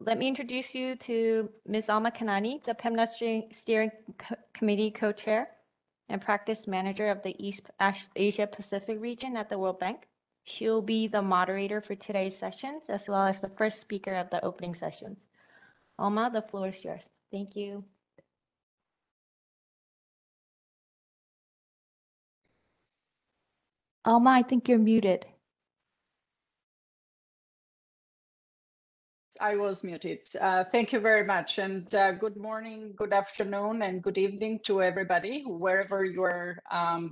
let me introduce you to Ms. Alma Kanani, the PEMNA Steering Committee Co-Chair and Practice Manager of the East Asia Pacific region at the World Bank. She'll be the moderator for today's sessions, as well as the first speaker of the opening sessions. Alma, the floor is yours. Thank you. Alma, I think you're muted. I was muted. Thank you very much. And good morning, good afternoon, and good evening to everybody, wherever you're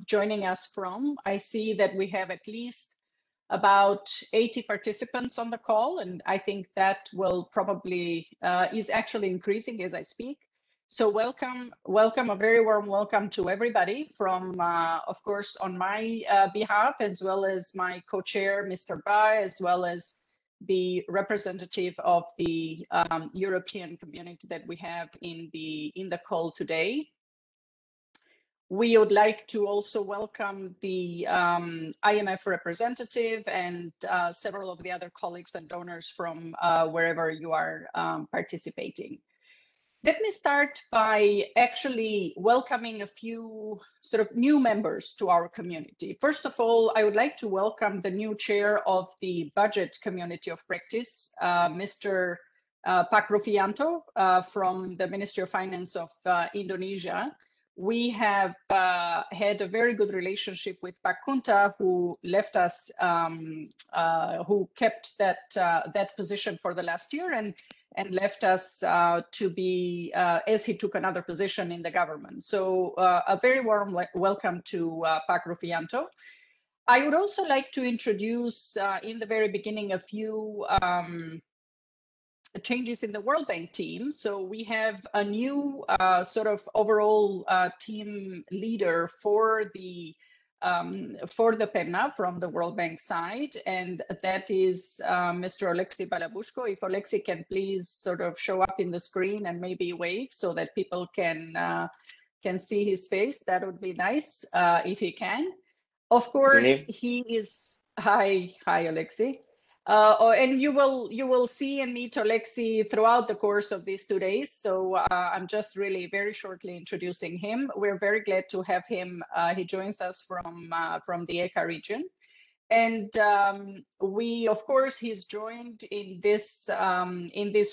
joining us from. I see that we have at least about 80 participants on the call, and I think that will probably is actually increasing as I speak. So welcome, a very warm welcome to everybody from, of course, on my behalf, as well as my co-chair, Mr. Bai, as well as the representative of the European community that we have in the call today. We would like to also welcome the IMF representative and several of the other colleagues and donors from wherever you are participating. Let me start by actually welcoming a few sort of new members to our community. First of all, I would like to welcome the new chair of the Budget Community of Practice, Mr. Pak Rufianto from the Ministry of Finance of Indonesia. We have had a very good relationship with Pak Kunta, who left us, who kept that position for the last year and left us to be, as he took another position in the government. So a very warm welcome to Pak Rufianto. I would also like to introduce in the very beginning a few changes in the World Bank team. So we have a new sort of overall team leader for the PEMNA from the World Bank side, and that is Mr. Oleksiy Balabushko. If Oleksiy can please sort of show up in the screen and maybe wave so that people can see his face, that would be nice if he can. Of course, he is. Hi, Oleksiy. And you will see and meet Oleksiy throughout the course of these 2 days. So I'm just really very shortly introducing him. We're very glad to have him. He joins us from the ECA region. And of course, he's joined in this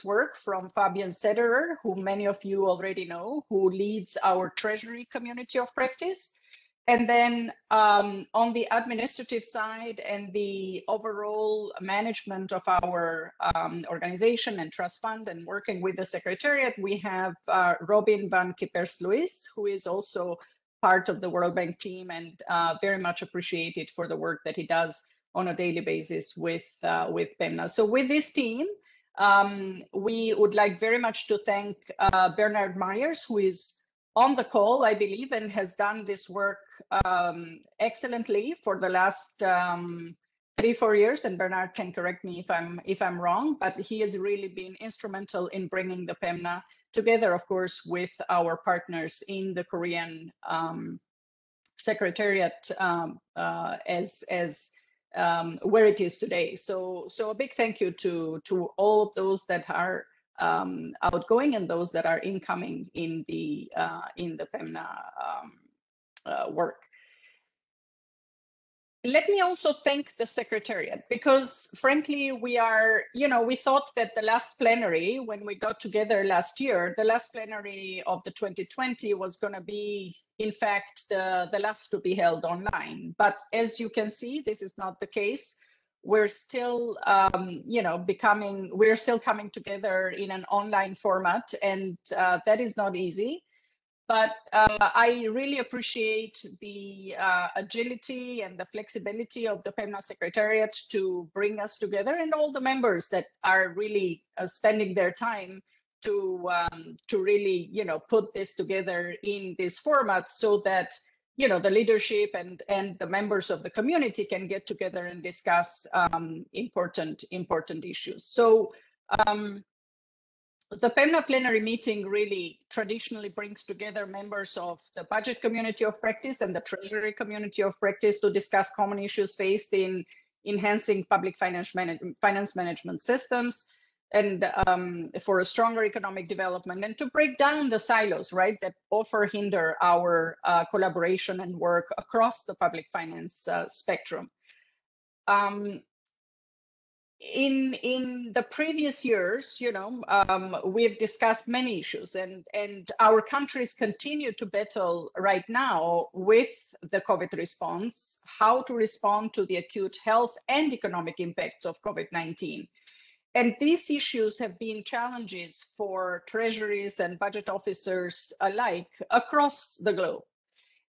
work from Fabian Sederer, who many of you already know, who leads our Treasury Community of Practice. And then on the administrative side and the overall management of our organization and trust fund and working with the Secretariat, we have Robin van Kippers-Lewis, who is also part of the World Bank team and very much appreciated for the work that he does on a daily basis with PEMNA. So with this team, we would like very much to thank Bernard Myers, who is on the call, I believe, and has done this work excellently for the last 3-4 years. And Bernard can correct me if I'm wrong, but he has really been instrumental in bringing the PEMNA together, of course, with our partners in the Korean Secretariat as where it is today. So a big thank you to all of those that are outgoing and those that are incoming in the PEMNA work. Let me also thank the Secretariat, because frankly, we thought that the last plenary, when we got together last year, the last plenary of the 2020 was going to be, in fact, the last to be held online. But as you can see, this is not the case. We're still, we're still coming together in an online format, and that is not easy. But I really appreciate the agility and the flexibility of the PEMNA Secretariat to bring us together, and all the members that are really spending their time to really, put this together in this format so that, the leadership and the members of the community can get together and discuss important issues. So the PEMNA plenary meeting really traditionally brings together members of the Budget Community of Practice and the Treasury Community of Practice to discuss common issues faced in enhancing public finance management systems. for a stronger economic development, and to break down the silos, right, that hinder our collaboration and work across the public finance spectrum. In the previous years, we've discussed many issues, and our countries continue to battle right now with the COVID response, how to respond to the acute health and economic impacts of COVID-19. And these issues have been challenges for treasuries and budget officers alike across the globe.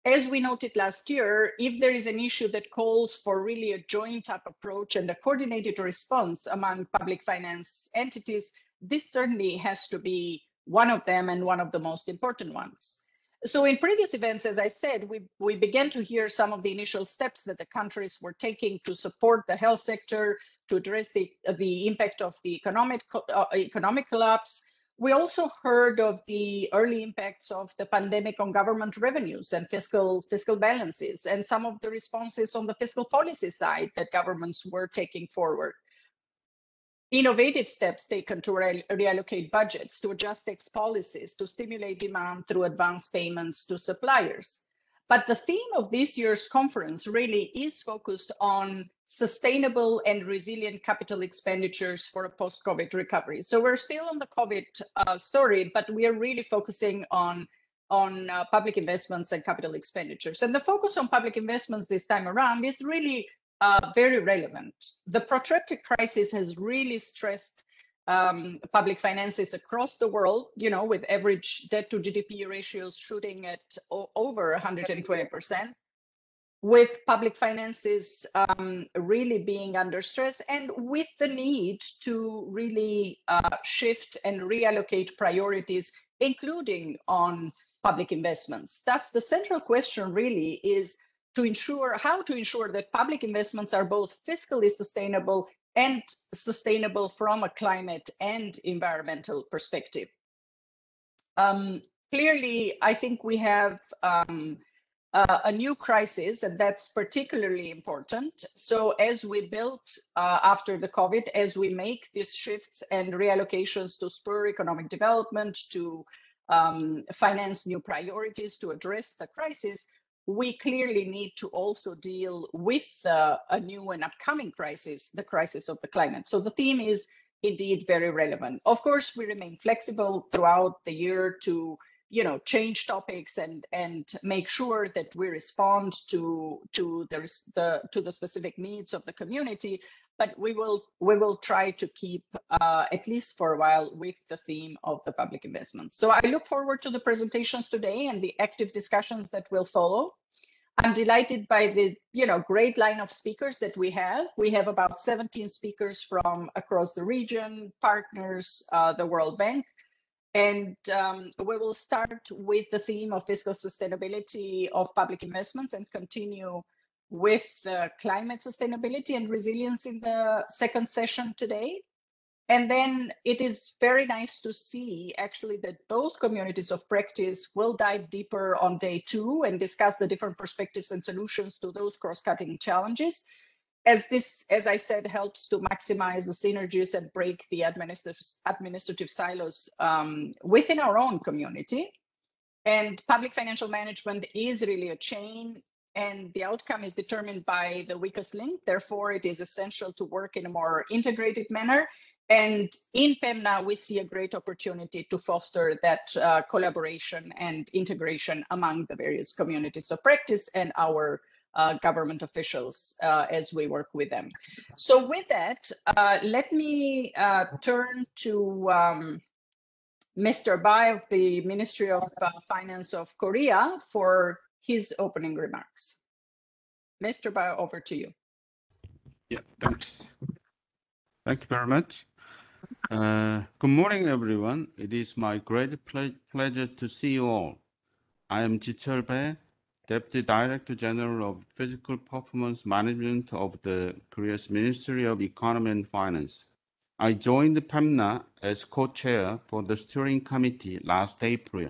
As we noted last year, if there is an issue that calls for really a joint up approach and a coordinated response among public finance entities, this certainly has to be one of them and one of the most important ones. So in previous events, as I said, we began to hear some of the initial steps that the countries were taking to support the health sector, to address the impact of the economic collapse. We also heard of the early impacts of the pandemic on government revenues and fiscal balances, and some of the responses on the fiscal policy side that governments were taking forward. Innovative steps taken to reallocate budgets, to adjust tax policies, to stimulate demand through advance payments to suppliers. But the theme of this year's conference really is focused on sustainable and resilient capital expenditures for a post-COVID recovery. So we're still on the COVID story, but we are really focusing on public investments and capital expenditures. And the focus on public investments this time around is really very relevant. The protracted crisis has really stressed public finances across the world, with average debt to GDP ratios shooting at over 120%, with public finances really being under stress, and with the need to really shift and reallocate priorities, including on public investments. Thus, the central question really is how to ensure that public investments are both fiscally sustainable and sustainable from a climate and environmental perspective. Clearly, I think we have a new crisis, and that's particularly important. So as we build after the COVID, as we make these shifts and reallocations to spur economic development, to finance new priorities, to address the crisis, we clearly need to also deal with a new and upcoming crisis, the crisis of the climate. So the theme is indeed very relevant. Of course, we remain flexible throughout the year to change topics and make sure that we respond to the specific needs of the community. But we will try to keep, at least for a while, with the theme of the public investments. So I look forward to the presentations today and the active discussions that will follow. I'm delighted by the great line of speakers that we have. We have about 17 speakers from across the region, partners, the World Bank. And we will start with the theme of fiscal sustainability of public investments and continue with climate sustainability and resilience in the second session today. And then it is very nice to see actually that both communities of practice will dive deeper on day 2 and discuss the different perspectives and solutions to those cross-cutting challenges. As this, as I said, helps to maximize the synergies and break the administrative silos within our own community. And public financial management is really a chain, and the outcome is determined by the weakest link. Therefore, it is essential to work in a more integrated manner. And in PEMNA, we see a great opportunity to foster that collaboration and integration among the various communities of practice and our government officials as we work with them. So with that, let me turn to Mr. Bai of the Ministry of Finance of Korea for his opening remarks. Mr. Bai, over to you. Yeah, thanks. Thank you very much. Good morning, everyone. It is my great pleasure to see you all. I am Ji-cheol Bae, Deputy Director General of Fiscal Performance Management of the Korea's Ministry of Economy and Finance. I joined PEMNA as co-chair for the steering committee last April.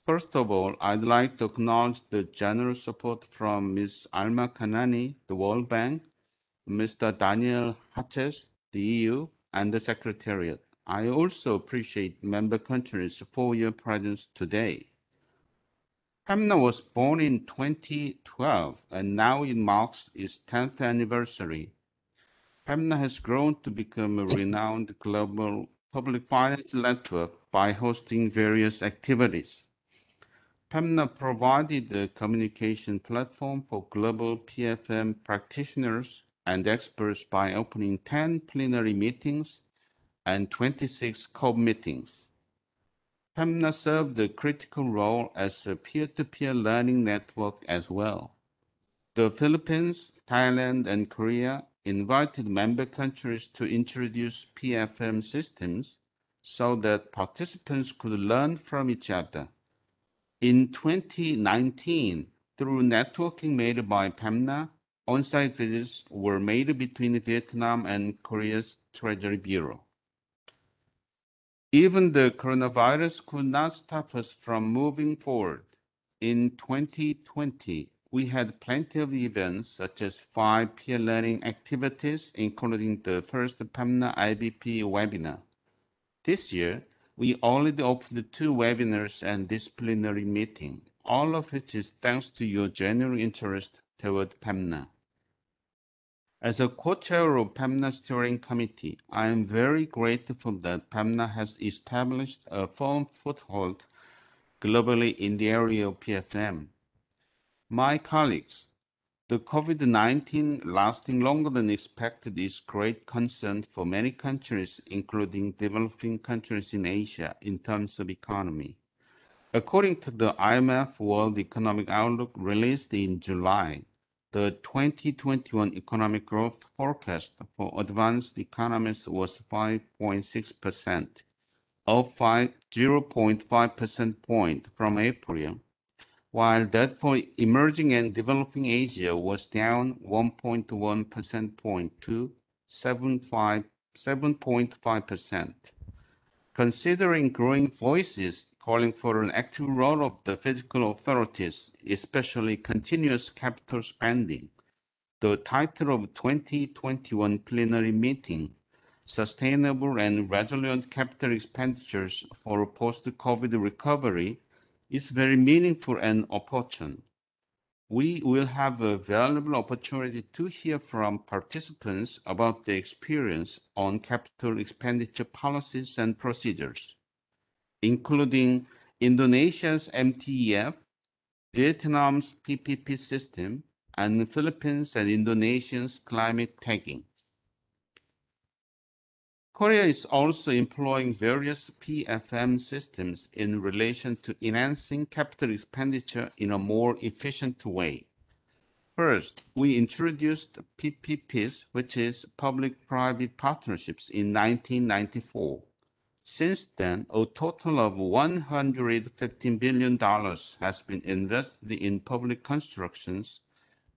First of all, I'd like to acknowledge the generous support from Ms. Alma Kanani, the World Bank, Mr. Daniel Hatches, the EU, and the Secretariat. I also appreciate member countries for your presence today. PEMNA was born in 2012, and now it marks its 10th anniversary. PEMNA has grown to become a renowned global public finance network by hosting various activities. PEMNA provided a communication platform for global PFM practitioners and experts by opening 10 plenary meetings and 26 COB meetings. PEMNA served a critical role as a peer-to-peer learning network as well. The Philippines, Thailand, and Korea invited member countries to introduce PFM systems so that participants could learn from each other. In 2019, through networking made by PEMNA, on-site visits were made between Vietnam and Korea's Treasury Bureau. Even the coronavirus could not stop us from moving forward. In 2020, we had plenty of events such as 5 peer learning activities, including the first PEMNA IBP webinar. This year, we already opened 2 webinars and this plenary meeting, all of which is thanks to your genuine interest toward PEMNA. As a co-chair of PEMNA Steering Committee, I am very grateful that PEMNA has established a firm foothold globally in the area of PFM. My colleagues, the COVID-19 lasting longer than expected is great concern for many countries, including developing countries in Asia, in terms of economy. According to the IMF World Economic Outlook released in July, the 2021 economic growth forecast for advanced economies was 5.6%, up 0.5 percentage point from April, while that for emerging and developing Asia was down 1.1 percentage point to 7.5%. Considering growing voices calling for an active role of the fiscal authorities, especially continuous capital spending, the title of 2021 plenary meeting, Sustainable and Resilient Capital Expenditures for Post-COVID Recovery, is very meaningful and opportune. We will have a valuable opportunity to hear from participants about their experience on capital expenditure policies and procedures, including Indonesia's MTEF, Vietnam's PPP system, and the Philippines and Indonesia's climate tagging. Korea is also employing various PFM systems in relation to enhancing capital expenditure in a more efficient way. First, we introduced PPPs, which is public-private partnerships, in 1994. Since then, a total of $115 billion has been invested in public constructions,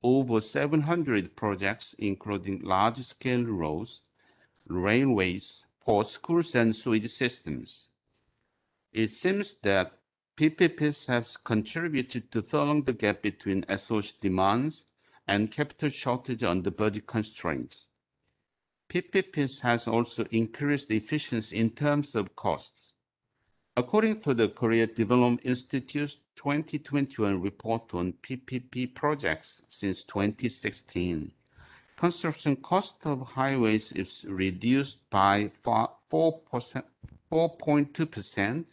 over 700 projects, including large-scale roads, railways, port schools, and sewage systems. It seems that PPPs have contributed to filling the gap between SOC demands and capital shortage under budget constraints. PPPs has also increased efficiency in terms of costs. According to the Korea Development Institute's 2021 report on PPP projects since 2016, construction cost of highways is reduced by 4.2%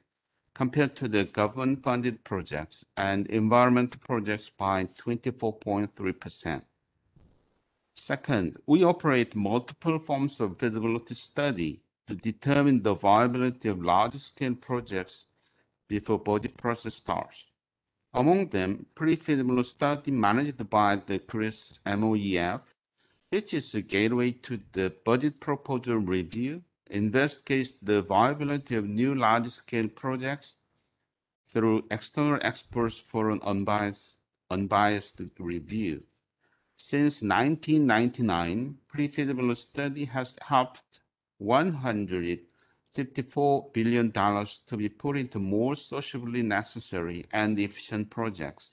compared to the government-funded projects, and environmental projects by 24.3%. Second, we operate multiple forms of feasibility study to determine the viability of large-scale projects before budget process starts. Among them, pre-feasibility study managed by the Korea's MOEF, which is a gateway to the budget proposal review, investigates the viability of new large-scale projects through external experts for an unbiased review. Since 1999, pre-feasibility study has helped $154 billion to be put into more socially necessary and efficient projects,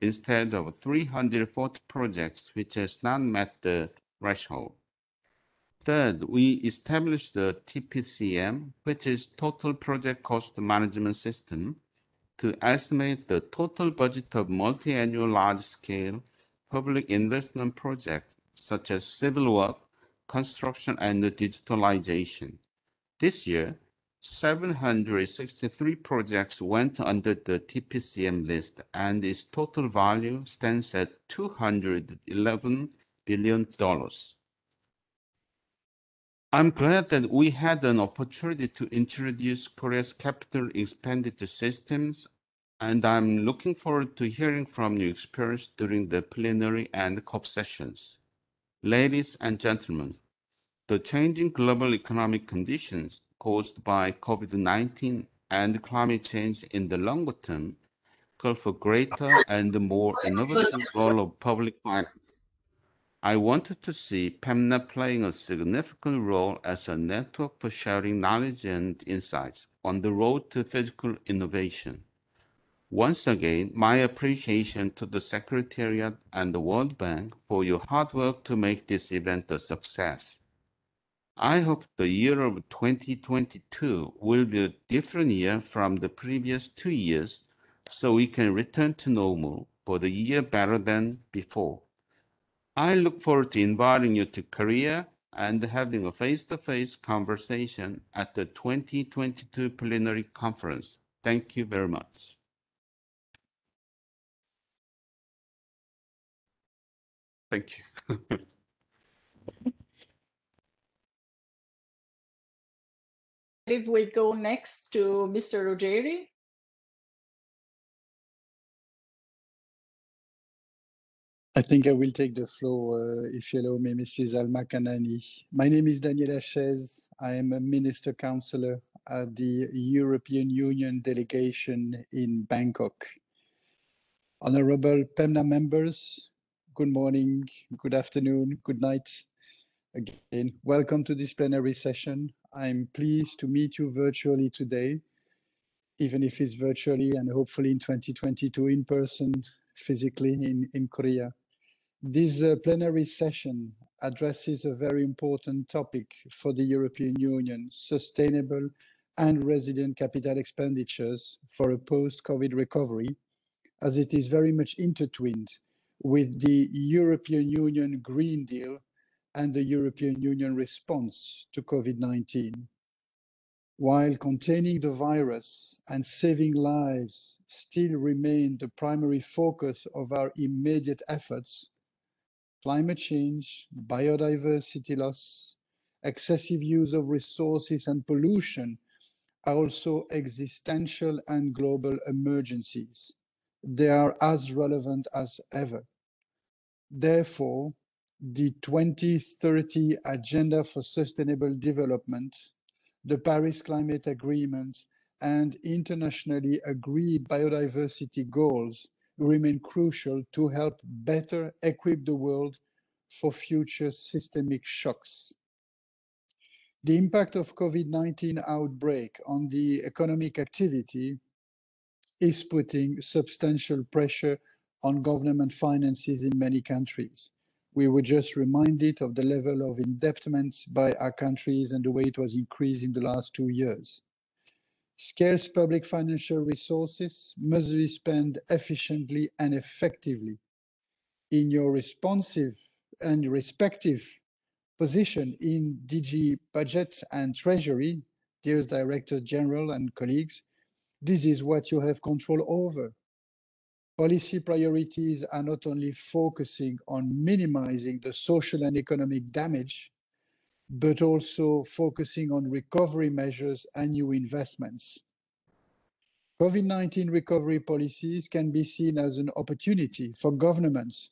instead of 340 projects which has not met the threshold. Third, we established the TPCM, which is Total Project Cost Management System, to estimate the total budget of multi-annual large-scale public investment projects such as civil work, construction, and digitalization. This year, 763 projects went under the TPCM list, and its total value stands at $211 billion. I'm glad that we had an opportunity to introduce Korea's capital expenditure systems, and I'm looking forward to hearing from your experience during the plenary and COP sessions. Ladies and gentlemen, the changing global economic conditions caused by COVID-19 and climate change in the longer term call for greater and more innovative role of public finance. I wanted to see PEMNA playing a significant role as a network for sharing knowledge and insights on the road to physical innovation. Once again, my appreciation to the Secretariat and the World Bank for your hard work to make this event a success. I hope the year of 2022 will be a different year from the previous 2 years, so we can return to normal for the year better than before. I look forward to inviting you to Korea and having a face-to-face conversation at the 2022 Plenary Conference. Thank you very much. Thank you. If we go next to Mr. Ruggeri. I think I will take the floor, if you allow me, Mrs. Alma Kanani. My name is Daniela Chez. I am a Minister Counselor at the European Union delegation in Bangkok. Honorable PEMNA members, good morning, good afternoon, good night. Again, welcome to this plenary session. I'm pleased to meet you virtually today, even if it's virtually and hopefully in 2022 in person, physically in Korea. This plenary session addresses a very important topic for the European Union, sustainable and resilient capital expenditures for a post-COVID recovery, as it is very much intertwined with the European Union Green Deal and the European Union response to COVID-19. While containing the virus and saving lives still remain the primary focus of our immediate efforts, climate change, biodiversity loss, excessive use of resources and pollution are also existential and global emergencies. They are as relevant as ever. Therefore, the 2030 Agenda for Sustainable Development, the Paris Climate Agreement, and internationally agreed biodiversity goals remain crucial to help better equip the world for future systemic shocks. The impact of COVID-19 outbreak on the economic activity is putting substantial pressure on government finances in many countries. We were just reminded of the level of indebtedness by our countries and the way it was increased in the last 2 years. Scarce public financial resources must be spent efficiently and effectively. In your responsive and respective position in DG Budget and Treasury, dear Director General and colleagues, this is what you have control over. Policy priorities are not only focusing on minimizing the social and economic damage, but also focusing on recovery measures and new investments. COVID-19 recovery policies can be seen as an opportunity for governments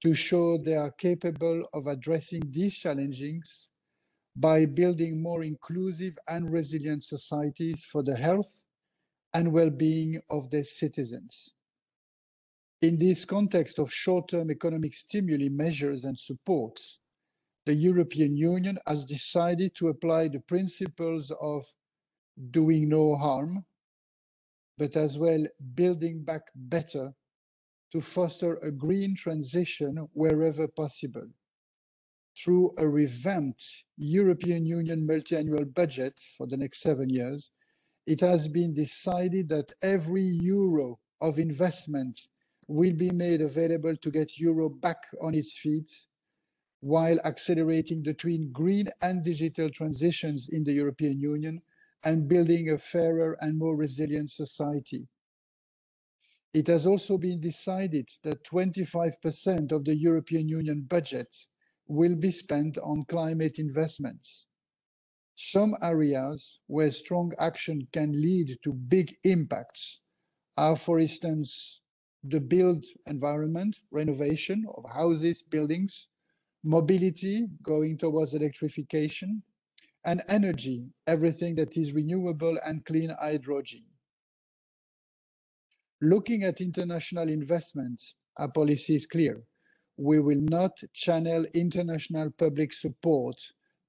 to show they are capable of addressing these challenges by building more inclusive and resilient societies for the health and well-being of their citizens. In this context of short-term economic stimuli measures and supports, the European Union has decided to apply the principles of doing no harm, but as well building back better to foster a green transition wherever possible. through a revamped European Union multi-annual budget for the next 7 years, it has been decided that every euro of investment will be made available to get Europe back on its feet while accelerating the twin green and digital transitions in the European Union and building a fairer and more resilient society. It has also been decided that 25% of the European Union budget will be spent on climate investments. Some areas where strong action can lead to big impacts are, for instance, the built environment, renovation of houses, buildings, mobility going towards electrification, and energy, everything that is renewable and clean hydrogen. Looking at international investments, our policy is clear. We will not channel international public support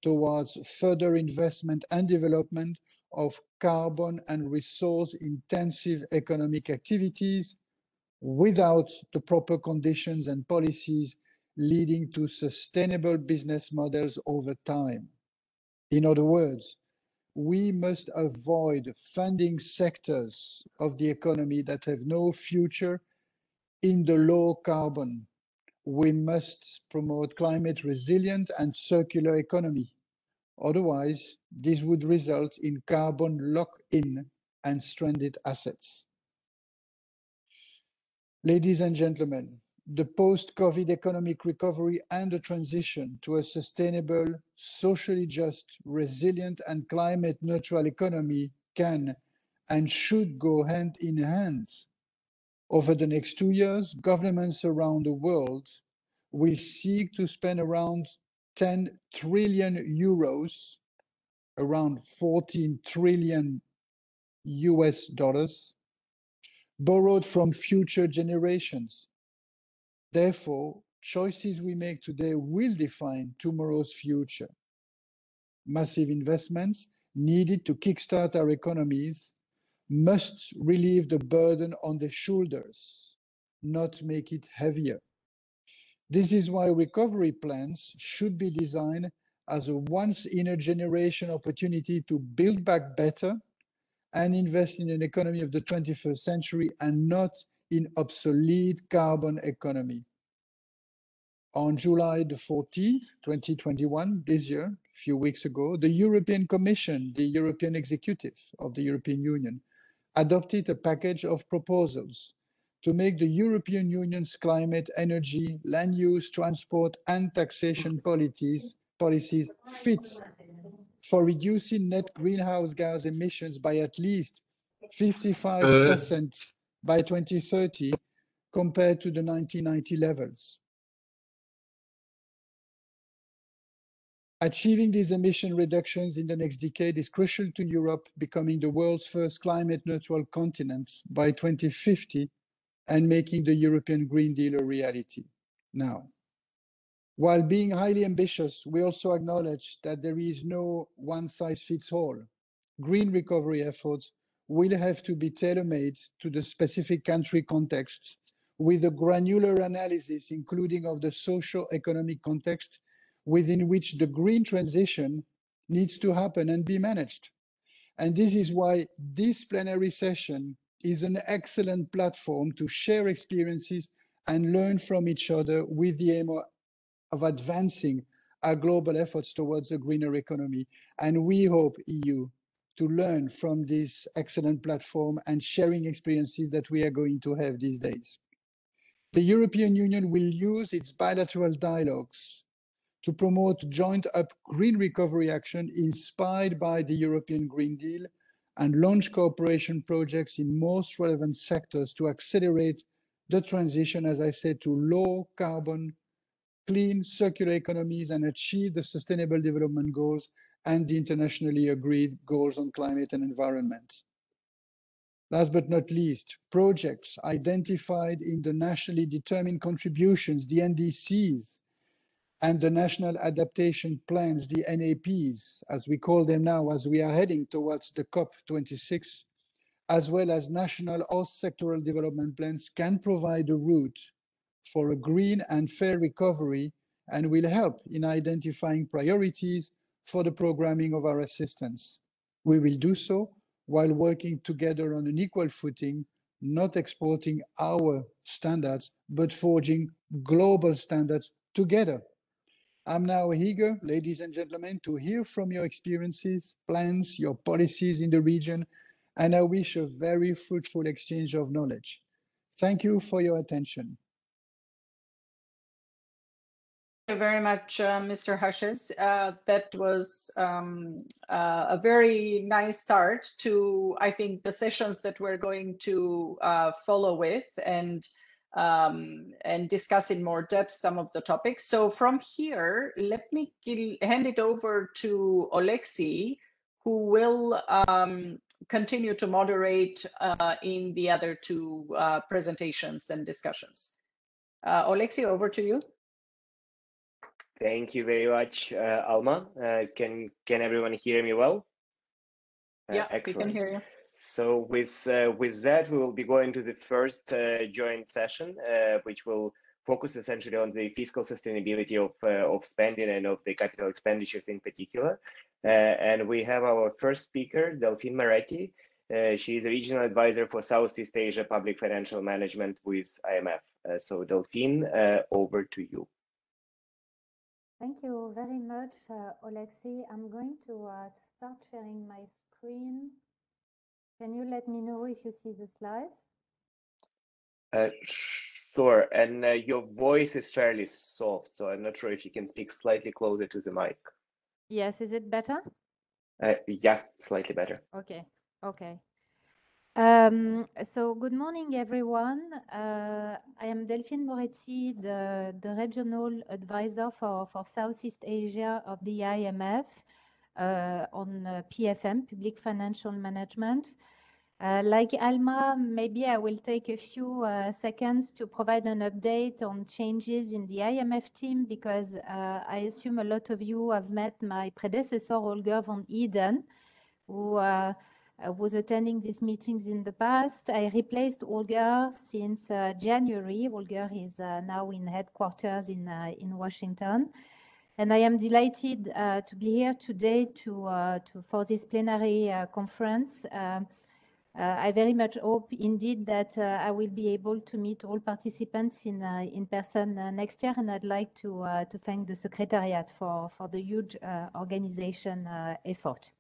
towards further investment and development of carbon and resource-intensive economic activities without the proper conditions and policies leading to sustainable business models over time. In other words, we must avoid funding sectors of the economy that have no future in the low carbon. We must promote climate resilient and circular economy. Otherwise, this would result in carbon lock-in and stranded assets. Ladies and gentlemen, the post-COVID economic recovery and the transition to a sustainable, socially just, resilient, and climate-neutral economy can and should go hand in hand. Over the next 2 years, governments around the world will seek to spend around 10 trillion euros, around 14 trillion US dollars, borrowed from future generations. Therefore, choices we make today will define tomorrow's future. Massive investments needed to kickstart our economies must relieve the burden on their shoulders, not make it heavier. This is why recovery plans should be designed as a once-in-a-generation opportunity to build back better and invest in an economy of the 21st century and not in obsolete carbon economy. On July the 14th, 2021, this year, a few weeks ago, the European Commission, the European Executive of the European Union, adopted a package of proposals to make the European Union's climate, energy, land use, transport, and taxation policies fit for reducing net greenhouse gas emissions by at least 55% by 2030 compared to the 1990 levels. Achieving these emission reductions in the next decade is crucial to Europe becoming the world's first climate-neutral continent by 2050 and making the European Green Deal a reality. Now, while being highly ambitious, we also acknowledge that there is no one-size-fits-all. Green recovery efforts will have to be tailor-made to the specific country context with a granular analysis, including of the socio-economic context within which the green transition needs to happen and be managed. And this is why this plenary session is an excellent platform to share experiences and learn from each other with the aim of advancing our global efforts towards a greener economy. And we hope, EU, to learn from this excellent platform and sharing experiences that we are going to have these days. The European Union will use its bilateral dialogues to promote joined-up green recovery action inspired by the European Green Deal and launch cooperation projects in most relevant sectors to accelerate the transition, as I said, to low carbon, clean, circular economies and achieve the Sustainable Development Goals and the internationally agreed goals on climate and environment. Last but not least, projects identified in the nationally determined contributions, the NDCs, and the national adaptation plans, the NAPs, as we call them now, as we are heading towards the COP26, as well as national or sectoral development plans, can provide a route for a green and fair recovery and will help in identifying priorities for the programming of our assistance. We will do so while working together on an equal footing, not exporting our standards, but forging global standards together. I'm now eager, ladies and gentlemen, to hear from your experiences, plans, your policies in the region, and I wish a very fruitful exchange of knowledge. Thank you for your attention. Thank you very much, Mr. Hushes. That was a very nice start to, I think, the sessions that we're going to follow with and discuss in more depth some of the topics. So from here, let me hand it over to Oleksiy, who will continue to moderate in the other two presentations and discussions. Oleksiy, over to you. Thank you very much, Alma. Can everyone hear me well? Yeah, excellent. we can hear you. So with that, we will be going to the first joint session, which will focus essentially on the fiscal sustainability of spending and of the capital expenditures in particular. And we have our first speaker, Delphine Moretti. She is a regional advisor for Southeast Asia Public Financial Management with IMF. So Delphine, over to you. Thank you very much, Oleksiy. I'm going to start sharing my screen. Can you let me know if you see the slides? Sure, and your voice is fairly soft, so I'm not sure if you can speak slightly closer to the mic. Yes, is it better? Yeah, slightly better. Okay, okay. So good morning, everyone. I am Delphine Moretti, the regional advisor for Southeast Asia of the IMF on PFM, Public Financial Management. Like Alma, maybe I will take a few seconds to provide an update on changes in the IMF team, because I assume a lot of you have met my predecessor, Holger van Eden, who was attending these meetings in the past. I replaced Holger since January. Holger is now in headquarters in Washington. And I am delighted to be here today for this plenary conference. I very much hope indeed that I will be able to meet all participants in person next year, and I'd like to thank the Secretariat for the huge organization effort.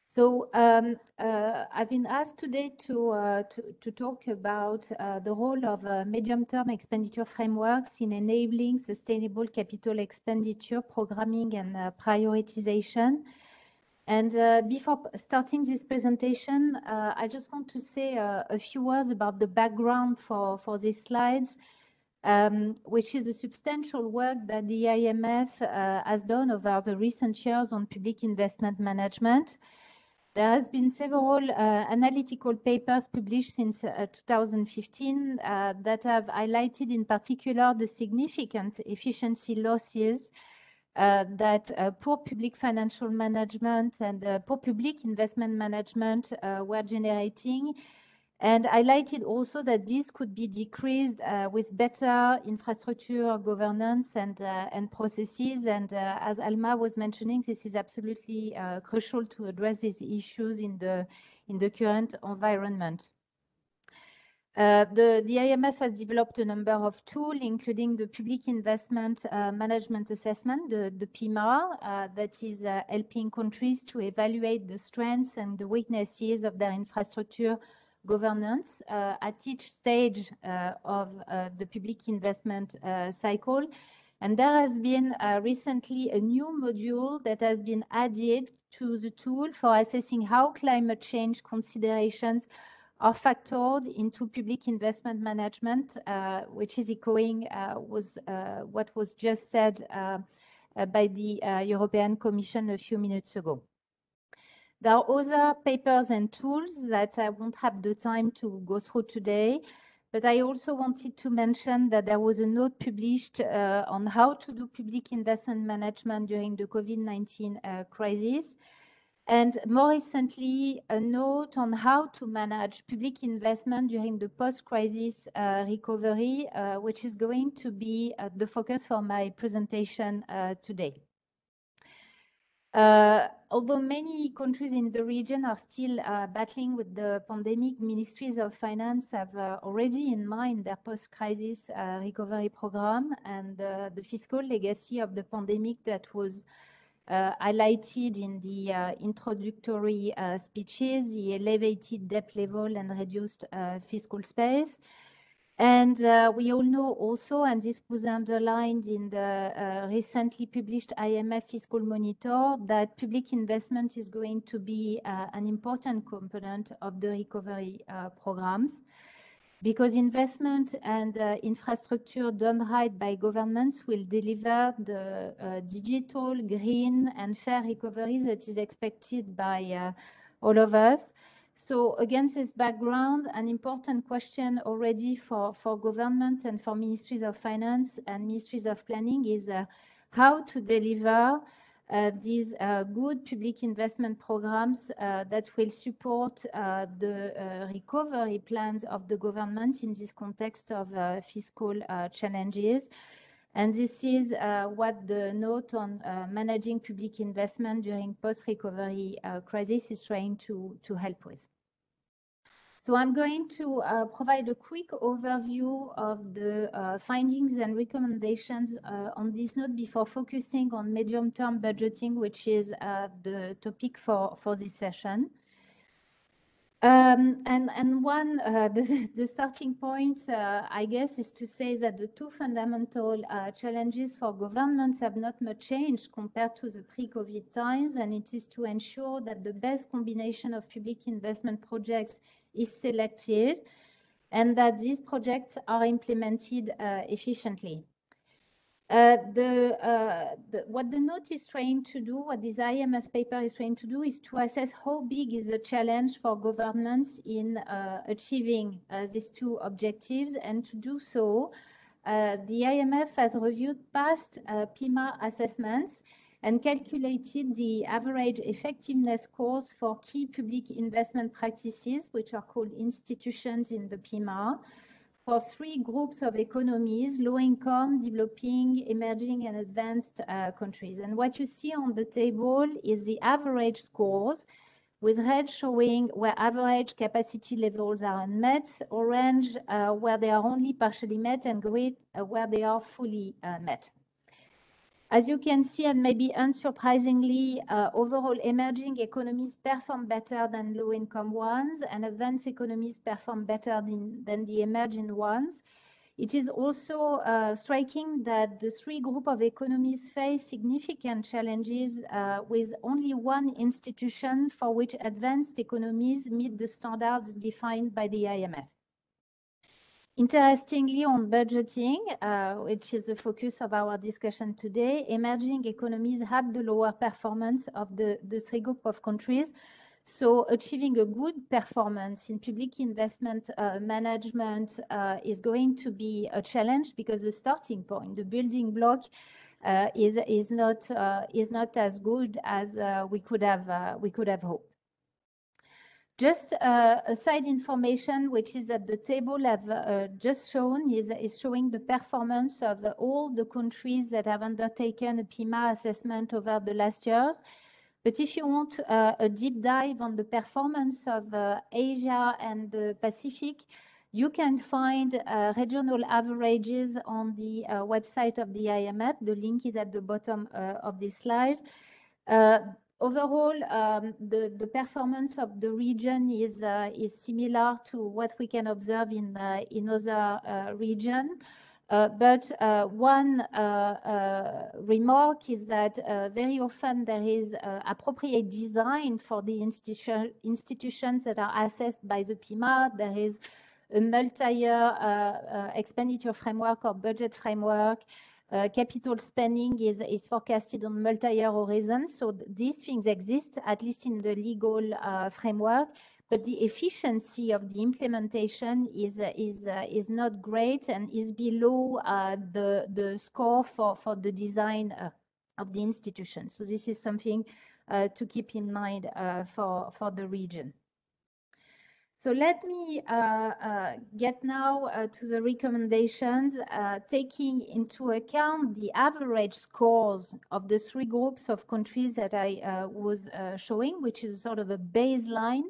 So I've been asked today to talk about the role of medium-term expenditure frameworks in enabling sustainable capital expenditure programming and prioritization. And before starting this presentation, I just want to say a few words about the background for these slides, which is the substantial work that the IMF has done over the recent years on public investment management. There has been several analytical papers published since 2015 that have highlighted in particular the significant efficiency losses that poor public financial management and poor public investment management were generating, and highlighted also that this could be decreased with better infrastructure governance and processes. And as Alma was mentioning, this is absolutely crucial to address these issues in the current environment. The IMF has developed a number of tools, including the Public Investment Management Assessment, the PIMA, that is helping countries to evaluate the strengths and the weaknesses of their infrastructure governance at each stage of the public investment cycle. And there has been recently a new module that has been added to the tool for assessing how climate change considerations are factored into public investment management, which is echoing what was just said by the European Commission a few minutes ago. There are other papers and tools that I won't have the time to go through today, but I also wanted to mention that there was a note published on how to do public investment management during the COVID-19 crisis. And more recently, a note on how to manage public investment during the post-crisis recovery, which is going to be the focus for my presentation today. Although many countries in the region are still battling with the pandemic, ministries of finance have already in mind their post-crisis recovery program and the fiscal legacy of the pandemic that was highlighted in the introductory speeches, the elevated debt level and reduced fiscal space. And we all know also, and this was underlined in the recently published IMF Fiscal Monitor, that public investment is going to be an important component of the recovery programs, because investment and infrastructure done right by governments will deliver the digital, green, and fair recovery that is expected by all of us. So against this background, an important question already for governments and for ministries of finance and ministries of planning is how to deliver these good public investment programs that will support the recovery plans of the government in this context of fiscal challenges. And this is what the note on managing public investment during post-recovery crisis is trying to help with. So I'm going to provide a quick overview of the findings and recommendations on this note before focusing on medium-term budgeting, which is the topic for this session. And one, the starting point, I guess, is to say that the two fundamental challenges for governments have not much changed compared to the pre-COVID times, and it is to ensure that the best combination of public investment projects is selected and that these projects are implemented efficiently. What the note is trying to do, what this IMF paper is trying to do, is to assess how big is the challenge for governments in achieving these two objectives. And to do so, the IMF has reviewed past PEMA assessments and calculated the average effectiveness scores for key public investment practices, which are called institutions in the PEMA, for three groups of economies: low income, developing, emerging, and advanced countries. And what you see on the table is the average scores, with red showing where average capacity levels are unmet, orange where they are only partially met, and green where they are fully met. As you can see, and maybe unsurprisingly, overall emerging economies perform better than low-income ones, and advanced economies perform better than the emerging ones. It is also striking that the three groups of economies face significant challenges with only one institution for which advanced economies meet the standards defined by the IMF. Interestingly, on budgeting, which is the focus of our discussion today, emerging economies have the lower performance of the three groups of countries. So achieving a good performance in public investment management is going to be a challenge, because the starting point, the building block, is not as good as we could have hoped. Just a side information, which is that the table I've just shown is showing the performance of all the countries that have undertaken a PEMA assessment over the last years. But if you want a deep dive on the performance of Asia and the Pacific, you can find regional averages on the website of the IMF. The link is at the bottom of this slide. Overall, the performance of the region is similar to what we can observe in other regions. But one remark is that very often there is appropriate design for the institutions that are assessed by the PEMA. There is a multi-year expenditure framework or budget framework. Capital spending is forecasted on multi-year horizon. So these things exist, at least in the legal framework, but the efficiency of the implementation is not great and is below the score for the design of the institution. So this is something to keep in mind for the region. So let me get now to the recommendations, taking into account the average scores of the three groups of countries that I was showing, which is sort of a baseline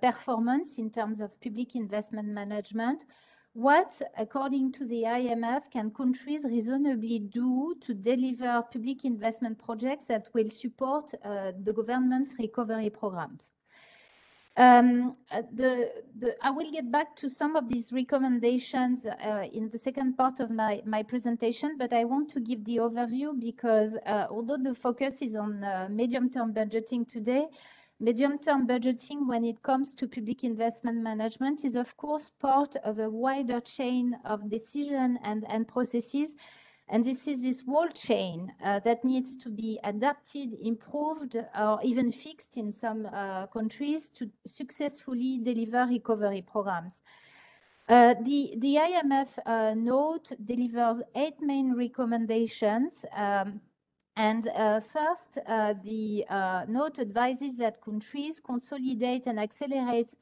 performance in terms of public investment management. What, according to the IMF, can countries reasonably do to deliver public investment projects that will support the government's recovery programs? I will get back to some of these recommendations in the second part of my presentation, but I want to give the overview because although the focus is on medium-term budgeting today, medium-term budgeting when it comes to public investment management is of course part of a wider chain of decision and processes. And this is this whole chain that needs to be adapted, improved, or even fixed in some countries to successfully deliver recovery programs. The IMF note delivers 8 main recommendations. First, the note advises that countries consolidate and accelerate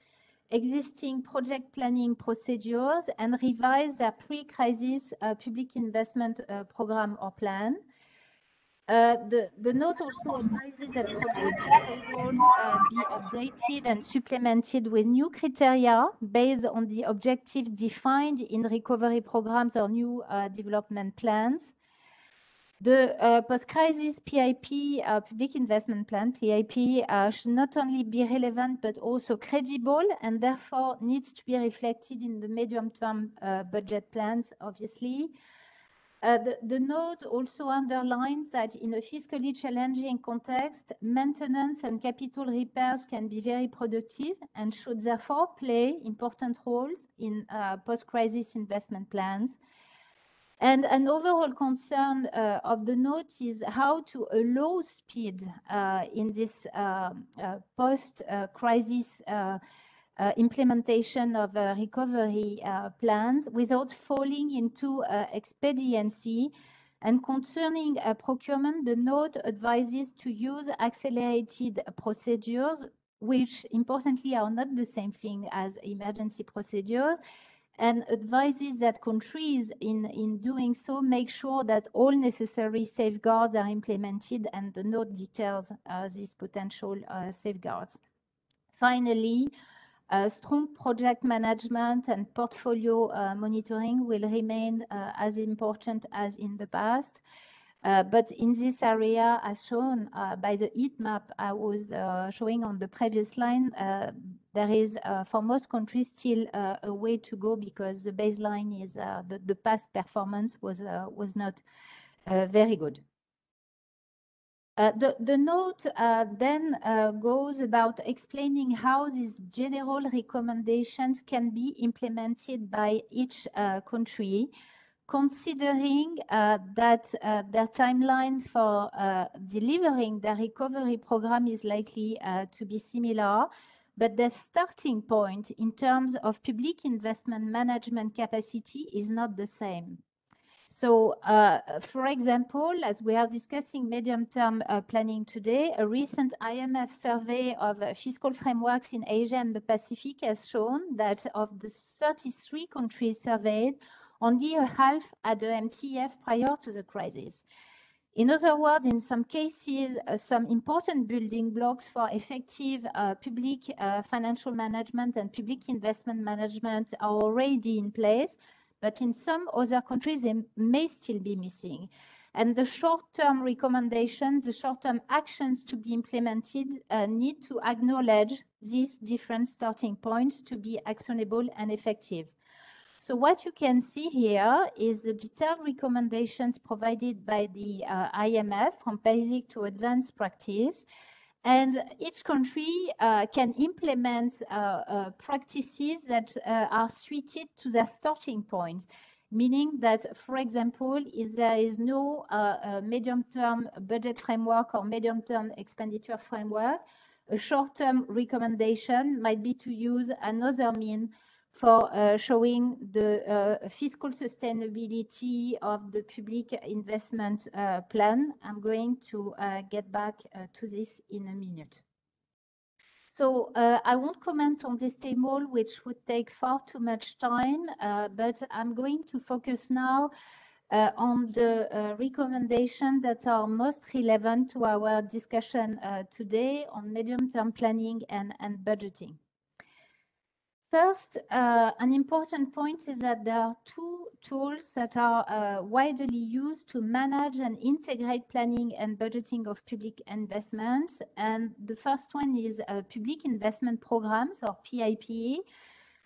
existing project planning procedures and revise their pre-crisis public investment program or plan. The note also advises that project proposals be updated and supplemented with new criteria based on the objectives defined in recovery programs or new development plans. The post-crisis PIP, Public Investment Plan, PIP, should not only be relevant but also credible and therefore needs to be reflected in the medium-term budget plans, obviously. The note also underlines that in a fiscally challenging context, maintenance and capital repairs can be very productive and should therefore play important roles in post-crisis investment plans. And an overall concern of the note is how to allow speed in this post-crisis implementation of recovery plans without falling into expediency. And concerning procurement, the note advises to use accelerated procedures, which importantly are not the same thing as emergency procedures, and advises that countries in doing so make sure that all necessary safeguards are implemented, and the note details these potential safeguards. Finally, strong project management and portfolio monitoring will remain as important as in the past. But in this area, as shown by the heat map I was showing on the previous line, there is, for most countries, still a way to go because the baseline is the past performance was not very good. The note then goes about explaining how these general recommendations can be implemented by each country, considering that their timeline for delivering the recovery program is likely to be similar, but the starting point in terms of public investment management capacity is not the same. So, for example, as we are discussing medium-term planning today, a recent IMF survey of fiscal frameworks in Asia and the Pacific has shown that of the 33 countries surveyed, only a half had the MTF prior to the crisis. In other words, in some cases, some important building blocks for effective public financial management and public investment management are already in place, but in some other countries, they may still be missing. And the short-term recommendations, the short-term actions to be implemented need to acknowledge these different starting points to be actionable and effective. So what you can see here is the detailed recommendations provided by the IMF from basic to advanced practice. And each country can implement practices that are suited to their starting point, meaning that, for example, if there is no medium-term budget framework or medium-term expenditure framework, a short-term recommendation might be to use another mean for showing the fiscal sustainability of the public investment plan. I'm going to get back to this in a minute. So I won't comment on this table, which would take far too much time, but I'm going to focus now on the recommendations that are most relevant to our discussion today on medium-term planning and budgeting. First, an important point is that there are two tools that are widely used to manage and integrate planning and budgeting of public investments. And the first one is public investment programs, or PIP,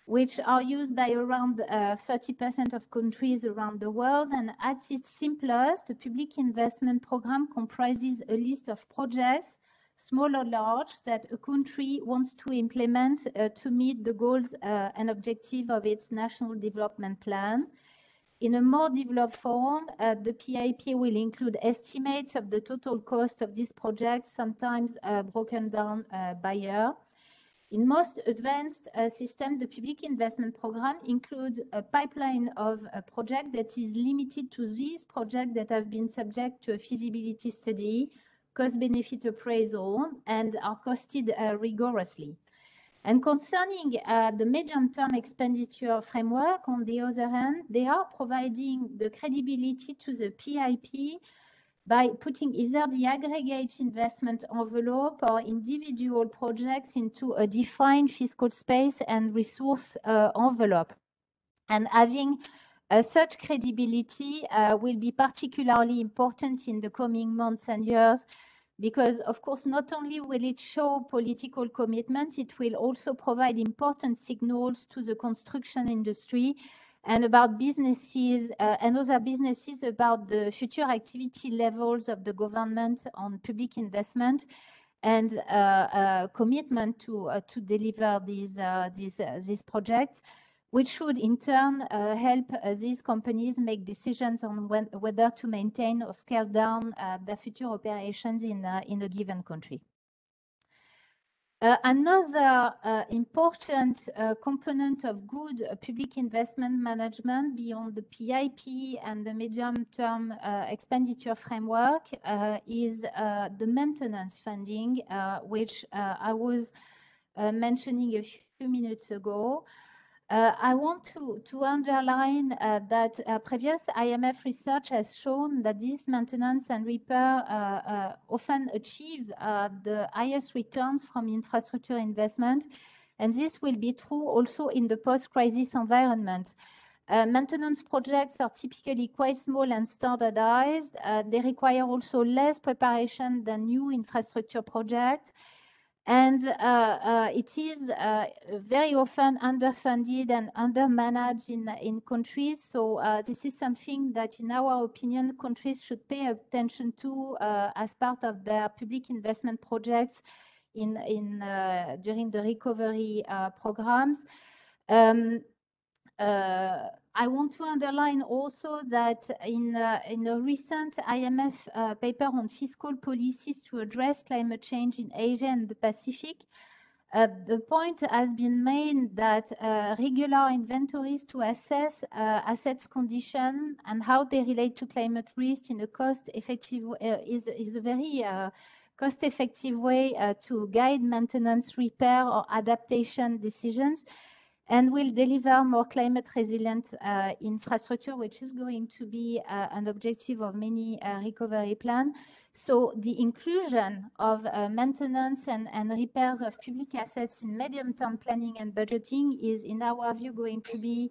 which are used by around 30% of countries around the world. And at its simplest, the public investment program comprises a list of projects, small or large, that a country wants to implement to meet the goals and objectives of its national development plan. In a more developed form, the PIP will include estimates of the total cost of these projects, sometimes broken down by year. In most advanced systems, the public investment program includes a pipeline of a project that is limited to these projects that have been subject to a feasibility study, cost-benefit appraisal, and are costed rigorously. And concerning the medium-term expenditure framework, on the other hand, they are providing the credibility to the PIP by putting either the aggregate investment envelope or individual projects into a defined fiscal space and resource envelope. And having such credibility will be particularly important in the coming months and years, because, of course, not only will it show political commitment, it will also provide important signals to the construction industry and about businesses and other businesses about the future activity levels of the government on public investment and commitment to deliver these projects, which should in turn help these companies make decisions on whether to maintain or scale down their future operations in a given country. Another important component of good public investment management beyond the PIP and the medium-term expenditure framework is the maintenance funding, which I was mentioning a few minutes ago. I want to underline that previous IMF research has shown that this maintenance and repair often achieve the highest returns from infrastructure investment, and this will be true also in the post-crisis environment. Maintenance projects are typically quite small and standardized. They require also less preparation than new infrastructure projects. And it is very often underfunded and undermanaged in countries. So this is something that, in our opinion, countries should pay attention to as part of their public investment projects during the recovery programs. I want to underline also that in a recent IMF paper on fiscal policies to address climate change in Asia and the Pacific, the point has been made that regular inventories to assess assets condition and how they relate to climate risk in a cost-effective is a very cost-effective way to guide maintenance, repair, or adaptation decisions, and will deliver more climate resilient infrastructure, which is going to be an objective of many recovery plans. So the inclusion of maintenance and repairs of public assets in medium-term planning and budgeting is, in our view, going to be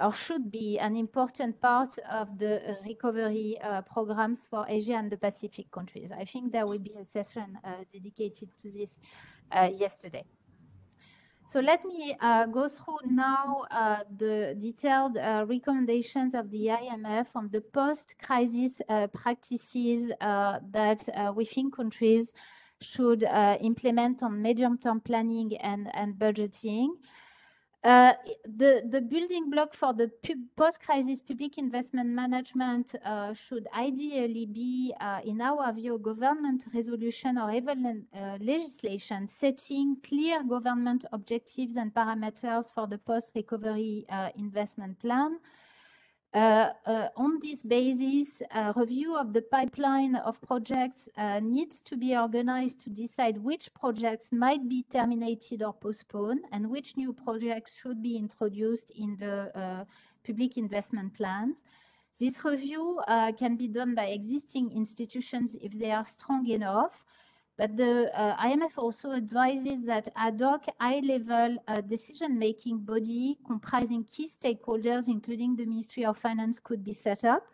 or should be an important part of the recovery programs for Asia and the Pacific countries. I think there will be a session dedicated to this yesterday. So let me go through now the detailed recommendations of the IMF on the post-crisis practices that we think countries should implement on medium-term planning and budgeting. The building block for the post-crisis public investment management should ideally be, in our view, government resolution or even legislation setting clear government objectives and parameters for the post-recovery investment plan. On this basis, a review of the pipeline of projects needs to be organized to decide which projects might be terminated or postponed and which new projects should be introduced in the public investment plans. This review can be done by existing institutions if they are strong enough. But the IMF also advises that ad hoc high-level decision-making body comprising key stakeholders, including the Ministry of Finance, could be set up.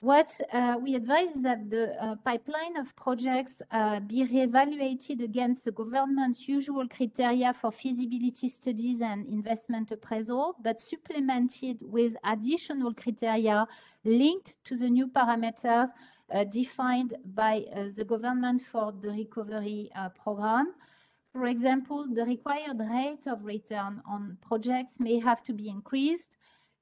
What we advise is that the pipeline of projects be reevaluated against the government's usual criteria for feasibility studies and investment appraisal, but supplemented with additional criteria linked to the new parameters defined by the government for the recovery program. For example, the required rate of return on projects may have to be increased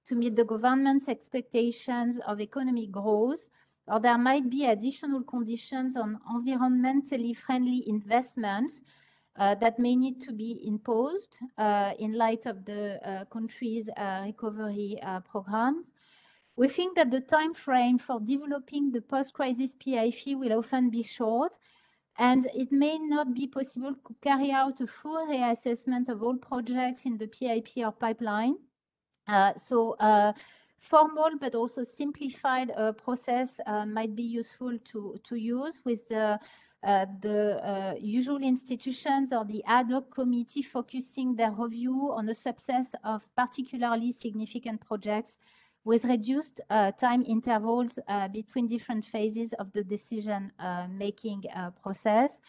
to meet the government's expectations of economic growth, or there might be additional conditions on environmentally friendly investments that may need to be imposed in light of the country's recovery programs. We think that the time frame for developing the post-crisis PIF will often be short, and it may not be possible to carry out a full reassessment of all projects in the PIP or pipeline. Formal but also simplified process might be useful to use with the usual institutions or the ad hoc committee focusing their review on a subset of particularly significant projects with reduced time intervals between different phases of the decision-making process.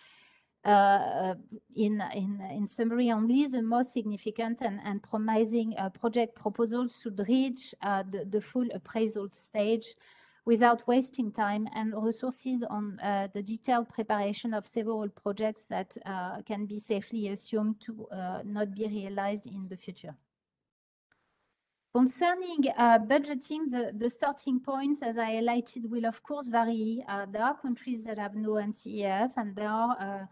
In summary, only the most significant and promising project proposals should reach the full appraisal stage without wasting time and resources on the detailed preparation of several projects that can be safely assumed to not be realized in the future. Concerning budgeting, the starting point, as I highlighted, will of course vary. There are countries that have no MTF, and there are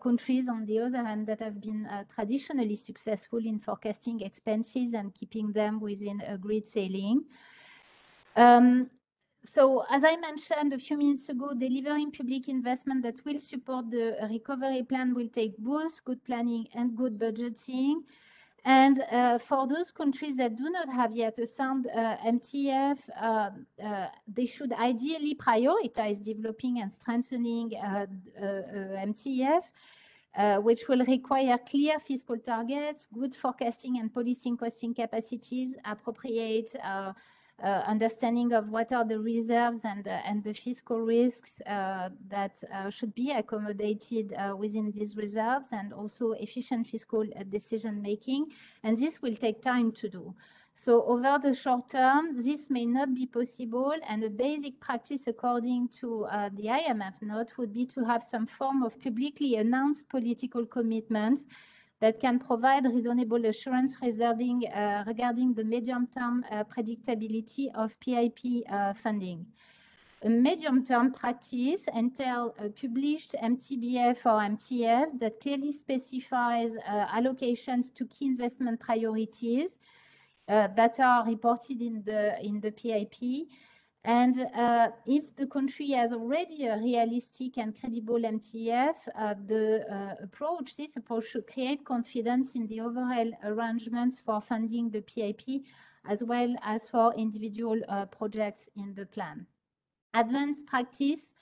countries, on the other hand, that have been traditionally successful in forecasting expenses and keeping them within agreed ceiling. So, as I mentioned a few minutes ago, delivering public investment that will support the recovery plan will take both good planning and good budgeting. And for those countries that do not have yet a sound MTF, they should ideally prioritize developing and strengthening MTF, which will require clear fiscal targets, good forecasting and policing costing capacities, appropriate understanding of what are the reserves and the fiscal risks that should be accommodated within these reserves, and also efficient fiscal decision making. And this will take time to do. So over the short term, this may not be possible, and a basic practice according to the IMF note would be to have some form of publicly announced political commitment that can provide reasonable assurance regarding the medium-term predictability of PIP funding. A medium-term practice entails a published MTBF or MTF that clearly specifies allocations to key investment priorities that are reported in the PIP. And if the country has already a realistic and credible MTF, this approach should create confidence in the overall arrangements for funding the PIP, as well as for individual projects in the plan. Advanced practice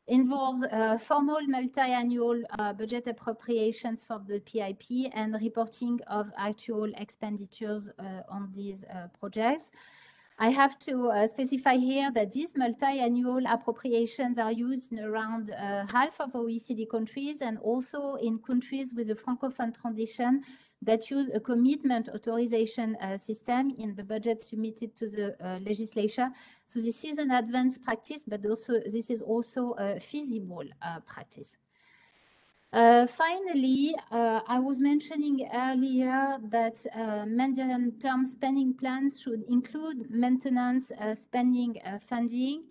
involves formal multi-annual budget appropriations for the PIP and reporting of actual expenditures on these projects. I have to specify here that these multi-annual appropriations are used in around half of OECD countries, and also in countries with a Francophone tradition that use a commitment authorization system in the budget submitted to the legislature. So this is an advanced practice, but also this is also a feasible practice. Finally, I was mentioning earlier that medium-term spending plans should include maintenance spending funding.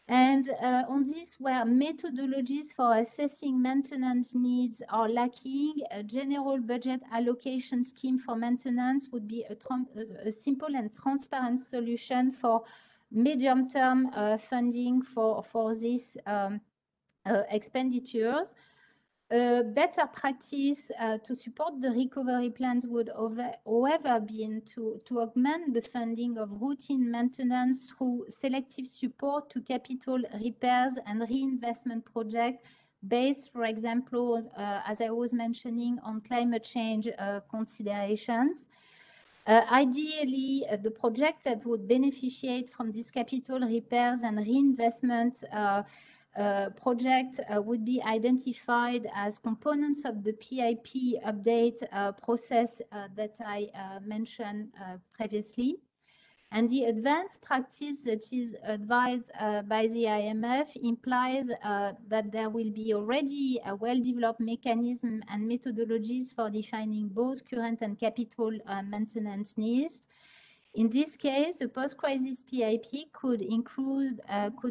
And on this, where methodologies for assessing maintenance needs are lacking, a general budget allocation scheme for maintenance would be a simple and transparent solution for medium-term funding for these expenditures. Better practice to support the recovery plans would, however, be to augment the funding of routine maintenance through selective support to capital repairs and reinvestment projects based, for example, as I was mentioning, on climate change considerations. Ideally, the projects that would beneficiate from these capital repairs and reinvestment project would be identified as components of the PIP update process that I mentioned previously. And the advanced practice that is advised by the IMF implies that there will be already a well-developed mechanism and methodologies for defining both current and capital maintenance needs. In this case, the post-crisis PIP could include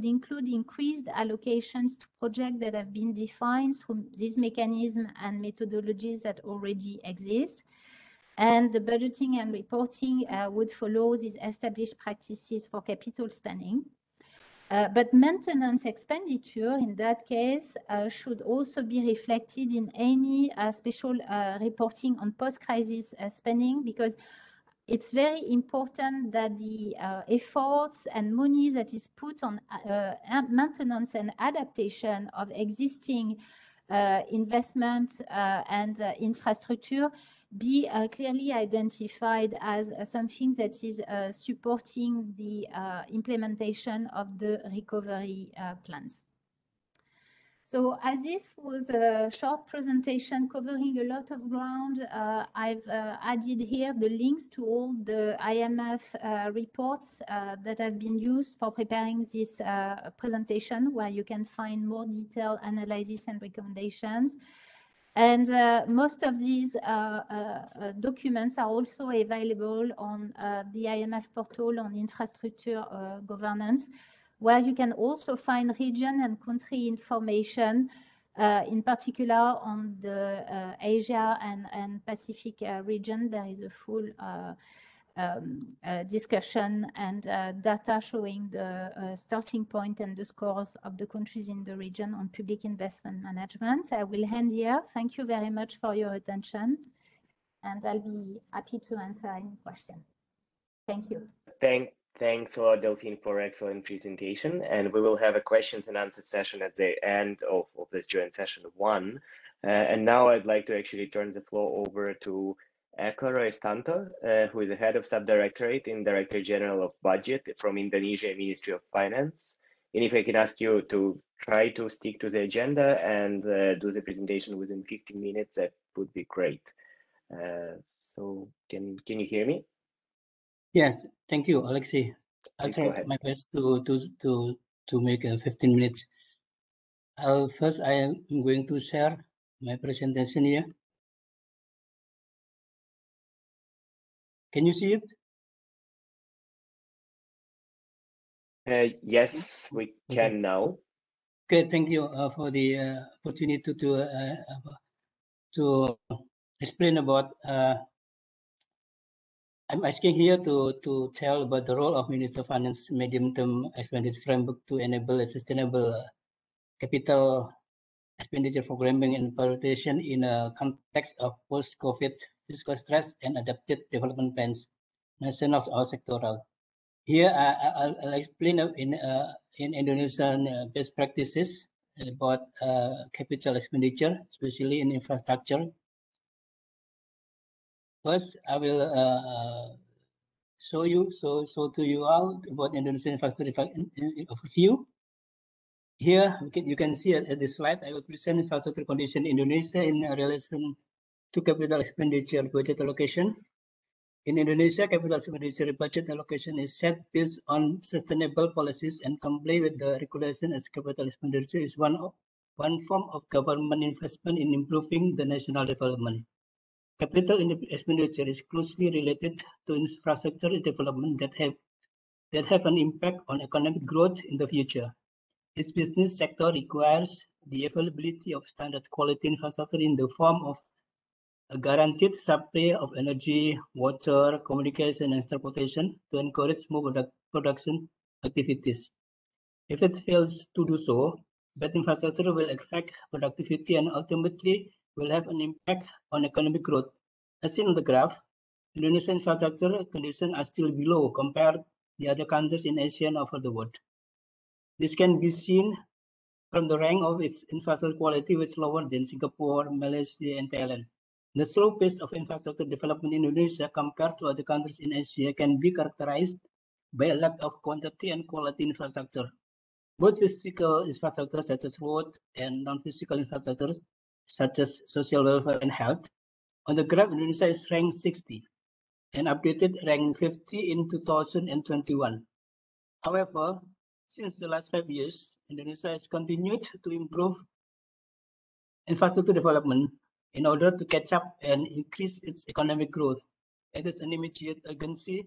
increased allocations to projects that have been defined through this mechanism and methodologies that already exist. And the budgeting and reporting would follow these established practices for capital spending. But maintenance expenditure, in that case, should also be reflected in any special reporting on post-crisis spending, because it's very important that the efforts and money that is put on maintenance and adaptation of existing investment and infrastructure be clearly identified as something that is supporting the implementation of the recovery plans. So as this was a short presentation covering a lot of ground, I've added here the links to all the IMF reports that have been used for preparing this presentation, where you can find more detailed analysis and recommendations. And most of these documents are also available on the IMF portal on infrastructure governance, where you can also find region and country information, in particular on the Asia and Pacific region. There is a full discussion and data showing the starting point and the scores of the countries in the region on public investment management. I will end here. Thank you very much for your attention, and I'll be happy to answer any question. Thank you. Thanks a lot, Delphine, for excellent presentation. And we will have a questions and answers session at the end of this joint session 1. And now I'd like to actually turn the floor over to Eko Roistanto, who is the head of subdirectorate in Director General of Budget from Indonesia Ministry of Finance. And if I can ask you to try to stick to the agenda and do the presentation within 15 minutes, that would be great. So can you hear me? Yes, thank you, Alexei. I'll try my best to make 15 minutes. First, I am going to share my presentation here. Can you see it? Yes, we can now. Okay, thank you for the opportunity to explain about. I'm asking here to tell about the role of Minister of Finance medium-term expenditure framework to enable a sustainable capital expenditure programming and prioritization in a context of post-COVID fiscal stress and adapted development plans, national or sectoral. Here, I'll explain in Indonesian best practices about capital expenditure, especially in infrastructure. First, I will show to you all about Indonesian infrastructure overview. Here, you can see at this slide, I will present infrastructure condition in Indonesia in relation to capital expenditure budget allocation. In Indonesia, capital expenditure budget allocation is set based on sustainable policies and comply with the regulation as capital expenditure is one one form of government investment in improving the national development. Capital expenditure is closely related to infrastructure development that have an impact on economic growth in the future. This business sector requires the availability of standard quality infrastructure in the form of a guaranteed supply of energy, water, communication, and transportation to encourage more production activities. If it fails to do so, bad infrastructure will affect productivity and ultimately will have an impact on economic growth. As seen on the graph, Indonesian infrastructure conditions are still below compared to the other countries in Asia and over the world. This can be seen from the rank of its infrastructure quality, which is lower than Singapore, Malaysia, and Thailand. The slow pace of infrastructure development in Indonesia compared to other countries in Asia can be characterized by a lack of quantity and quality infrastructure. Both physical infrastructure such as road and non-physical infrastructure such as social welfare and health. On the graph, Indonesia is ranked 60 and updated ranked 50 in 2021. However, since the last 5 years, Indonesia has continued to improve infrastructure development in order to catch up and increase its economic growth. It is an immediate urgency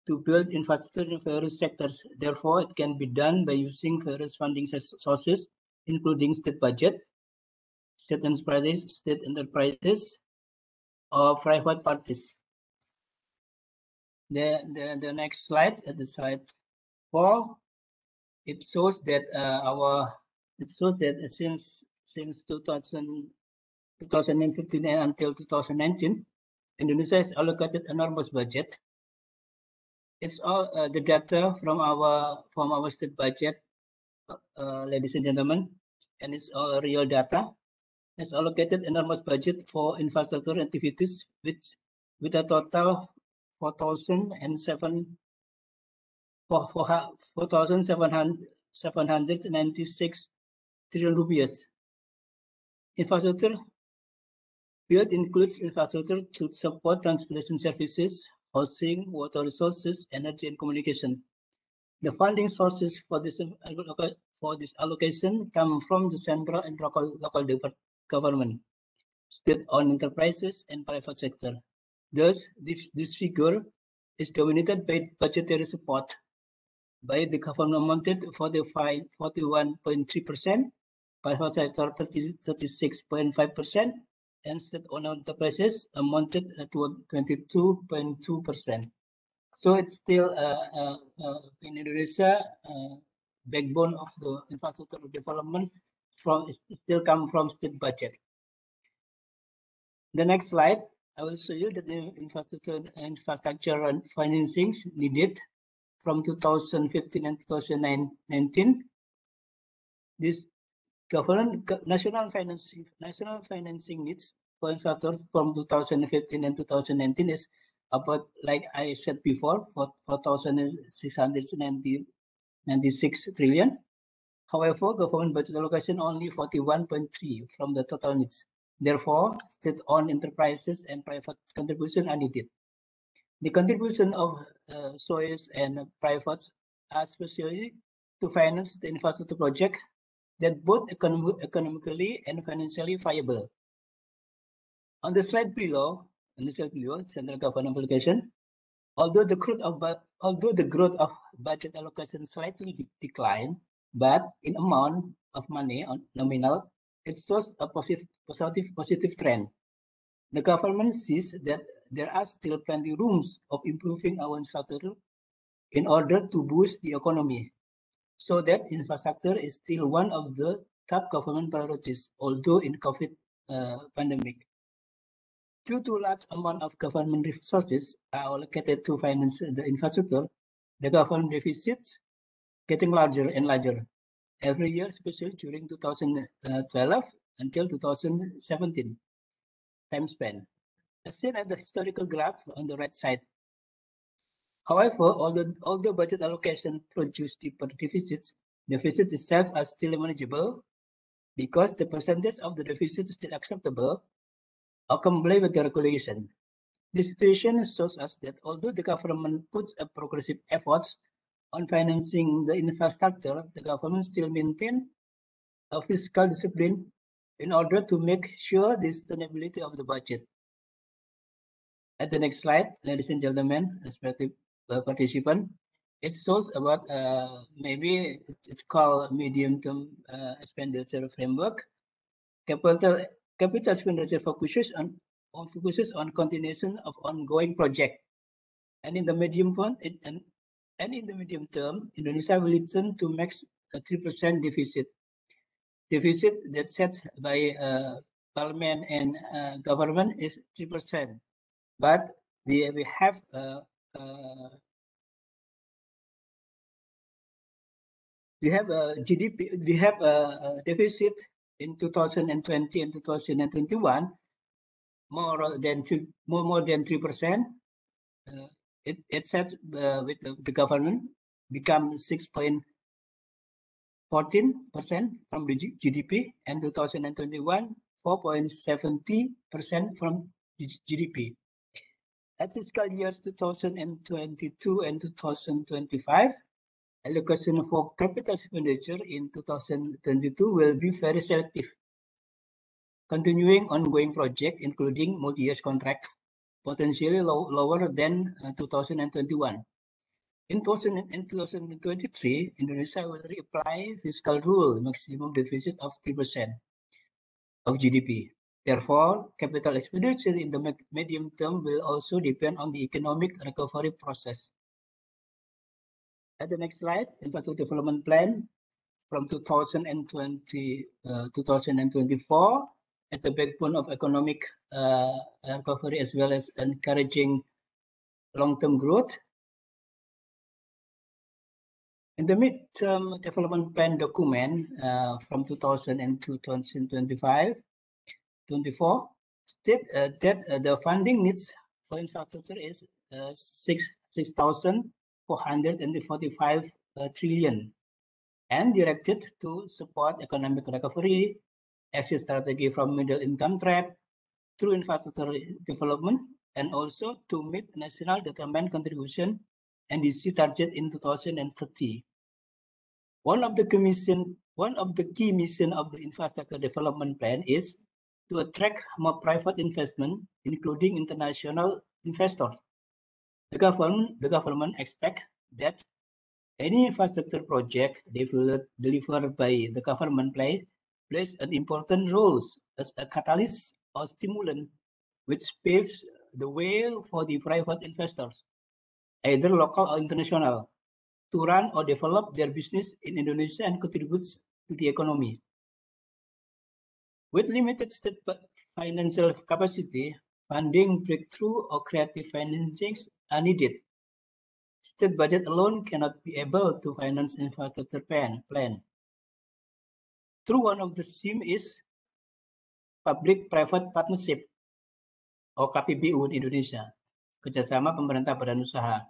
to build infrastructure in various sectors. Therefore, it can be done by using various funding sources, including state budget, state enterprises, or private parties. The next slide, at the slide 4, it shows that since 2015 and until 2019, Indonesia has allocated enormous budget. It's all the data from our state budget, ladies and gentlemen, and it's all real data. Has allocated enormous budget for infrastructure activities, with a total 4,796 trillion rupees. Infrastructure build includes infrastructure to support transportation services, housing, water resources, energy, and communication. The funding sources for this allocation come from the central and local government, state-owned enterprises, and private sector. Thus, this figure is dominated by budgetary support by the government amounted 41.3%, private sector 36.5%, and state-owned enterprises amounted to 22.2%. So it's still in Indonesia, backbone of the infrastructure development still come from state budget. The next slide, I will show you that the infrastructure and financing needed from 2015 and 2019. This national financing needs for infrastructure from 2015 and 2019 is about, like I said before, 4,696 trillion. However, government budget allocation only 41.3 from the total needs. Therefore, state-owned enterprises and private contribution are needed. The contribution of SOEs and privates are especially to finance the infrastructure project that both economically and financially viable. On the slide below, central government allocation, although the growth of budget allocation slightly declined, but in amount of money on nominal, it shows a positive trend. The government sees that there are still plenty rooms of improving our infrastructure in order to boost the economy, so that infrastructure is still one of the top government priorities, although in COVID pandemic. Due to large amount of government resources are allocated to finance the infrastructure, the government deficits getting larger and larger every year, especially during 2012 until 2017 time span, as seen at the historical graph on the right side. However, although budget allocation produce deeper deficits, deficits itself are still manageable because the percentage of the deficit is still acceptable or comply with the regulation. This situation shows us that although the government puts a progressive efforts on financing the infrastructure, the government still maintain fiscal discipline in order to make sure the sustainability of the budget. At the next slide, ladies and gentlemen, respective participants, it shows about maybe it's called medium-term expenditure framework. Capital expenditure focuses on continuation of ongoing project, and in the medium term, Indonesia will return to max a 3% deficit. Deficit that set by parliament and government is 3%, but we have GDP. We have a deficit in 2020 and 2021 more than 3%. It set with the government become 6.14% from the GDP, and 2021 4.70% from GDP. At fiscal years 2022 and 2025, allocation for capital expenditure in 2022 will be very selective, continuing ongoing project including multi-year contract, potentially lower than 2021. In 2023, Indonesia will reapply fiscal rule maximum deficit of 3% of GDP. Therefore, capital expenditure in the medium term will also depend on the economic recovery process. At the next slide, infrastructure development plan from 2020 2024 as the backbone of economic recovery as well as encouraging long-term growth. In the midterm development plan document from 2000 and 2025-24 state that the funding needs for infrastructure is 6,445 trillion and directed to support economic recovery, exit strategy from middle income trap through infrastructure development, and also to meet national determined contribution NDC target in 2030. One of the key mission of the infrastructure development plan is to attract more private investment, including international investors. The government expects that any infrastructure project delivered by the government plays an important role as a catalyst or stimulant, which paves the way for the private investors, either local or international, to run or develop their business in Indonesia and contributes to the economy. With limited state financial capacity, funding, breakthrough, or creative financings are needed. State budget alone cannot be able to finance infrastructure plan. Through one of the theme is public-private partnership or KPBU in Indonesia, kerjasama pemerintah badan usaha.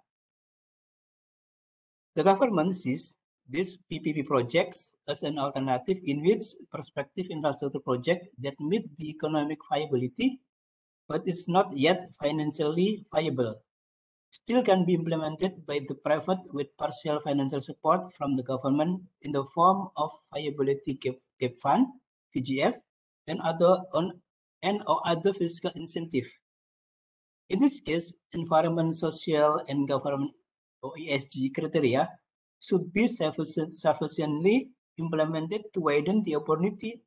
The government sees these PPP projects as an alternative in which prospective infrastructure project that meet the economic viability, but it's not yet financially viable, still can be implemented by the private with partial financial support from the government in the form of viability gap fund, VGF, and other fiscal incentive. In this case, environment, social, and government or ESG criteria should be sufficiently implemented to widen the opportunity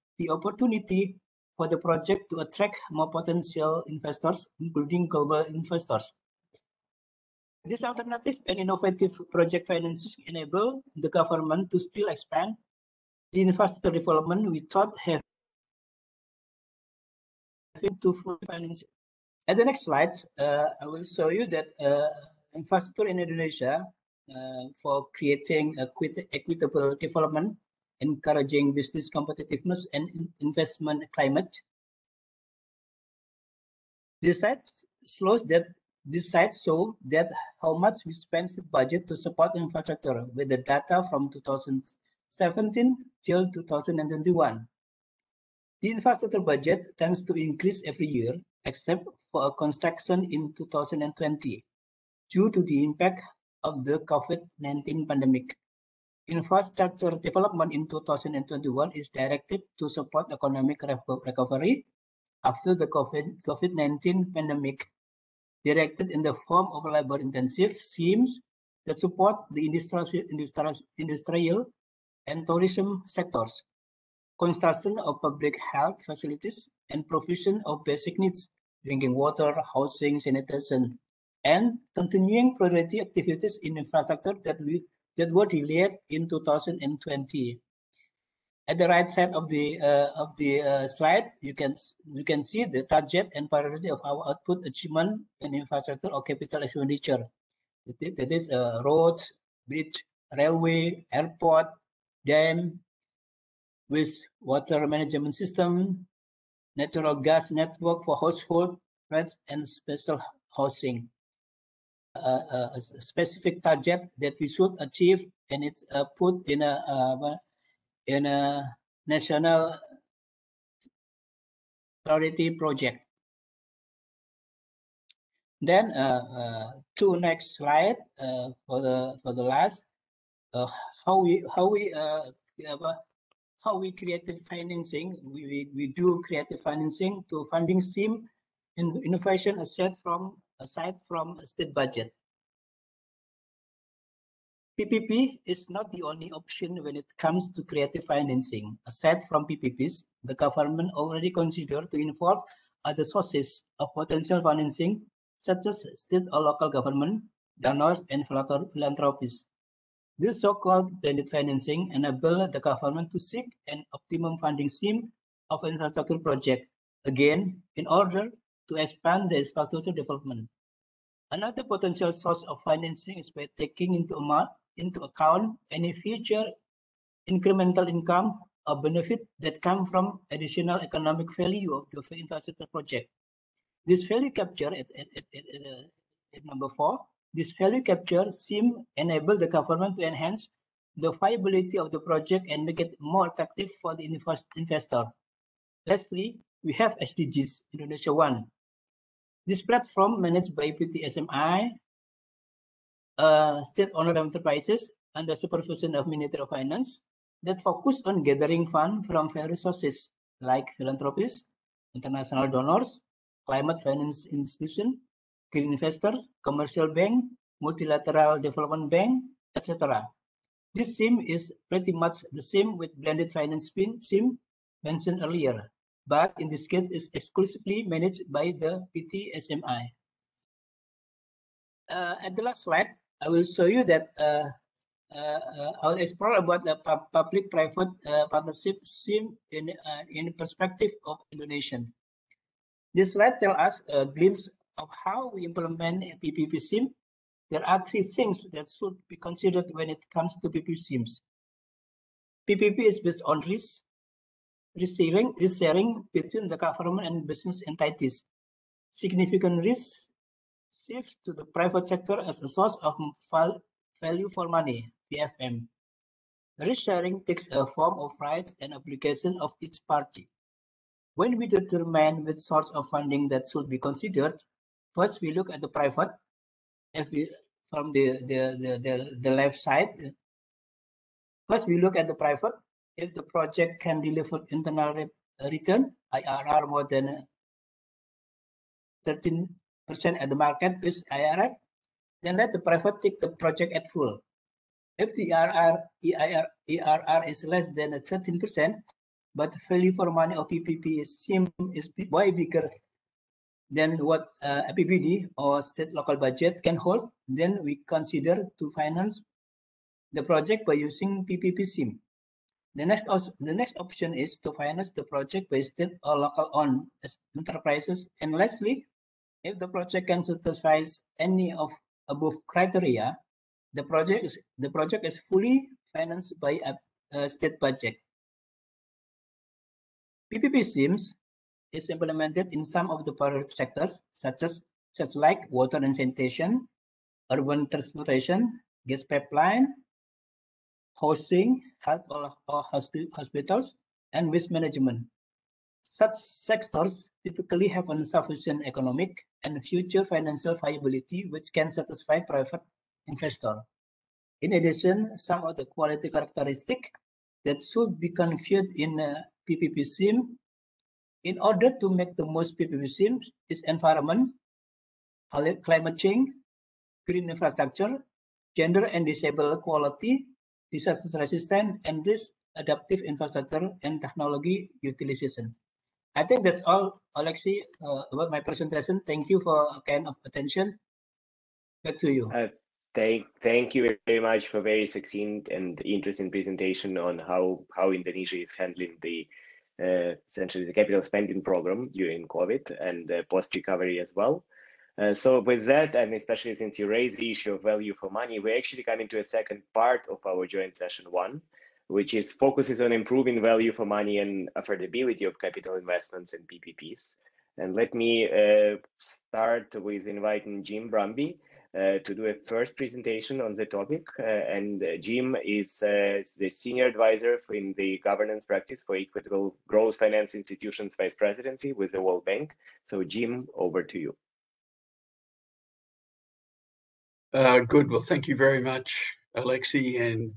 for the project to attract more potential investors, including global investors. This alternative and innovative project finances enable the government to still expand the infrastructure development without having to fully finance it. At the next slides, I will show you that infrastructure in Indonesia for creating equitable development, encouraging business competitiveness and investment climate. This site shows that how much we spend the budget to support infrastructure with the data from 2017 till 2021. The infrastructure budget tends to increase every year, except for a construction in 2020, due to the impact of the COVID-19 pandemic. infrastructure development in 2021 is directed to support economic recovery after the COVID-19 pandemic, directed in the form of labor-intensive schemes that support the industrial and tourism sectors, construction of public health facilities, and provision of basic needs, drinking water, housing, sanitation, and continuing priority activities in infrastructure that were delayed in 2020. At the right side of the slide, you can see the target and priority of our output achievement in infrastructure or capital expenditure. That is roads, bridge, railway, airport, dam, wastewater management system, natural gas network for household flats, and special housing. A specific target that we should achieve, and it's put in a national priority project. Then to next slide for the last how we creative financing. We do creative financing to funding SIM in innovation aside from state budget. PPP is not the only option when it comes to creative financing. Aside from PPPs, the government already considered to involve other sources of potential financing, such as state or local government, donors, and philanthropists. This so-called blended financing enables the government to seek an optimum funding scheme of infrastructure project, again, in order to expand the infrastructure development. Another potential source of financing is by taking into account any future incremental income or benefit that come from additional economic value of the infrastructure project. This value capture at number 4. This value capture scheme enable the government to enhance the viability of the project and make it more attractive for the investor. Lastly, we have SDGs Indonesia 1. This platform managed by PTSMI, state-owned enterprises under supervision of Ministry of Finance that focus on gathering funds from various sources like philanthropists, international donors, climate finance institutions, green investors, commercial bank, multilateral development bank, etc. This scheme is pretty much the same with blended finance scheme mentioned earlier, but in this case, it's exclusively managed by the PTSMI. At the last slide, I will show you that I'll explore about the public-private partnership scheme in perspective of Indonesia. This slide tells us a glimpse of how we implement a PPP scheme. There are 3 things that should be considered when it comes to PPP schemes. PPP is based on risk sharing between the government and business entities. Significant risk shifts to the private sector as a source of value for money, VFM. Risk sharing takes a form of rights and obligation of each party. When we determine which source of funding that should be considered, first we look at the private. From the left side, first we look at the private. If the project can deliver internal return, IRR more than 13% at the market-based IRR, then let the private take the project at full. If the ERR is less than 13%, but value for money of PPP is way bigger than what APBD or state local budget can hold, then we consider to finance the project by using PPP scheme. The next option is to finance the project by state or local owned enterprises. And lastly, if the project can satisfy any of above criteria, the project is fully financed by a state budget. PPP schemes is implemented in some of the priority sectors, such like water and sanitation, urban transportation, gas pipeline, housing, health or hospitals, and waste management. Such sectors typically have insufficient economic and future financial viability, which can satisfy private investor. In addition, some of the quality characteristics that should be configured in a PPP scheme in order to make the most PPP schemes is environment, climate change, green infrastructure, gender and disabled equality, disaster resistant, and this adaptive infrastructure and technology utilization. I think that's all, Alexi, about my presentation. Thank you for kind of attention. Back to you. Thank you very much for very succinct and interesting presentation on how Indonesia is handling the essentially the capital spending program during COVID and post-recovery as well. So with that, and especially since you raised the issue of value for money, we're actually coming to a second part of our joint session 1, which is focuses on improving value for money and affordability of capital investments and PPPs. And let me start with inviting Jim Brumby to do a first presentation on the topic. Jim is the Senior Advisor in the Governance Practice for Equitable Growth Finance Institutions Vice Presidency with the World Bank. So Jim, over to you. Good. Well, thank you very much, Alexi, and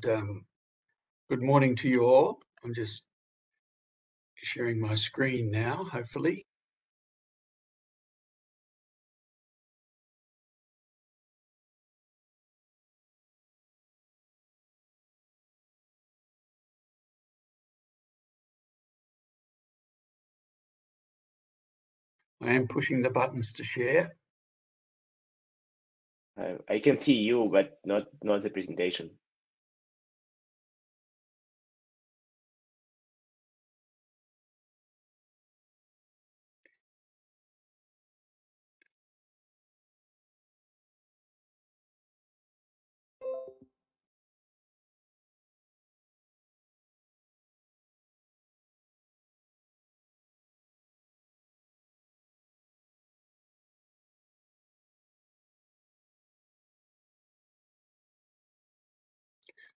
good morning to you all. I'm just sharing my screen now, hopefully. I am pushing the buttons to share. I can see you, but not the presentation.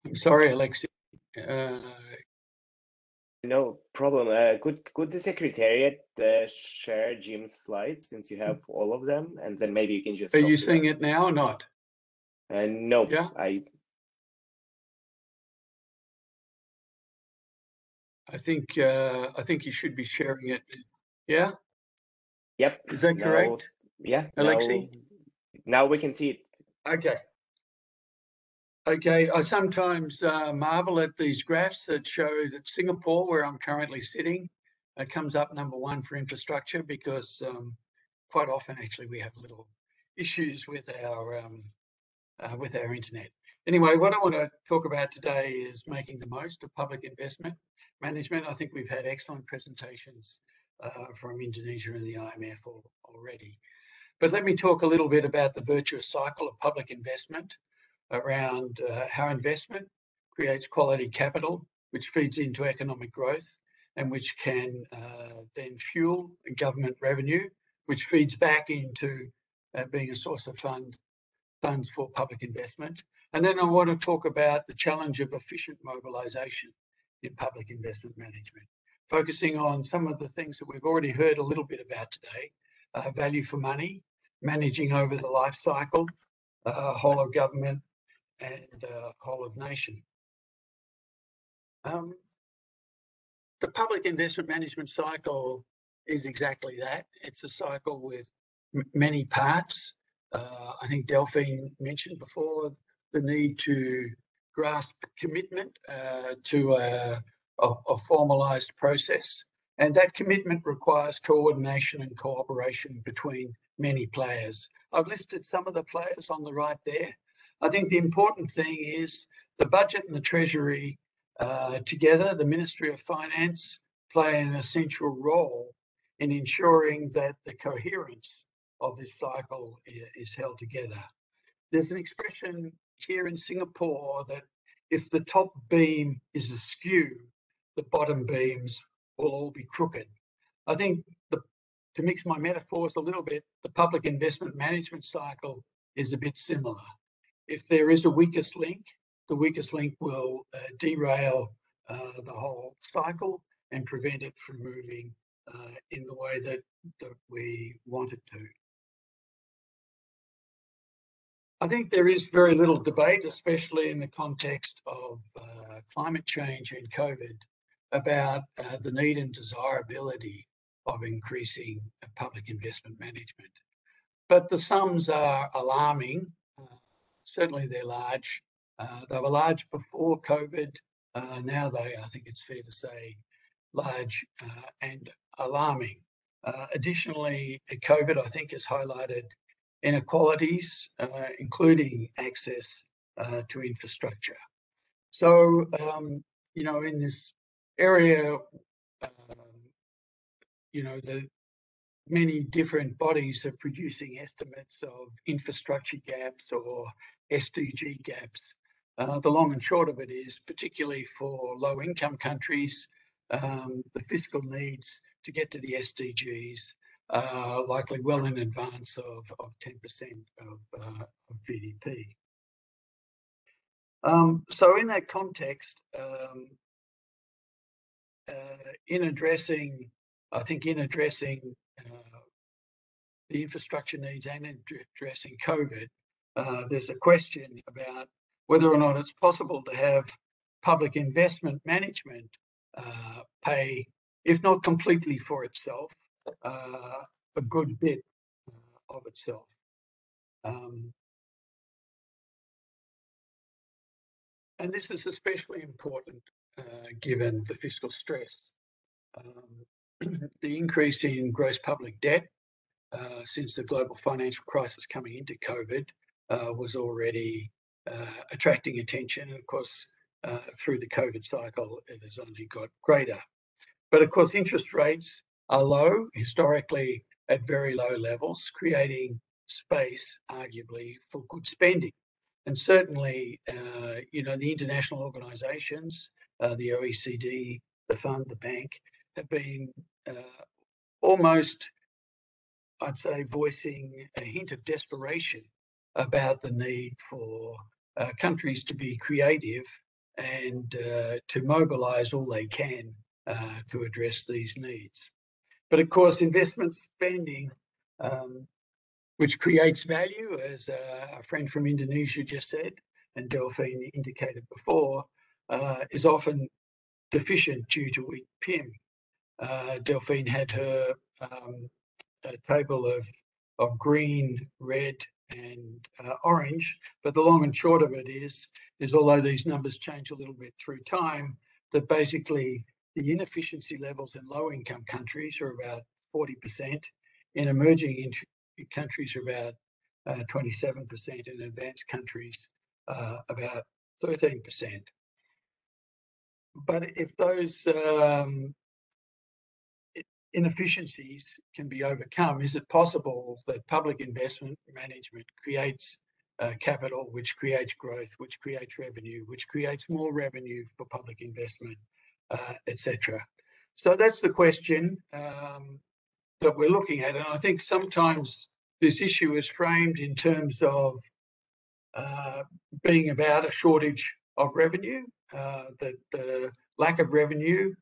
I'm sorry, Alexi. No problem. Could the Secretariat share Jim's slides since you have all of them, and then maybe you can just. Are you seeing it now or not? No. Yeah. I think you should be sharing it. Yeah. Yep. Is that correct? Yeah. Alexi? Now we can see it. Okay. Okay. I sometimes marvel at these graphs that show that Singapore, where I'm currently sitting, comes up #1 for infrastructure because quite often actually we have little issues with our internet. Anyway, what I want to talk about today is making the most of public investment management. I think we've had excellent presentations from Indonesia and the IMF already. But let me talk a little bit about the virtuous cycle of public investment around how investment creates quality capital, which feeds into economic growth and which can then fuel government revenue, which feeds back into being a source of funds for public investment. And then I want to talk about the challenge of efficient mobilisation in public investment management, focusing on some of the things that we've already heard a little bit about today, value for money, managing over the life cycle, whole of government and whole of nation. The public investment management cycle is exactly that. It's a cycle with many parts. I think Delphine mentioned before the need to grasp commitment to a formalised process. And that commitment requires coordination and cooperation between many players. I've listed some of the players on the right there. I think the important thing is the budget and the Treasury together, the Ministry of Finance, play an essential role in ensuring that the coherence of this cycle is held together. There's an expression here in Singapore that if the top beam is askew, the bottom beams will all be crooked. I think to mix my metaphors a little bit, the public investment management cycle is a bit similar. If there is a weakest link, the weakest link will derail the whole cycle and prevent it from moving in the way that we want it to. I think there is very little debate, especially in the context of climate change and COVID, about the need and desirability of increasing public investment management. But the sums are alarming. Certainly they're large. They were large before COVID. Now they, I think it's fair to say, large and alarming. Additionally, COVID, I think, has highlighted inequalities, including access to infrastructure. So, you know, in this area, you know, the many different bodies are producing estimates of infrastructure gaps or SDG gaps. The long and short of it is, particularly for low-income countries, the fiscal needs to get to the SDGs are likely well in advance of 10% of GDP. So in that context, in addressing the infrastructure needs and addressing COVID, there's a question about whether or not it's possible to have public investment management pay, if not completely for itself, a good bit of itself. And this is especially important given the fiscal stress. The increase in gross public debt since the global financial crisis coming into COVID was already attracting attention. And of course, through the COVID cycle, it has only got greater. But of course, interest rates are low, historically at very low levels, creating space, arguably, for good spending. And certainly, you know, the international organisations, the OECD, the fund, the bank, have been almost, I'd say, voicing a hint of desperation about the need for countries to be creative and to mobilise all they can to address these needs. But of course, investment spending, which creates value, as a friend from Indonesia just said, and Delphine indicated before, is often deficient due to weak PIM. Delphine had her a table of green, red, and orange, but the long and short of it is although these numbers change a little bit through time, that basically the inefficiency levels in low-income countries are about 40%, in emerging countries are about 27%, in advanced countries about 13%. But if those inefficiencies can be overcome, is it possible that public investment management creates capital, which creates growth, which creates revenue, which creates more revenue for public investment, etc.? So that's the question that we're looking at. And I think sometimes this issue is framed in terms of being about a shortage of revenue, that the lack of revenue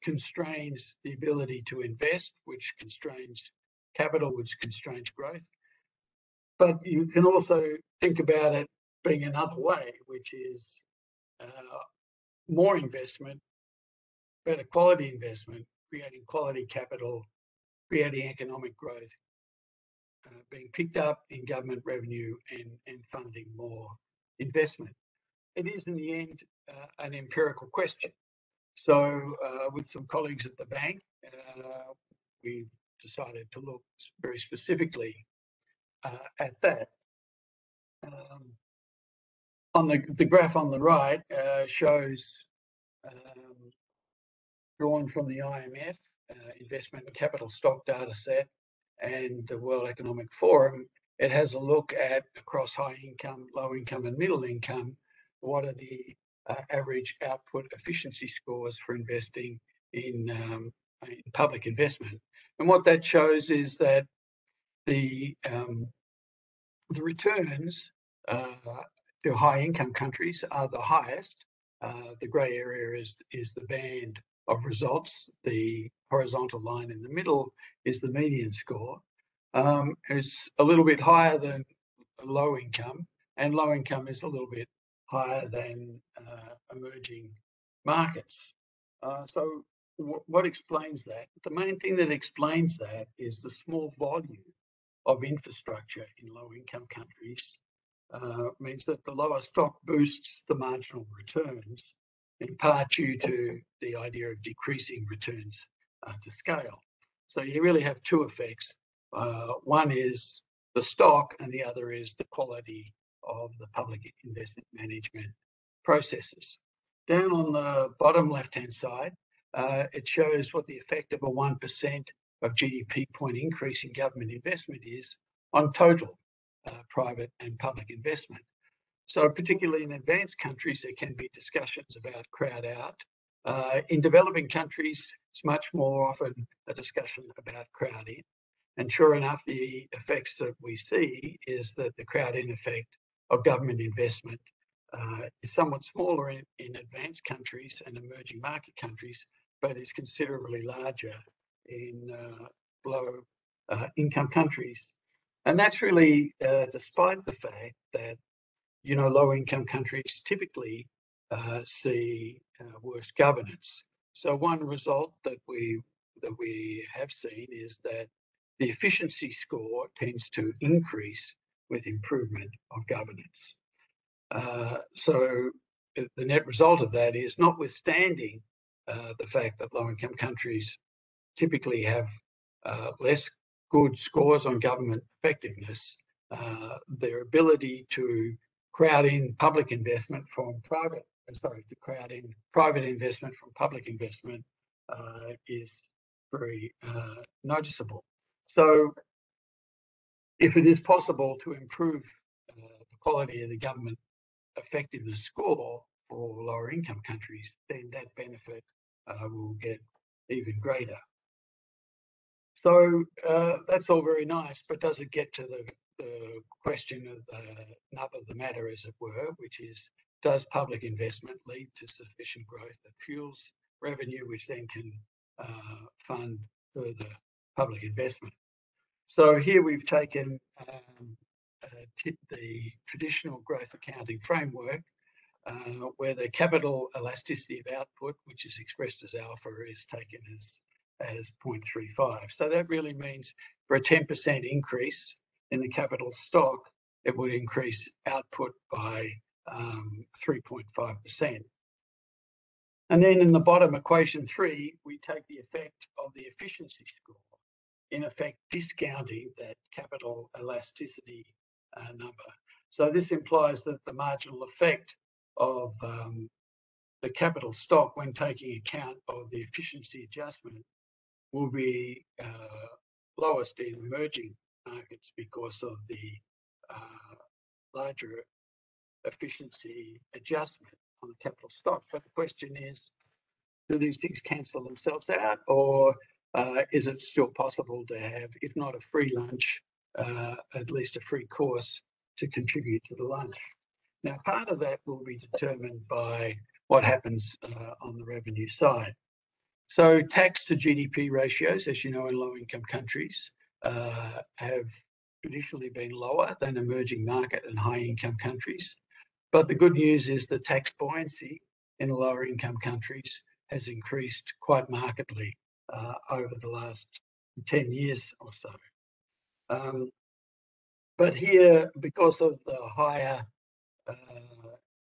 constrains the ability to invest, which constrains capital, which constrains growth. But you can also think about it being another way, which is more investment, better quality investment, creating quality capital, creating economic growth, being picked up in government revenue and funding more investment. It is in the end an empirical question. So with some colleagues at the bank, we've decided to look very specifically at that. On the graph on the right shows, drawn from the IMF investment and capital stock data set and the World Economic Forum, it has a look at across high income, low income and middle income, what are the average output efficiency scores for investing in public investment. And what that shows is that the returns to high income countries are the highest. The grey area is the band of results. The horizontal line in the middle is the median score. It's a little bit higher than low income, and low income is a little bit higher than emerging markets. So what explains that? The main thing that explains that is the small volume of infrastructure in low income countries means that the lower stock boosts the marginal returns, in part due to the idea of decreasing returns to scale. So you really have two effects. One is the stock and the other is the quality of the public investment management processes. Down on the bottom left-hand side, it shows what the effect of a 1% of GDP point increase in government investment is on total private and public investment. So particularly in advanced countries, there can be discussions about crowd out. In developing countries, it's much more often a discussion about crowd in. And sure enough, the effects that we see is that the crowd in effect of government investment is somewhat smaller in advanced countries and emerging market countries, but is considerably larger in low income countries. And that's really despite the fact that, you know, low income countries typically see worse governance. So one result that we have seen is that the efficiency score tends to increase with improvement of governance. So the net result of that is, notwithstanding the fact that low income countries typically have less good scores on government effectiveness, their ability to crowd in public investment from private investment from public investment is very noticeable. So if it is possible to improve the quality of the government effectiveness score for lower income countries, then that benefit will get even greater. So that's all very nice, but does it get to the question of the nub of the matter, as it were, which is, does public investment lead to sufficient growth that fuels revenue, which then can fund further public investment? So here we've taken the traditional growth accounting framework, where the capital elasticity of output, which is expressed as alpha, is taken as 0.35. So that really means for a 10% increase in the capital stock, it would increase output by 3.5%. And then in the bottom, equation 3, we take the effect of the efficiency score, in effect discounting that capital elasticity number. So this implies that the marginal effect of the capital stock, when taking account of the efficiency adjustment, will be lowest in emerging markets because of the larger efficiency adjustment on the capital stock. But the question is, do these things cancel themselves out, or is it still possible to have, if not a free lunch, at least a free course to contribute to the lunch? Now, part of that will be determined by what happens on the revenue side. So tax to GDP ratios, as you know, in low-income countries have traditionally been lower than emerging market and high-income countries. But the good news is the tax buoyancy in the lower-income countries has increased quite markedly over the last 10 years or so. But here, because of the higher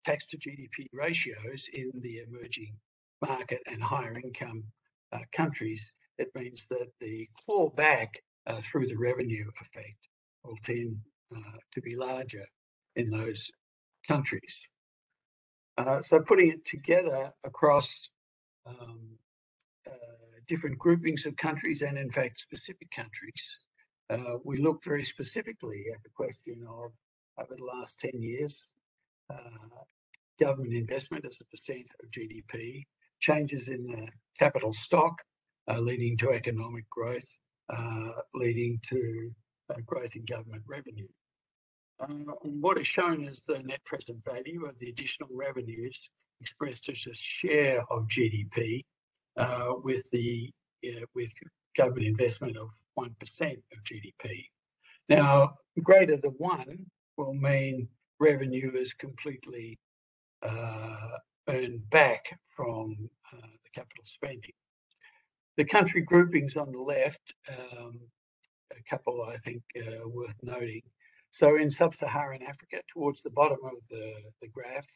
tax to GDP ratios in the emerging market and higher income countries, it means that the clawback through the revenue effect will tend to be larger in those countries. So putting it together across different groupings of countries and in fact specific countries, we look very specifically at the question of, over the last 10 years, government investment as a percent of GDP, changes in the capital stock leading to economic growth, leading to growth in government revenue. What is shown is the net present value of the additional revenues expressed as a share of GDP with government investment of 1% of GDP. Now, greater than 1 will mean revenue is completely earned back from the capital spending. The country groupings on the left, a couple I think worth noting. So in sub-Saharan Africa, towards the bottom of the graph,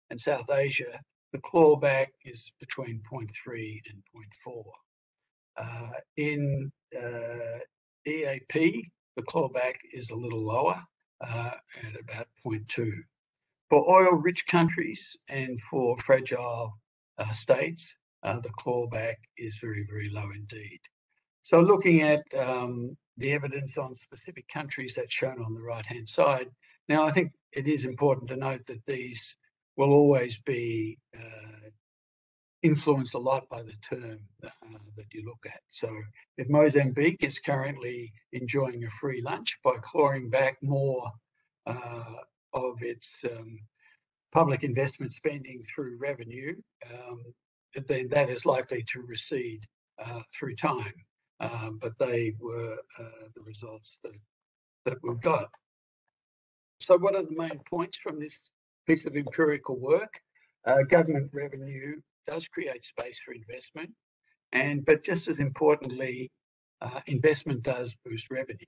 and South Asia, the clawback is between 0.3 and 0.4. In EAP, the clawback is a little lower at about 0.2. For oil-rich countries and for fragile states, the clawback is very, very low indeed. So looking at the evidence on specific countries that's shown on the right-hand side, now I think it is important to note that these will always be influenced a lot by the term that you look at. So if Mozambique is currently enjoying a free lunch by clawing back more of its public investment spending through revenue, then that is likely to recede through time. But they were the results that we've got. So what are the main points from this piece of empirical work? Government revenue does create space for investment, but just as importantly, investment does boost revenue.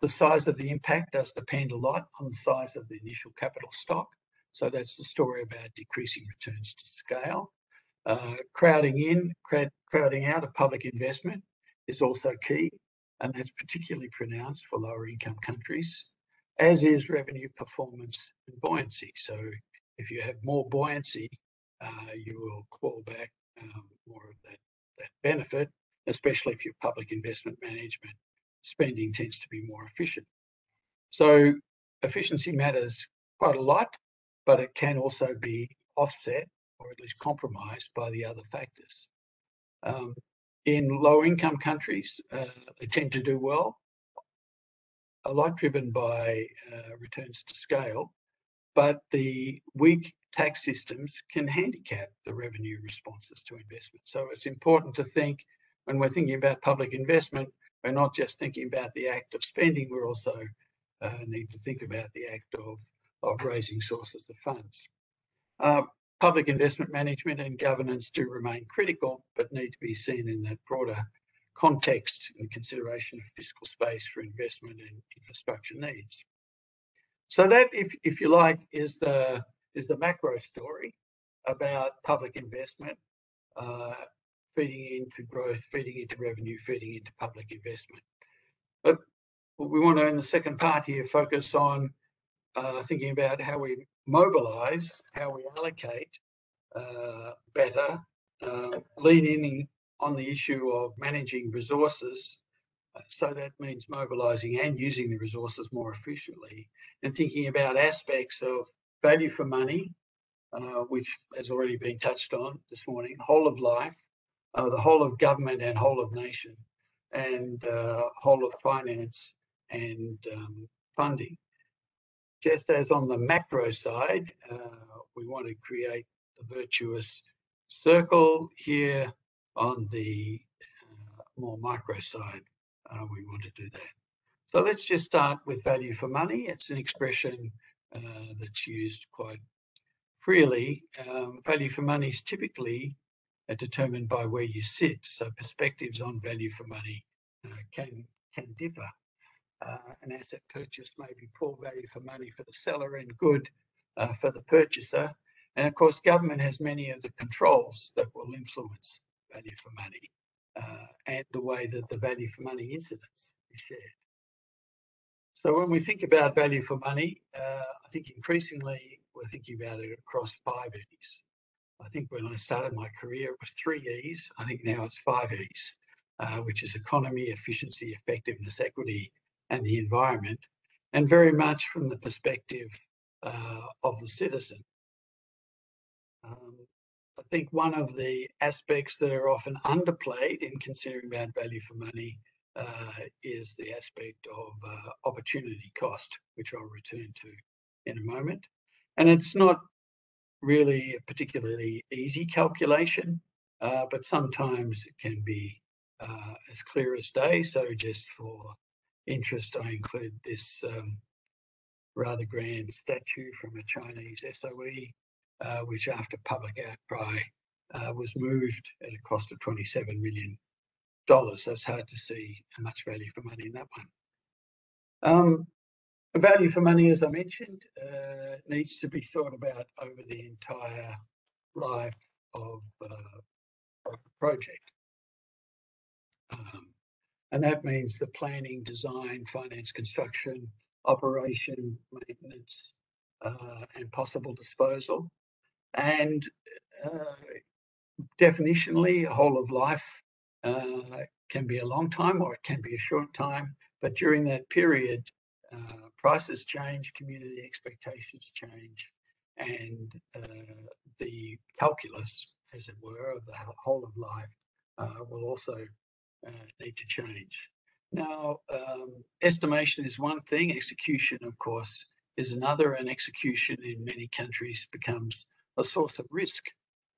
The size of the impact does depend a lot on the size of the initial capital stock. So that's the story about decreasing returns to scale. Crowding out of public investment is also key, and that's particularly pronounced for lower income countries, as is revenue performance and buoyancy. So if you have more buoyancy, you will claw back more of that benefit, especially if your public investment management spending tends to be more efficient. So efficiency matters quite a lot, but it can also be offset or at least compromised by the other factors. In low-income countries, they tend to do well, a lot driven by returns to scale, but the weak tax systems can handicap the revenue responses to investment. So it's important to think, when we're thinking about public investment, we're not just thinking about the act of spending, we're also need to think about the act of raising sources of funds. Public investment management and governance do remain critical, but need to be seen in that broader context and consideration of fiscal space for investment and infrastructure needs. So that, if you like, is the macro story about public investment feeding into growth, feeding into revenue, feeding into public investment. But what we want to, in the second part here, focus on thinking about how we mobilise, how we allocate better, leaning on the issue of managing resources. So that means mobilising and using the resources more efficiently, and thinking about aspects of value for money, which has already been touched on this morning, whole of life, the whole of government and whole of nation, and whole of finance and funding. Just as on the macro side, we want to create a virtuous circle, here on the more micro side, we want to do that. So let's just start with value for money. It's an expression that's used quite freely. Value for money is typically determined by where you sit. So perspectives on value for money can differ. An asset purchase may be poor value for money for the seller and good for the purchaser. And of course, government has many of the controls that will influence value for money and the way that the value for money incidence is shared. So when we think about value for money, I think increasingly we're thinking about it across 5 E's. I think when I started my career, it was 3 E's. I think now it's 5 E's, which is economy, efficiency, effectiveness, equity, and the environment, and very much from the perspective of the citizen. I think one of the aspects that are often underplayed in considering about value for money is the aspect of opportunity cost, which I'll return to in a moment. And it's not really a particularly easy calculation, but sometimes it can be as clear as day. So just for interest, I include this rather grand statue from a Chinese SOE, which after public outcry was moved at a cost of $27 million. So it's hard to see much value for money in that one. Value for money, as I mentioned, needs to be thought about over the entire life of the project. And that means the planning, design, finance, construction, operation, maintenance, and possible disposal. And definitionally, a whole of life can be a long time or it can be a short time. But during that period, prices change, community expectations change, and the calculus, as it were, of the whole of life will also need to change. Now, estimation is one thing, execution, of course, is another, and execution in many countries becomes a source of risk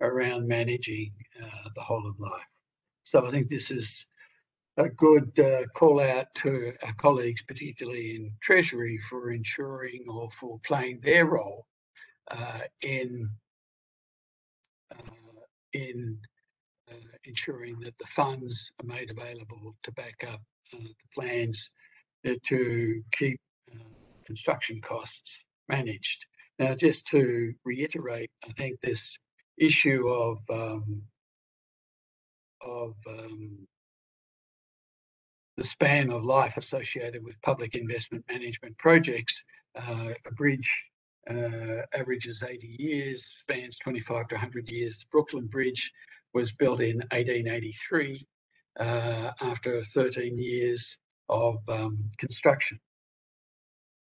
around managing the whole of life. So I think this is a good call out to our colleagues, particularly in Treasury, for ensuring or for playing their role in ensuring that the funds are made available to back up the plans to keep construction costs managed. Now, just to reiterate, I think this issue of the span of life associated with public investment management projects, a bridge averages 80 years, spans 25 to 100 years. The Brooklyn Bridge was built in 1883 after 13 years of construction.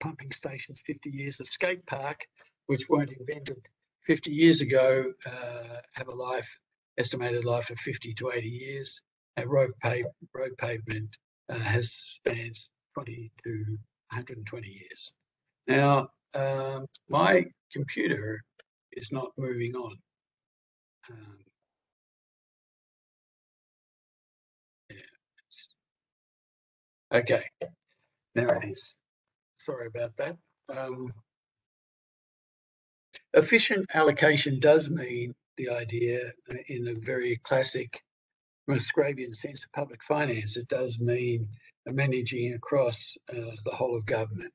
Pumping stations, 50 years. A skate park, which weren't invented 50 years ago, have a estimated life of 50 to 80 years. And road pavement spans 20 to 120 years. Now, my computer is not moving on. Okay, there it is. Sorry about that. Efficient allocation does mean the idea, in a very classic Musgravian sense of public finance, it does mean managing across the whole of government.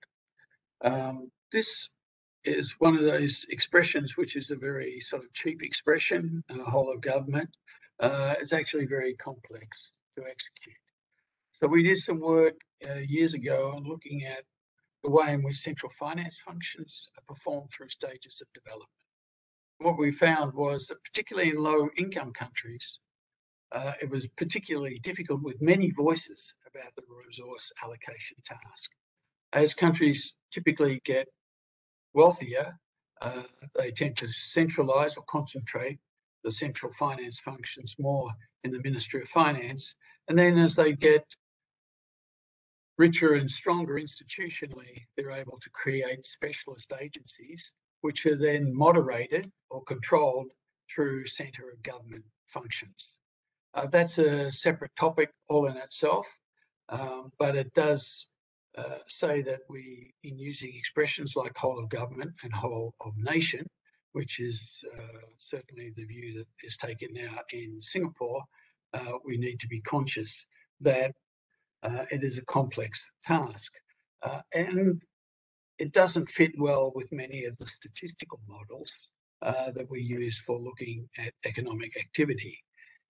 This is one of those expressions which is a very sort of cheap expression, whole of government. It's actually very complex to execute. So we did some work years ago on looking at the way in which central finance functions are performed through stages of development. What we found was that particularly in low-income countries, it was particularly difficult with many voices about the resource allocation task. As countries typically get wealthier, they tend to centralise or concentrate the central finance functions more in the Ministry of Finance. And then as they get richer and stronger institutionally, they're able to create specialist agencies, which are then moderated or controlled through centre of government functions. That's a separate topic all in itself, but it does say that we, in using expressions like whole of government and whole of nation, which is certainly the view that is taken now in Singapore, we need to be conscious that it is a complex task. And it doesn't fit well with many of the statistical models that we use for looking at economic activity.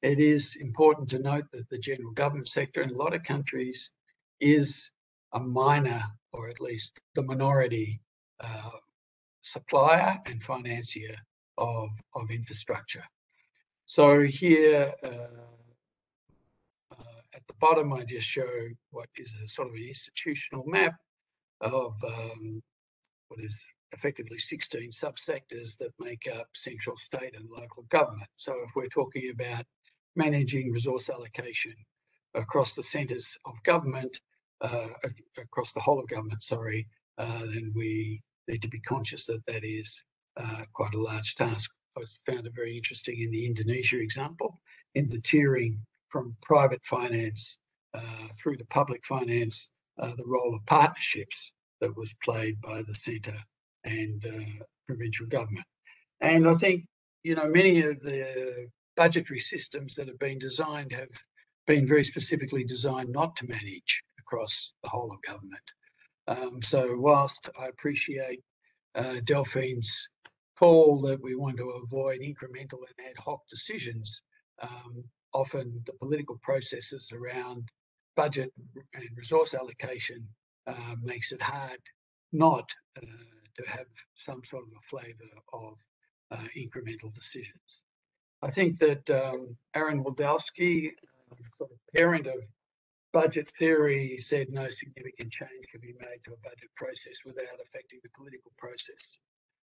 It is important to note that the general government sector in a lot of countries is a minor, or at least the minority, supplier and financier of infrastructure. So here at the bottom, I just show what is a sort of an institutional map of what is effectively 16 subsectors that make up central, state and local government. So if we're talking about managing resource allocation across the centres of government, across the whole of government, sorry, then we need to be conscious that that is quite a large task. I found it very interesting in the Indonesia example, in the tiering from private finance through to public finance, the role of partnerships that was played by the centre and provincial government. And I think, you know, many of the budgetary systems that have been designed have been very specifically designed not to manage across the whole of government. So whilst I appreciate Delphine's call that we want to avoid incremental and ad hoc decisions, often the political processes around budget and resource allocation makes it hard not to have some sort of a flavour of incremental decisions. I think that Aaron Wildowski, sort of parent of budget theory, said no significant change can be made to a budget process without affecting the political process.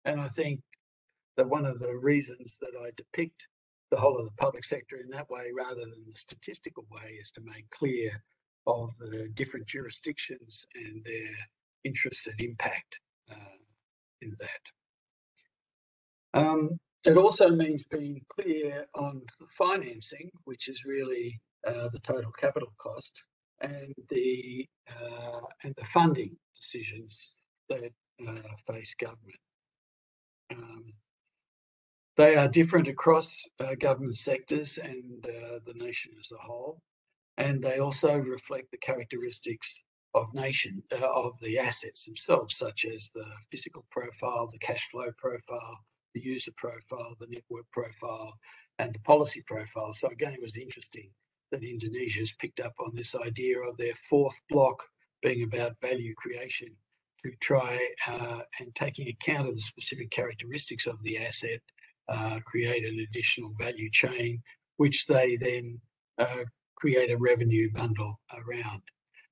And I think that one of the reasons that I depict the whole of the public sector in that way rather than the statistical way is to make clear of the different jurisdictions and their interests and impact in that. It also means being clear on the financing, which is really the total capital cost, and the funding decisions that face government. They are different across government sectors and the nation as a whole, and they also reflect the characteristics of the assets themselves, such as the physical profile, the cash flow profile, the user profile, the network profile, and the policy profile. So again, it was interesting that Indonesia has picked up on this idea of their fourth block being about value creation to try and taking account of the specific characteristics of the asset, create an additional value chain, which they then create a revenue bundle around.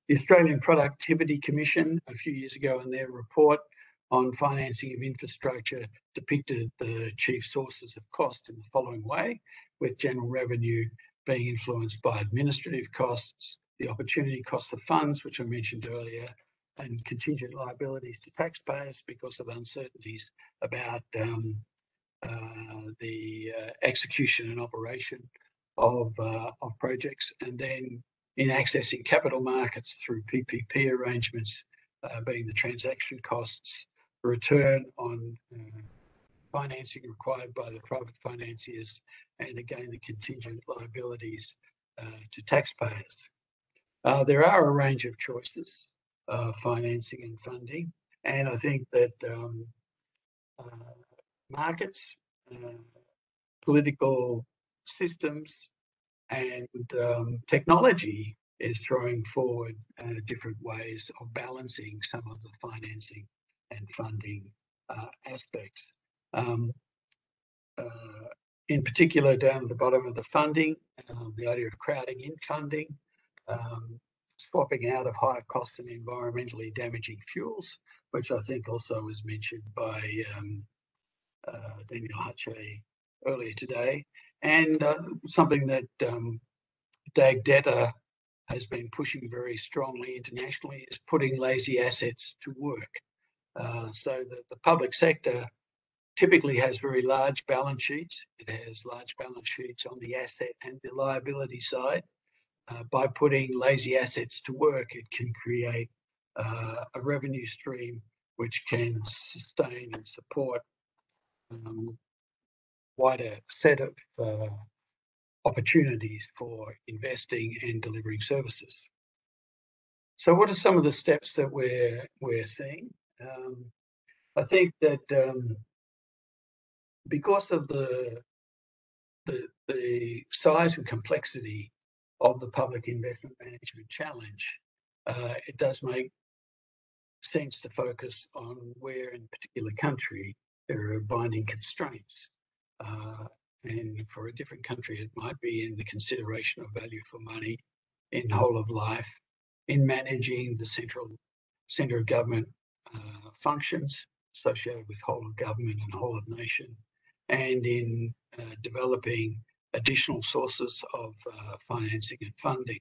The Australian Productivity Commission a few years ago in their report on financing of infrastructure depicted the chief sources of cost in the following way, with general revenue being influenced by administrative costs, the opportunity cost of funds, which I mentioned earlier, and contingent liabilities to taxpayers because of uncertainties about the execution and operation of projects, and then in accessing capital markets through PPP arrangements, being the transaction costs, the return on financing required by the private financiers, and again the contingent liabilities to taxpayers. There are a range of choices, financing and funding, and I think that markets, political systems, and technology is throwing forward different ways of balancing some of the financing and funding aspects. In particular, down at the bottom of the funding, the idea of crowding in funding, swapping out of higher costs and environmentally damaging fuels, which I think also was mentioned by Daniel Hache earlier today, and something that Dag Detta has been pushing very strongly internationally is putting lazy assets to work. So that the public sector typically has very large balance sheets. It has large balance sheets on the asset and the liability side. By putting lazy assets to work, it can create a revenue stream which can sustain and support wider set of opportunities for investing and delivering services. So what are some of the steps that we're seeing? I think that because of the size and complexity of the public investment management challenge, it does make sense to focus on where in a particular country there are binding constraints. And for a different country, it might be in the consideration of value for money, in whole of life, in managing the centre of government functions associated with whole of government and whole of nation, and in developing additional sources of financing and funding.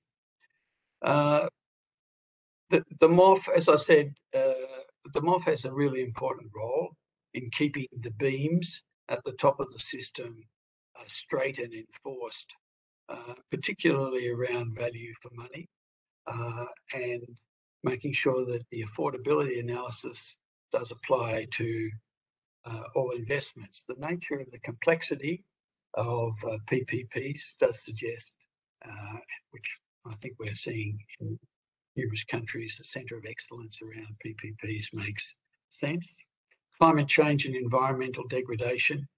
The MOF, as I said, the MOF has a really important role in keeping the beams at the top of the system straight and enforced, particularly around value for money and making sure that the affordability analysis does apply to all investments. The nature of the complexity of PPPs does suggest, which I think we're seeing in numerous countries, the centre of excellence around PPPs makes sense. Climate change and environmental degradation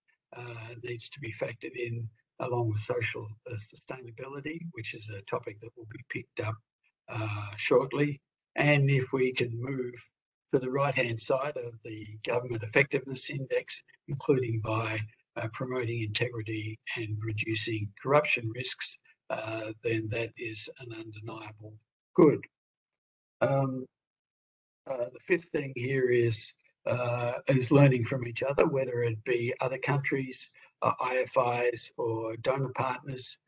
needs to be factored in along with social sustainability, which is a topic that will be picked up shortly. And if we can move to the right-hand side of the Government Effectiveness Index, including by promoting integrity and reducing corruption risks, then that is an undeniable good. The fifth thing here is learning from each other, whether it be other countries, IFIs or donor partners,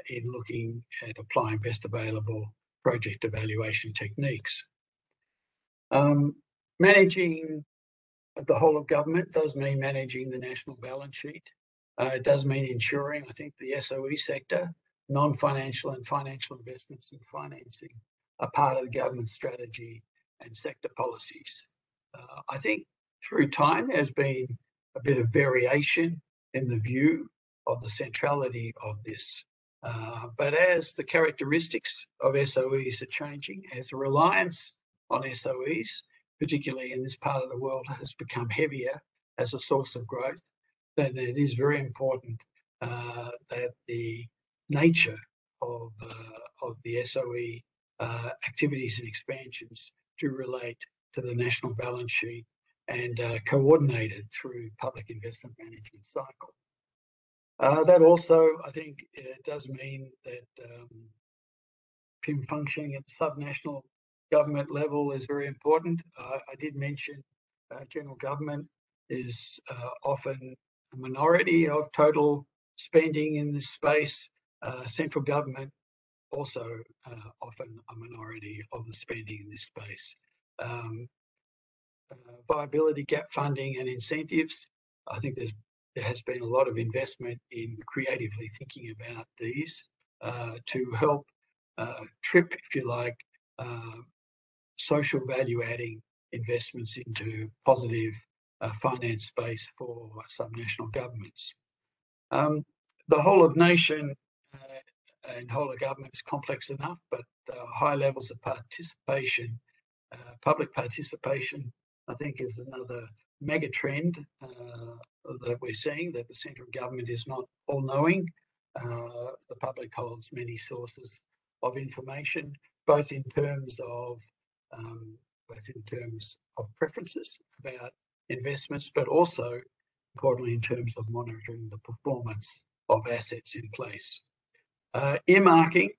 in looking at applying best available project evaluation techniques. Managing the whole of government does mean managing the national balance sheet. It does mean ensuring, I think, the SOE sector, non-financial and financial investments and financing are part of the government strategy and sector policies. I think through time there's been a bit of variation in the view of the centrality of this. But as the characteristics of SOEs are changing, as the reliance on SOEs, particularly in this part of the world, has become heavier as a source of growth, then it is very important that the nature of the SOE activities and expansions do relate to the national balance sheet and coordinated through public investment management cycle. That also, I think, does mean that PIM functioning at the subnational government level is very important. I did mention general government is often a minority of total spending in this space. Central government also often a minority of the spending in this space. Viability gap funding and incentives. I think there has been a lot of investment in creatively thinking about these to help trip, if you like, social value-adding investments into positive finance space for subnational governments. The whole of nation and whole of government is complex enough, but high levels of participation, public participation, I think is another mega trend that we're seeing, that the central government is not all-knowing. The public holds many sources of information, both in terms of preferences about investments, but also importantly in terms of monitoring the performance of assets in place. Earmarking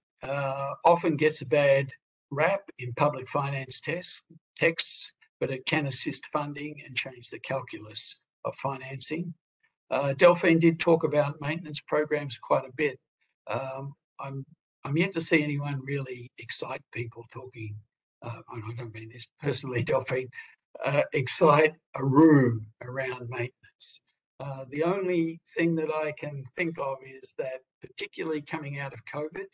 often gets a bad rap in public finance texts, but it can assist funding and change the calculus of financing. Delphine did talk about maintenance programs quite a bit. I'm yet to see anyone really excite people talking, I don't mean this personally, Delphine, excite a room around maintenance. The only thing that I can think of is that, particularly coming out of COVID,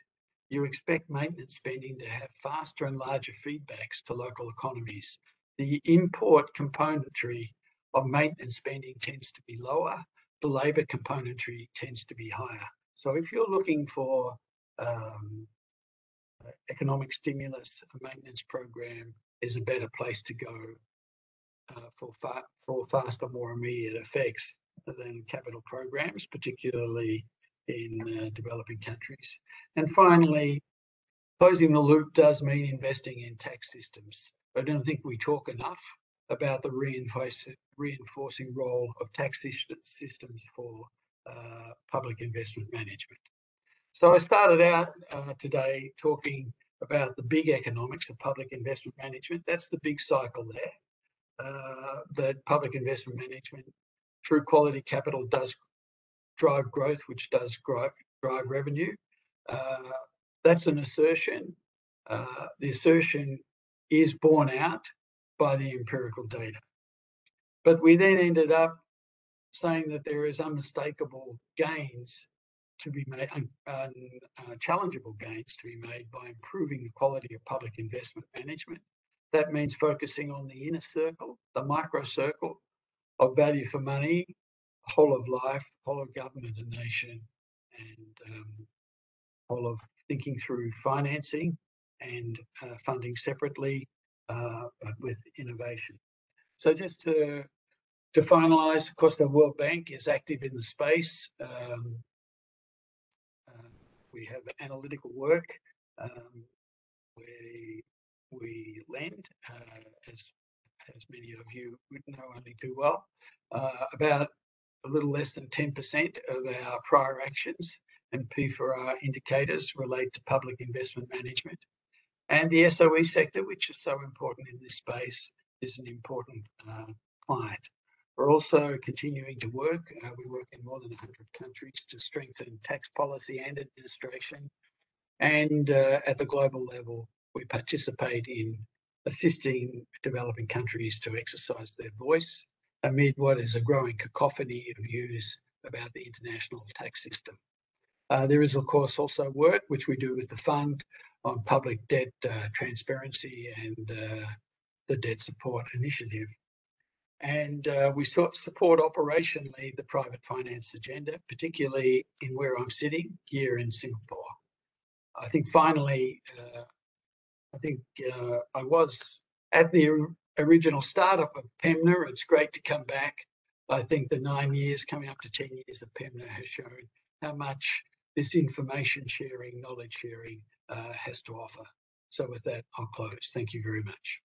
you expect maintenance spending to have faster and larger feedbacks to local economies. The import componentry of maintenance spending tends to be lower. The labour componentry tends to be higher. So if you're looking for economic stimulus, a maintenance program is a better place to go for faster, more immediate effects than capital programs, particularly in developing countries. And finally, closing the loop does mean investing in tax systems. I don't think we talk enough about the reinforcing role of tax systems for public investment management. So I started out today talking about the big economics of public investment management. That's the big cycle there, that public investment management through quality capital does drive growth, which does drive revenue. That's an assertion. The assertion is borne out by the empirical data. But we then ended up saying that there is unmistakable gains to be made, challengeable gains to be made by improving the quality of public investment management That means focusing on the inner circle, the micro circle of value for money, whole of life, whole of government and nation, and whole of thinking through financing and funding separately, but with innovation. So just to finalise, of course, the World Bank is active in the space. We have analytical work where we lend, as many of you would know only too well, about a little less than 10% of our prior actions and P4R indicators relate to public investment management. And the SOE sector, which is so important in this space, is an important client. We're also continuing to work. We work in more than 100 countries to strengthen tax policy and administration. And at the global level, we participate in assisting developing countries to exercise their voice amid what is a growing cacophony of views about the international tax system. There is, of course, also work which we do with the fund on public debt transparency and the debt support initiative. And we support operationally the private finance agenda, particularly in where I'm sitting here in Singapore. I think finally, I was at the original startup of PEMNA. It's great to come back. I think the 9 years, coming up to 10 years of PEMNA has shown how much this information sharing, knowledge sharing has to offer. So with that, I'll close. Thank you very much.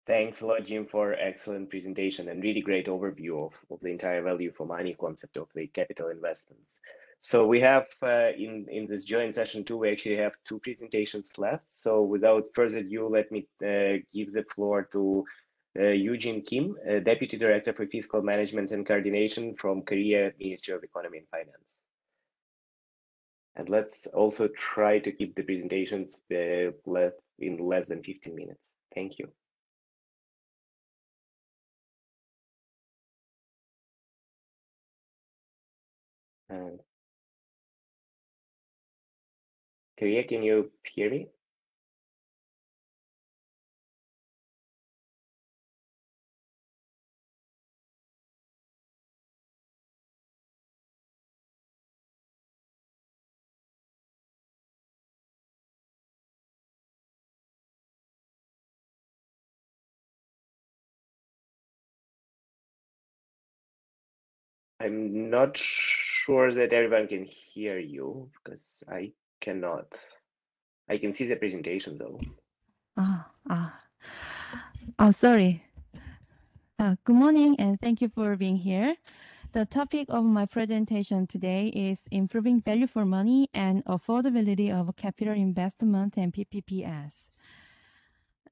Thanks a lot, Jim, for excellent presentation and really great overview of the entire value for money concept of the capital investments. So we have in this joint session too, we actually have 2 presentations left. So without further ado, let me give the floor to Eugene Kim, Deputy Director for Fiscal Management and Coordination from Korea Ministry of Economy and Finance. And let's also try to keep the presentations left in less than 15 minutes. Thank you. Korea, can you hear me? I'm not sure that everyone can hear you because I cannot. I can see the presentation though. Oh, sorry. Good morning and thank you for being here. The topic of my presentation today is improving value for money and affordability of capital investment and PPPs.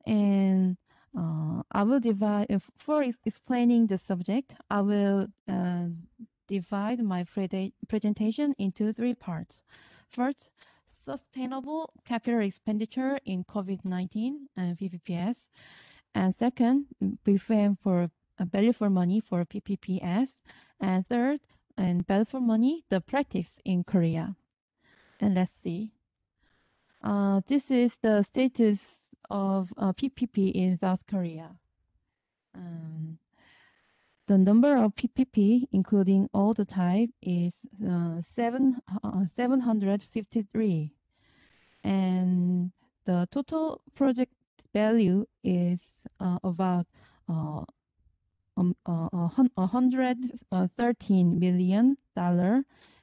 And I will divide, for explaining the subject, I will divide my presentation into 3 parts. First, sustainable capital expenditure in COVID-19 and PPPs. And second, BFM for value for money for PPPs. And third, and value for money, the practice in Korea. And let's see. This is the status of PPP in South Korea. The number of PPP, including all the type, is 753. And the total project value is about $113 million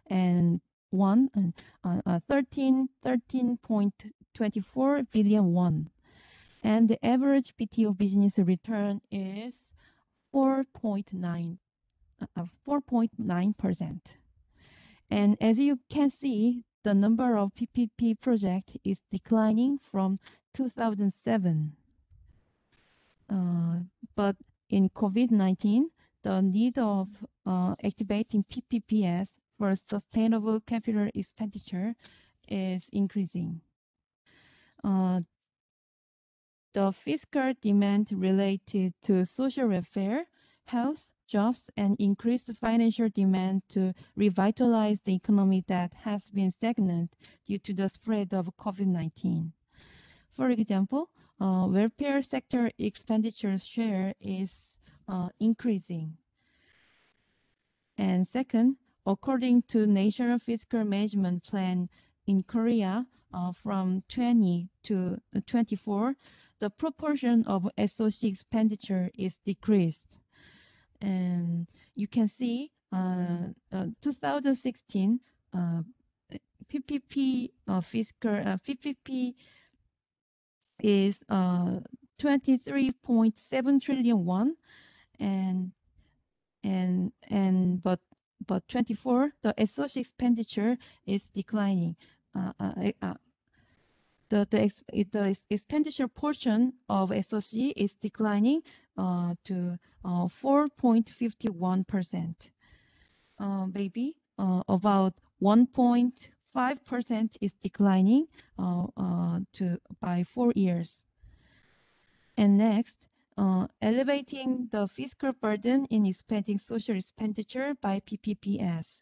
and 13.24 billion won. And the average BTO business return is 4.9%. And as you can see, the number of PPP projects is declining from 2007. But in COVID-19, the need of activating PPPs for sustainable capital expenditure is increasing. The fiscal demand related to social welfare, health, jobs, and increased financial demand to revitalize the economy that has been stagnant due to the spread of COVID-19. For example, welfare sector expenditure share is increasing. And second, according to National Fiscal Management Plan in Korea, from 20 to 24, the proportion of SOC expenditure is decreased. And you can see 2016 PPP PPP is 23.7 trillion won, but 24 the SOC expenditure is declining. The expenditure portion of SOC is declining to 4.51%. Maybe about 1.5% is declining by 4 years. And next, elevating the fiscal burden in expanding social expenditure by PPPs.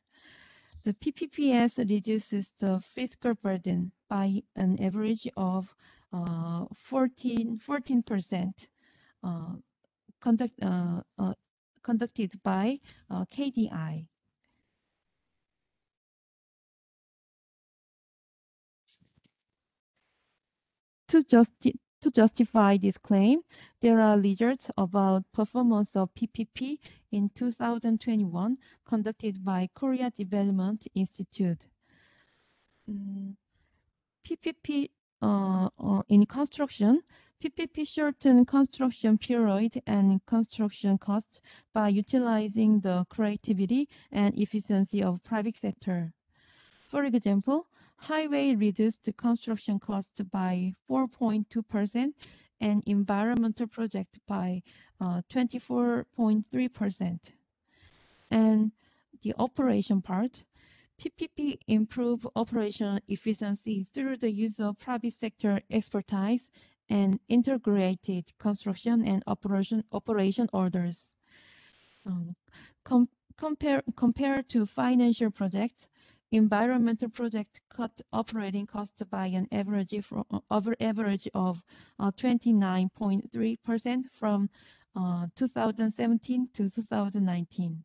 The PPPs reduces the fiscal burden by an average of 14% conducted by KDI. To justify this claim, there are results about performance of PPP in 2021 conducted by Korea Development Institute. PPP in construction, PPP shorten construction period and construction costs by utilizing the creativity and efficiency of private sector. For example, highway reduced construction cost by 4.2% and environmental project by 24.3%. And the operation part, PPP improve operational efficiency through the use of private sector expertise and integrated construction and operation orders. Compared to financial projects, environmental projects cut operating costs by an average of 29.3% from 2017 to 2019.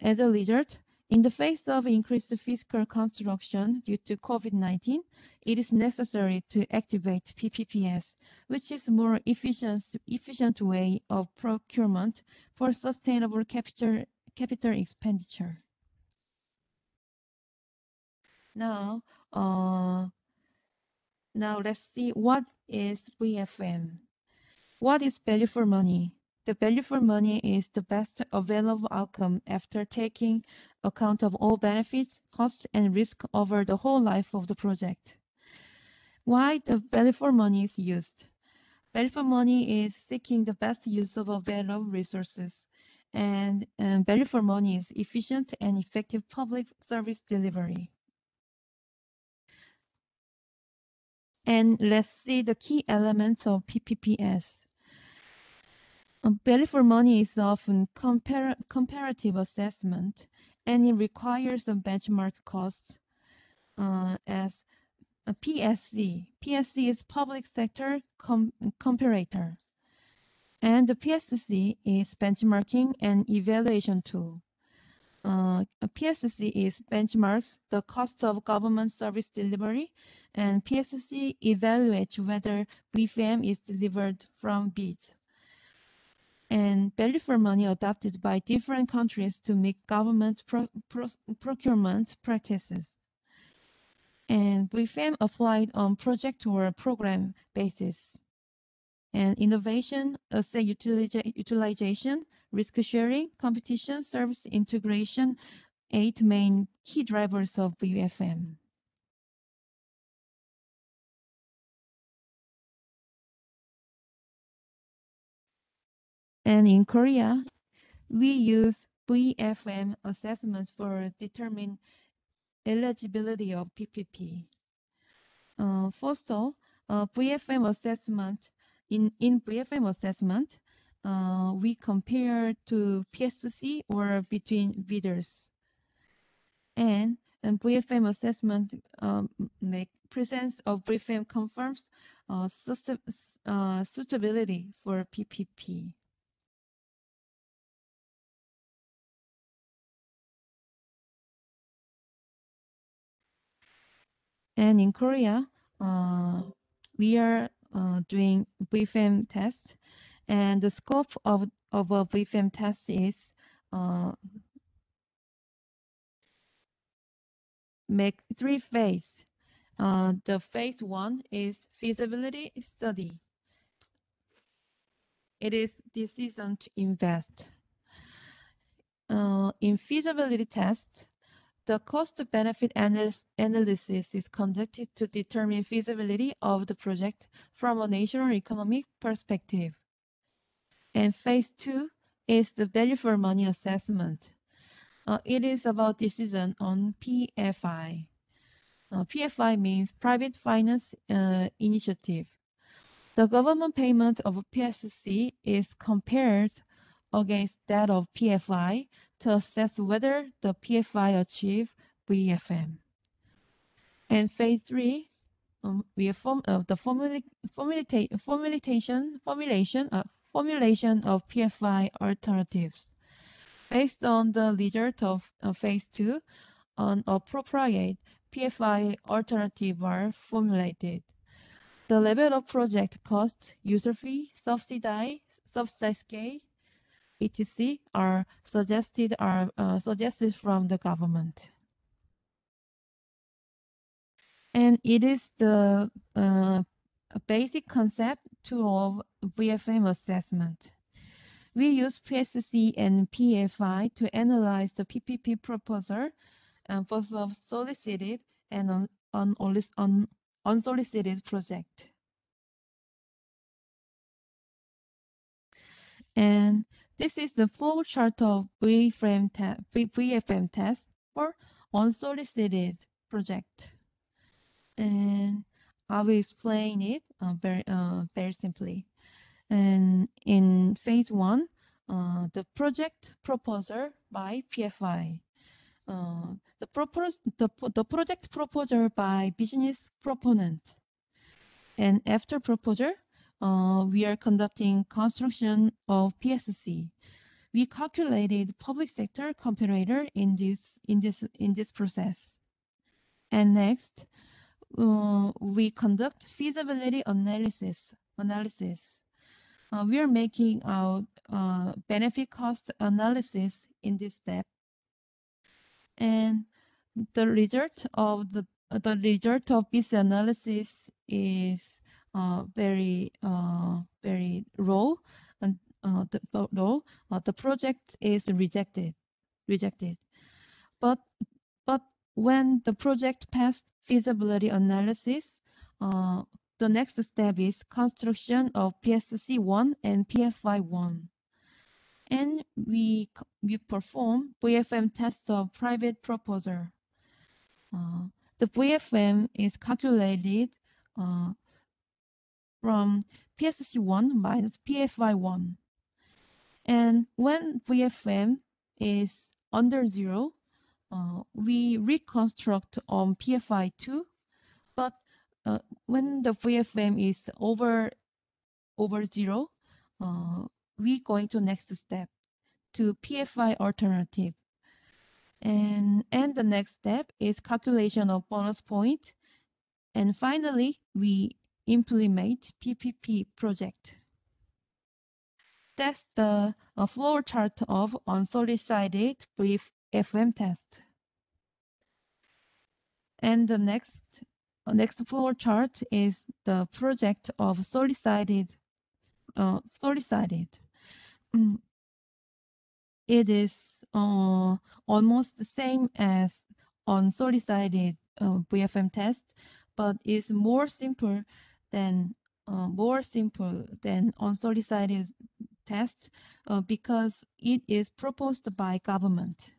As a result, in the face of increased fiscal construction due to COVID-19, it is necessary to activate PPPs, which is a more efficient way of procurement for sustainable capital expenditure. Now let's see what is VFM. What is value for money? The value for money is the best available outcome after taking account of all benefits, costs, and risk over the whole life of the project. Why the value for money is used? Value for money is seeking the best use of available resources, and value for money is efficient and effective public service delivery. And let's see the key elements of PPPs. Value for money is often comparative assessment, and it requires a benchmark cost as a PSC. PSC is public sector comparator, and the PSC is benchmarking and evaluation tool. A PSC is benchmarks the cost of government service delivery, and PSC evaluates whether VFM is delivered from bids. And value for money adopted by different countries to meet government procurement practices. And VFM applied on project or program basis. And innovation, asset utilization, risk sharing, competition, service integration, 8 main key drivers of VFM. And in Korea, we use VFM assessments for determine eligibility of PPP. First of all, VFM assessment, in VFM assessment, we compare to PSC or between bidders. And VFM assessment presence of VFM confirms suitability for PPP. And in Korea, we are doing VFM test, and the scope of a VFM test is make 3 phases. The phase 1 is feasibility study. It is decision to invest. In feasibility test, the cost-benefit analysis is conducted to determine feasibility of the project from a national economic perspective. And phase 2 is the value for money assessment. It is about decision on PFI. PFI means Private Finance Initiative. The government payment of PSC is compared against that of PFI to assess whether the PFI achieve VFM. And phase 3, we form the formulation of PFI alternatives. Based on the result of phase 2, an appropriate PFI alternative are formulated. The level of project cost, user fee, subsidy scale, etc. are suggested from the government. And it is the basic concept of VFM assessment. We use PSC and PFI to analyze the PPP proposal, both of solicited and unsolicited project. And this is the flow chart of VFM test for unsolicited project. And I will explain it very simply. And in phase 1, the project proposal by PFI. The project proposal by business proponent. And after proposal, we are conducting construction of PSC. We calculated public sector comparator in this process. And next, we conduct feasibility analysis. We are making out benefit cost analysis in this step. And the result of this analysis is very low, and the project is rejected. But when the project passed feasibility analysis, the next step is construction of PSC 1 and PFI 1. And we perform VFM tests of private proposal. The VFM is calculated from PSC 1 minus PFI 1. And when VFM is under 0, we reconstruct on PFI 2. But when the VFM is over 0, we going to next step to PFI alternative. And the next step is calculation of bonus point. And finally, we implement PPP project. That's the flow chart of unsolicited VFM test. And the next flow chart is the project of solicited. It is almost the same as unsolicited VFM test, but is more simple than unsolicited test because it is proposed by government.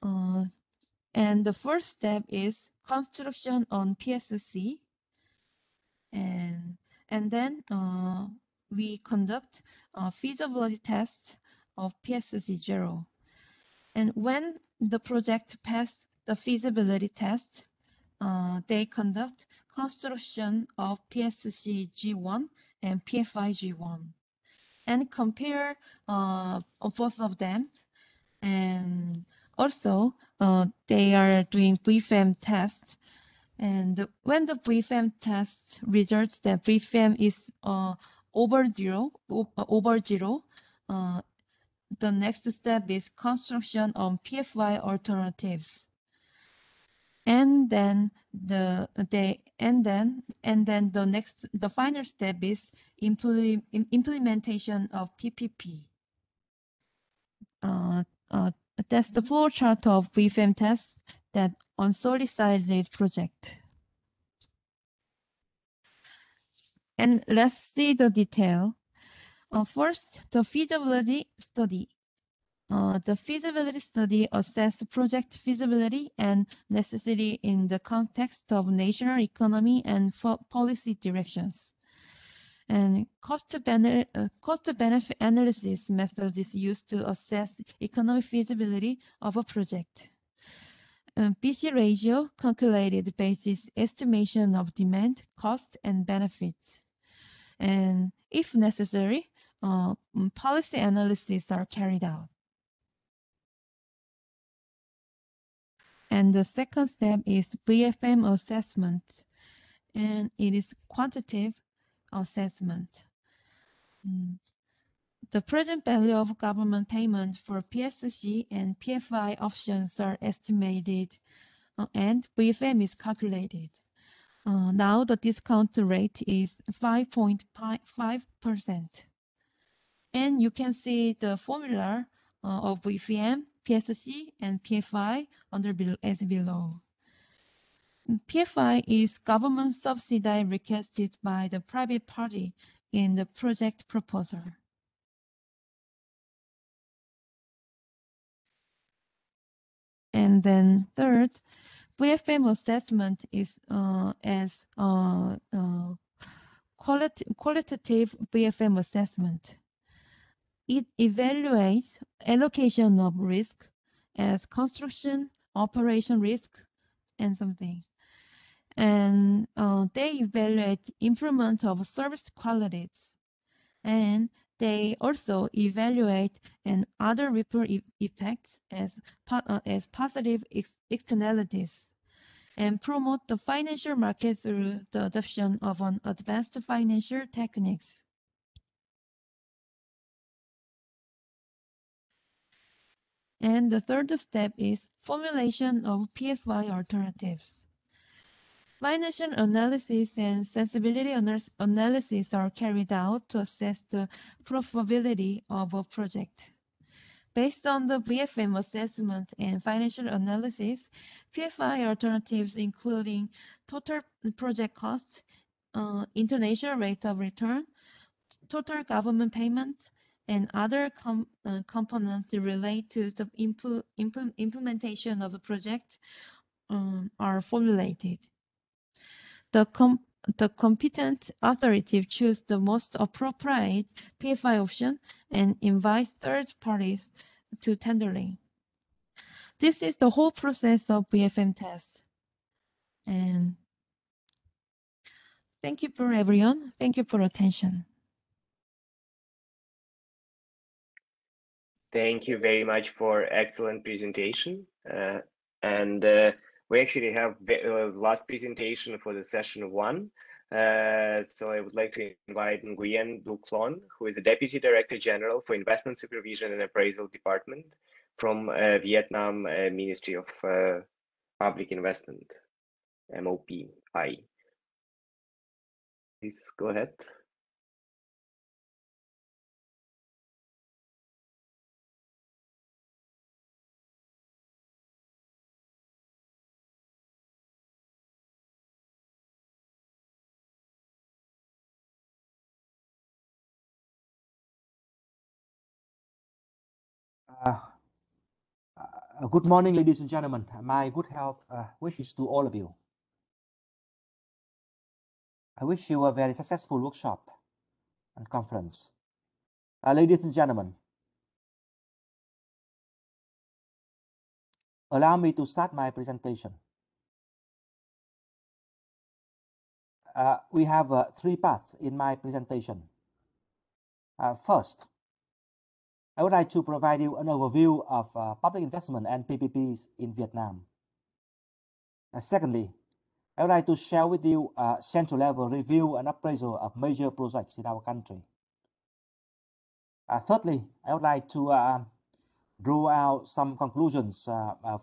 And the first step is construction on PSC, and then we conduct feasibility tests of PSC 0. And when the project passes the feasibility test, they conduct construction of PSC G1 and PFI G1 and compare both of them. And also, they are doing BFEM tests. And when the BFEM test results that BFEM is over zero, the next step is construction on PFI alternatives. And then the final step is implementation of PPP. That's the flow chart of BFEM tests that on solid-sided project. And let's see the detail. First, the feasibility study. The feasibility study assesses project feasibility and necessity in the context of national economy and policy directions. And cost-benefit analysis method is used to assess economic feasibility of a project. BC ratio calculated basis estimation of demand, cost, and benefits. And if necessary, policy analysis are carried out. And the second step is BFM assessment, and it is quantitative assessment. The present value of government payment for PSC and PFI options are estimated, and BFM is calculated. Now the discount rate is 5.5%. And you can see the formula of BFM, PSC, and PFI as below. PFI is government subsidy requested by the private party in the project proposal. And then third, BFM assessment is as qualitative BFM assessment. It evaluates allocation of risk as construction, operation risk, and something. And they evaluate improvement of service qualities. And they also evaluate and other ripple effects as positive externalities and promote the financial market through the adoption of an advanced financial techniques. And the third step is formulation of PFI alternatives. Financial analysis and sensibility analysis are carried out to assess the profitability of a project. Based on the BFM assessment and financial analysis, PFI alternatives including total project costs, international rate of return, total government payment, and other components related to the implementation of the project are formulated. The competent authority choose the most appropriate PFI option and invite third parties to tendering. This is the whole process of BFM test. And thank you for everyone. Thank you for attention. Thank you very much for excellent presentation. We actually have the last presentation for the session 1. So I would like to invite Nguyen Du Clon, who is the Deputy Director General for Investment Supervision and Appraisal Department from Vietnam Ministry of Public Investment, MOPI. Please go ahead. Good morning, ladies and gentlemen. My good health wishes to all of you. I wish you a very successful workshop and conference. Ladies and gentlemen, allow me to start my presentation. we have three parts in my presentation. First, I would like to provide you an overview of public investment and PPPs in Vietnam. Secondly, I would like to share with you a central level review and appraisal of major projects in our country. Thirdly, I would like to draw out some conclusions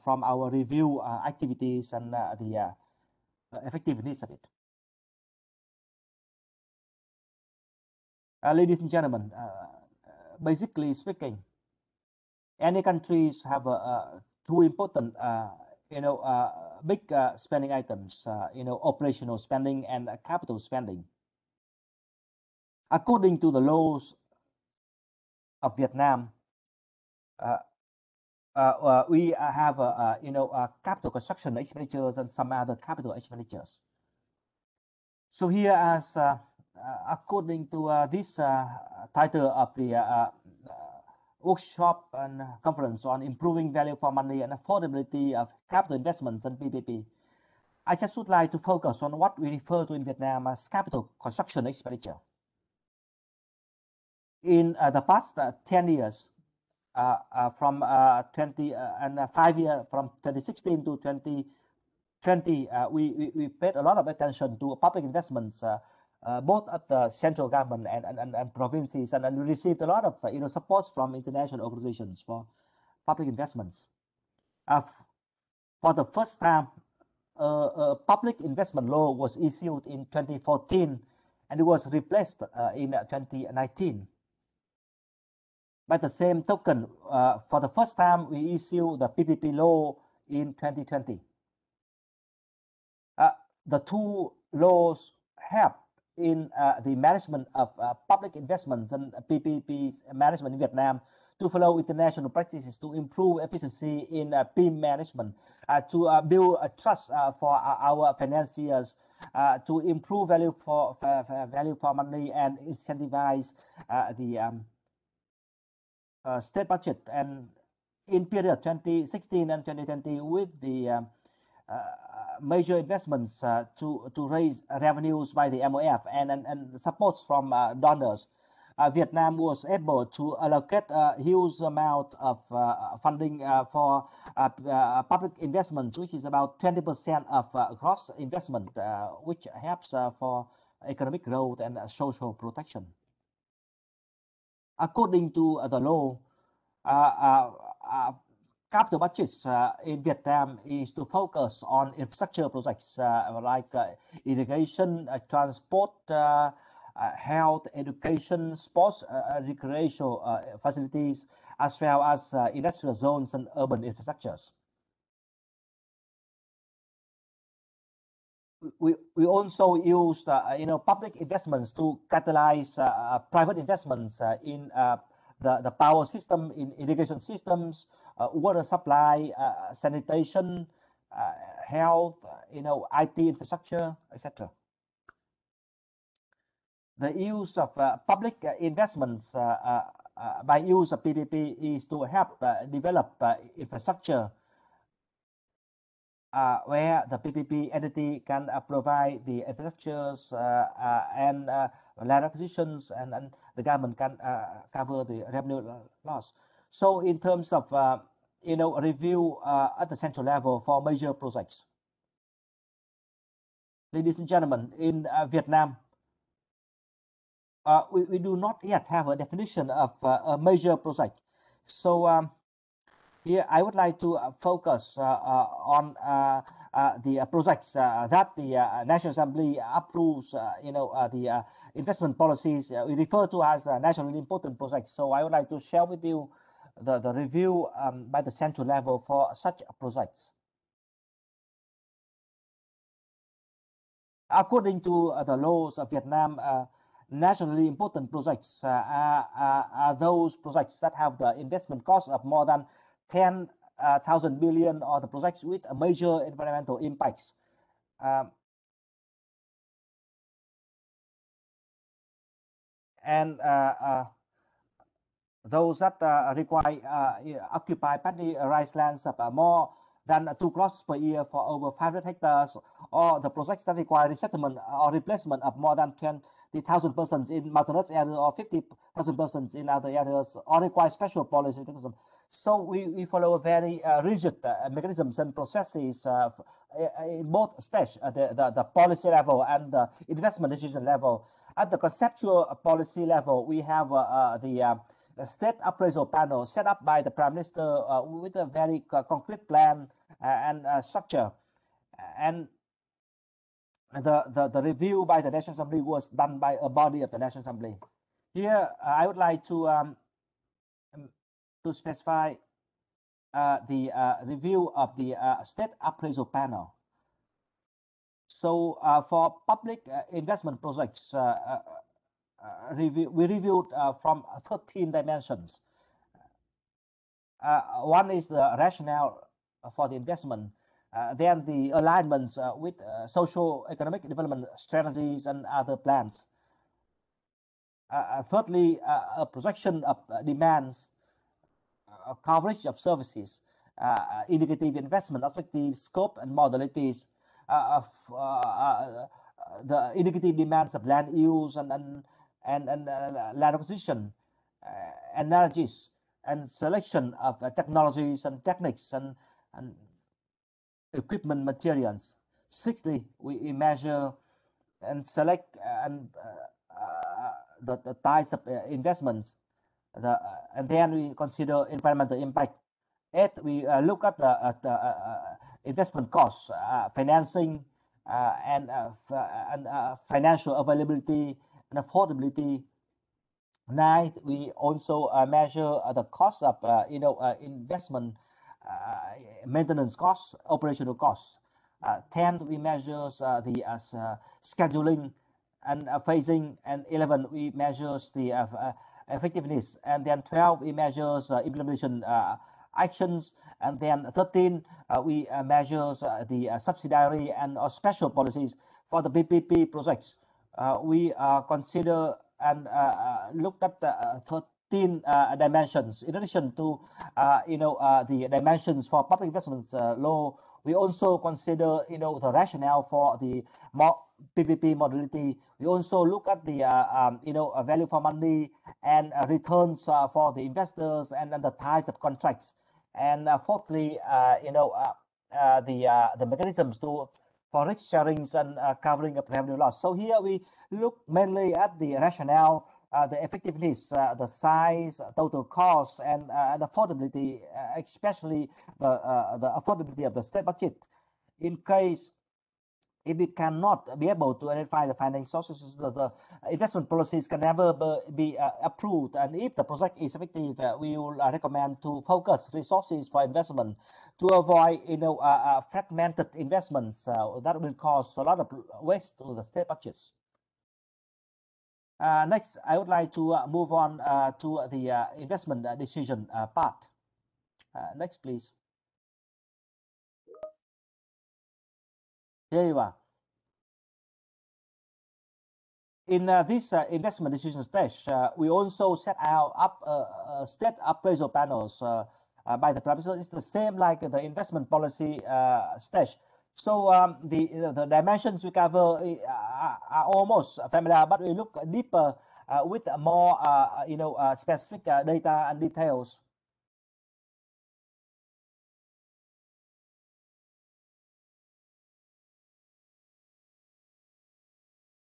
from our review activities and the effectiveness of it. Ladies and gentlemen, basically speaking, any countries have two important, big spending items, operational spending and capital spending. According to the laws of Vietnam, we have capital construction expenditures and some other capital expenditures. So here, as according to this title of the workshop and conference on improving value for money and affordability of capital investments and PPP, I just would like to focus on what we refer to in Vietnam as capital construction expenditure. In the past 10 years, from 5 years, from 2016 to 2020, we paid a lot of attention to public investments, both at the central government and provinces, and we received a lot of support from international organizations for public investments. For the first time, a public investment law was issued in 2014, and it was replaced in 2019. By the same token, for the first time, we issued the PPP law in 2020. The two laws help in the management of public investments and PPP management in Vietnam to follow international practices to improve efficiency in PEM management, to build a trust for our financiers, to improve value for money and incentivize the state budget. And in period 2016 and 2020, with the major investments to raise revenues by the MOF and supports from donors, Vietnam was able to allocate a huge amount of funding for public investments, which is about 20% of gross investment, which helps for economic growth and social protection. According to the law, capital budgets in Vietnam is to focus on infrastructure projects like irrigation, transport, health, education, sports, recreational facilities, as well as industrial zones and urban infrastructures. We also use public investments to catalyze private investments in the power system, in irrigation systems, water supply, sanitation, health, IT infrastructure, etc. The use of public investments by use of PPP is to help develop infrastructure where the PPP entity can provide the infrastructures and land acquisitions, and the government can cover the revenue loss. So in terms of review at the central level for major projects, ladies and gentlemen, in Vietnam, we do not yet have a definition of a major project. So here I would like to focus on the projects that the National Assembly approves, the investment policies we refer to as nationally important projects. So I would like to share with you the review by the central level for such projects. According to the laws of Vietnam, nationally important projects are those projects that have the investment cost of more than 10,000 billion, or the projects with major environmental impacts. And those that require occupy paddy rice lands of more than 2 crops per year for over 500 hectares, or the projects that require resettlement or replacement of more than 20,000 persons in mountainous areas or 50,000 persons in other areas, or require special policy mechanism. So we follow a very rigid mechanisms and processes in both stages, the policy level and the investment decision level. At the conceptual policy level, we have the state appraisal panel set up by the Prime Minister with a very concrete plan and structure. And the review by the National Assembly was done by a body of the National Assembly. Here, I would like to specify the review of the state appraisal panel. So for public investment projects, we reviewed from 13 dimensions. One is the rationale for the investment, then the alignments with socio-economic development strategies and other plans. Thirdly, a projection of demands, coverage of services, indicative investment objective, scope and modalities, the indicative demands of land use and land acquisition, energies, and selection of technologies and techniques and equipment materials. Sixthly, we measure and select the types of investments, and then we consider environmental impact. Eighth, we look at the investment costs, financing, and financial availability and affordability. Ninth, we also measure the cost of investment, maintenance costs, operational costs. 10th, we measure the scheduling and phasing, and 11, we measure the effectiveness, and then 12, we measure implementation actions, and then 13, we measure the subsidiary and special policies for the PPP projects. We consider and looked at 13 dimensions. In addition to the dimensions for public investments law, we also consider the rationale for the PPP modality. We also look at the value for money and returns for the investors and the types of contracts. And fourthly, the mechanisms for risk sharings and covering of revenue loss. So here we look mainly at the rationale, the effectiveness, the size, total cost, and affordability, especially the affordability of the state budget. In case if we cannot be able to identify the financing sources, the investment policies can never be approved. And if the project is effective, we will recommend to focus resources for investment to avoid fragmented investments that will cause a lot of waste to the state budgets. Next, I would like to move on to the investment decision part. Next, please. Here you are. In this investment decision stage, we also set up state appraisal panels by the Prime Minister. It's the same like the investment policy stage. So the dimensions we cover are almost familiar, but we look deeper with more specific data and details.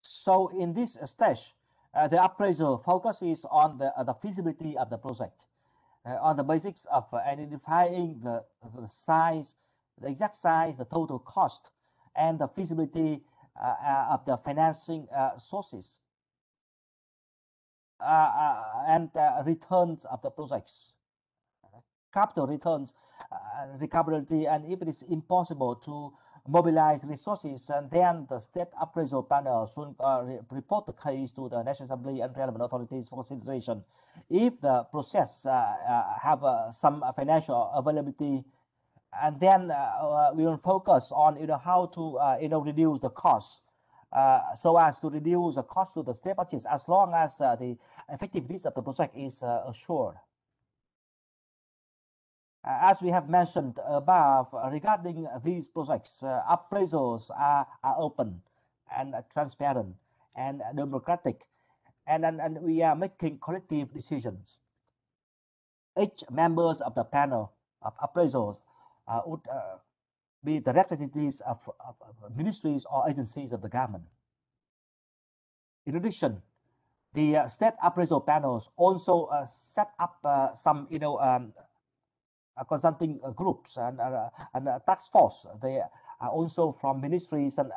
So in this stage, the appraisal focuses on the feasibility of the project, on the basics of identifying the size, the exact size, the total cost, and the feasibility of the financing sources, and returns of the projects, capital returns, recoverability, and if it is impossible to mobilize resources, and then the state appraisal panel should report the case to the National Assembly and relevant authorities for consideration. If the process have some financial availability, and then we will focus on how to reduce the cost, so as to reduce the cost to the state budgets as long as the effectiveness of the project is assured. As we have mentioned above, regarding these projects, appraisals are open and transparent and democratic, and we are making collective decisions. Each members of the panel of appraisals would be the representatives of ministries or agencies of the government. In addition, the state appraisal panels also set up some, consulting groups and task force. They are also from ministries and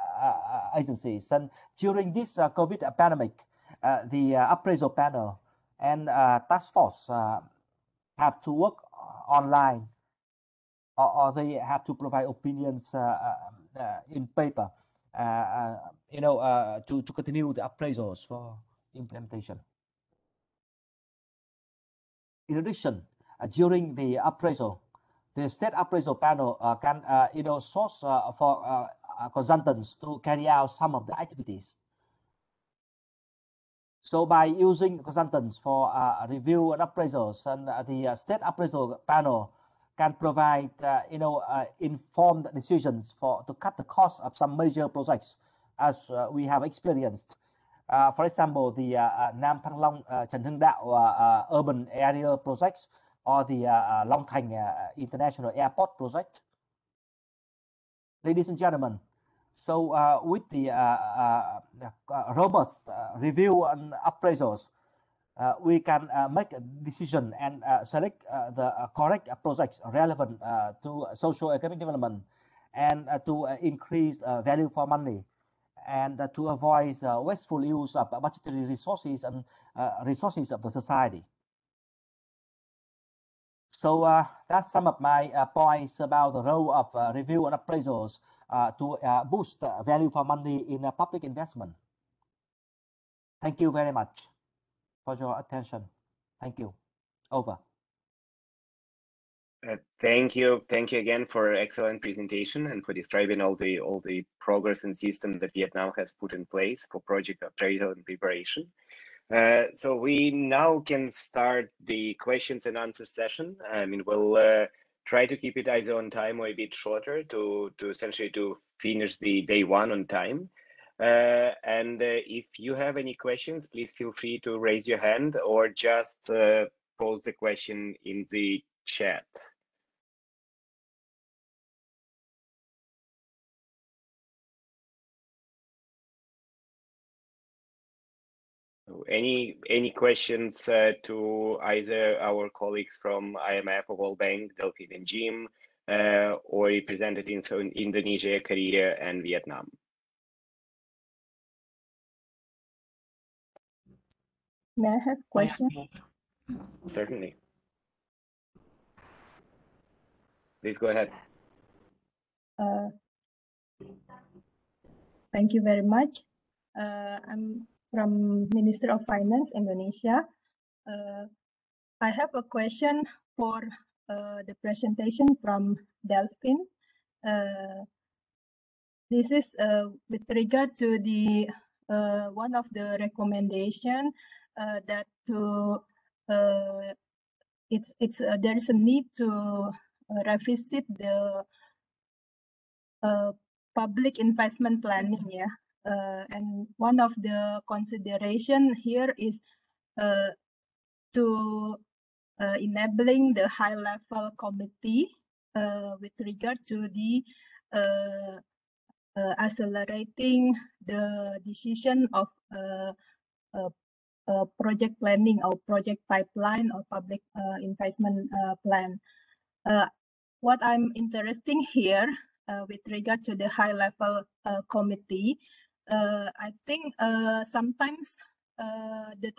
agencies. And during this COVID pandemic, the appraisal panel and task force have to work online, or they have to provide opinions in paper, to continue the appraisals for implementation. In addition, during the appraisal, the state appraisal panel can, source for consultants to carry out some of the activities. So by using consultants for review and appraisals, and the state appraisal panel can provide, informed decisions to cut the cost of some major projects, as we have experienced. For example, the Nam Thăng Long Trần Hưng Đạo urban area projects, or the Long Thành International Airport project. Ladies and gentlemen, so with the robust review and appraisals, we can make a decision and select the correct projects relevant to socio-economic development, and to increase value for money, and to avoid wasteful use of budgetary resources and resources of the society. So that's some of my points about the role of review and appraisals to boost value for money in public investment. Thank you very much for your attention. Thank you. Over. Thank you again for excellent presentation and for describing all the progress and systems that Vietnam has put in place for project appraisal and preparation. So we now can start the questions and answer session. I mean, we'll try to keep it either on time or a bit shorter to essentially to finish the day one on time. And if you have any questions, please feel free to raise your hand or just pose the question in the chat. Any questions to either our colleagues from IMF or World Bank, Delphine and Jim, or representatives in Indonesia, Korea, and Vietnam? May I have questions? Certainly. Please go ahead. Thank you very much. I'm from Minister of Finance, Indonesia. I have a question for the presentation from Delphine. This is with regard to the one of the recommendation that there is a need to revisit the public investment planning, yeah. And one of the consideration here is to enabling the high-level committee with regard to the accelerating the decision of project planning or project pipeline or public investment plan. What I'm interested here with regard to the high-level committee, I think sometimes the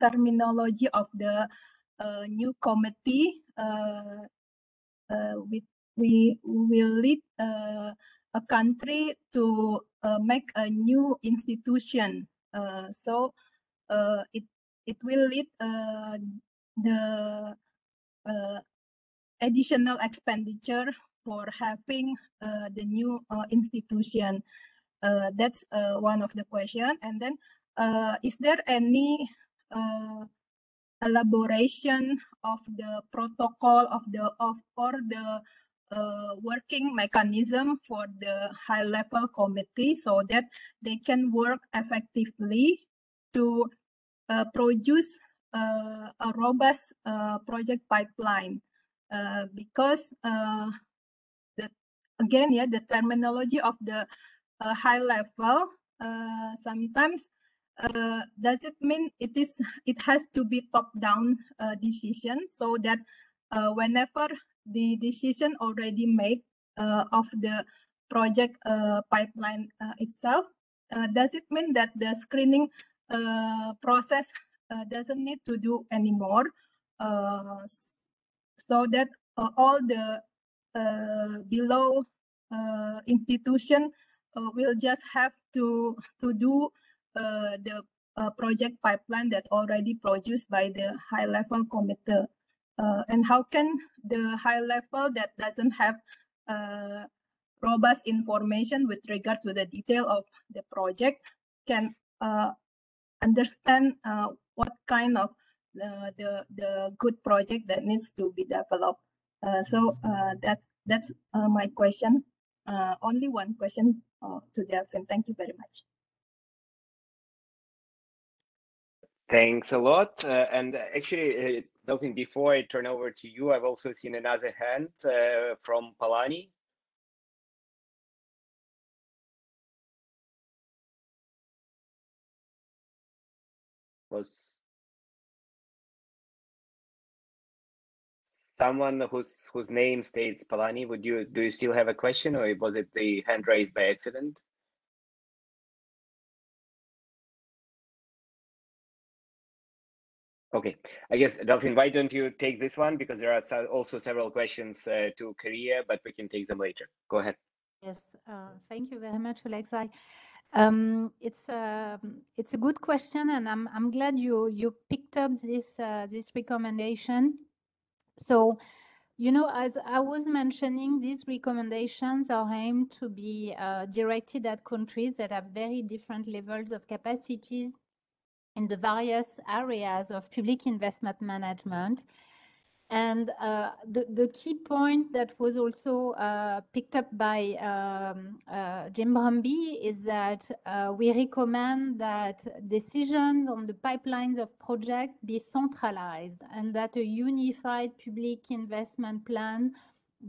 terminology of the new committee we will lead a country to make a new institution. So it will lead the additional expenditure for having the new institution. That's one of the question. And then, is there any elaboration of the protocol of the working mechanism for the high-level committee so that they can work effectively to produce a robust project pipeline. Because the terminology of the high level sometimes does it mean it has to be top-down decision, so that whenever the decision already made of the project pipeline itself, does it mean that the screening process doesn't need to do anymore, so that all the below institution will just have to do the project pipeline that already produced by the high-level committee. And how can the high level that doesn't have robust information with regard to the detail of the project can understand what kind of the good project that needs to be developed? So that's my question. Only one question to Delphine. Thank you very much. Thanks a lot. And actually, Delphine, before I turn over to you, I've also seen another hand from Palani. Was someone whose name states Palani? Do you still have a question, or was it the hand raised by accident? Okay, I guess, Delphine, why don't you take this one? Because there are also several questions to Korea, but we can take them later. Go ahead. Yes, thank you very much, Alexei. It's a good question, and I'm glad you picked up this recommendation. So, you know, as I was mentioning, these recommendations are aimed to be directed at countries that have very different levels of capacities in the various areas of public investment management. And the key point that was also picked up by Jim Brumby is that we recommend that decisions on the pipelines of projects be centralized and that a unified public investment plan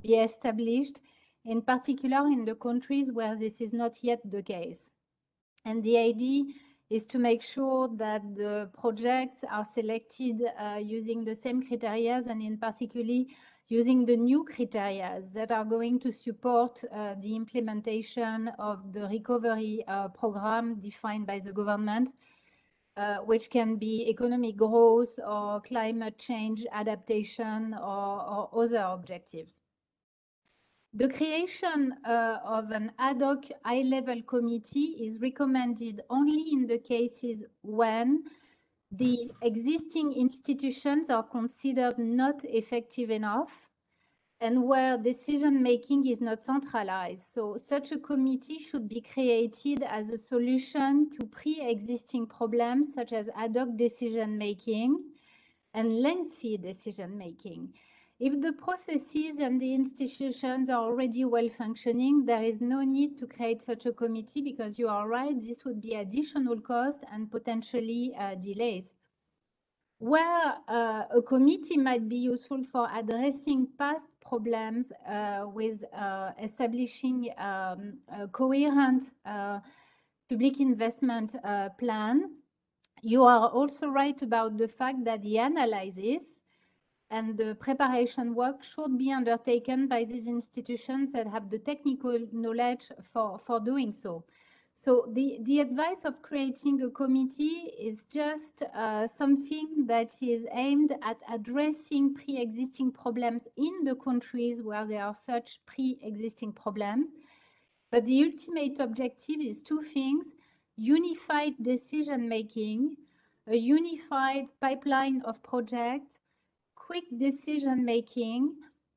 be established, in particular in the countries where this is not yet the case. And the idea is to make sure that the projects are selected using the same criteria, and in particular using the new criteria that are going to support the implementation of the recovery program defined by the government, which can be economic growth or climate change adaptation or other objectives. The creation of an ad hoc high-level committee is recommended only in the cases when the existing institutions are considered not effective enough and where decision-making is not centralized. So such a committee should be created as a solution to pre-existing problems such as ad hoc decision-making and lengthy decision-making. If the processes and the institutions are already well functioning, there is no need to create such a committee because you are right, this would be additional cost and potentially delays. Where a committee might be useful for addressing past problems with establishing a coherent public investment plan, you are also right about the fact that the analysis and the preparation work should be undertaken by these institutions that have the technical knowledge for doing so. So the advice of creating a committee is just something that is aimed at addressing pre-existing problems in the countries where there are such pre-existing problems. But the ultimate objective is two things: unified decision-making, a unified pipeline of projects, quick decision-making,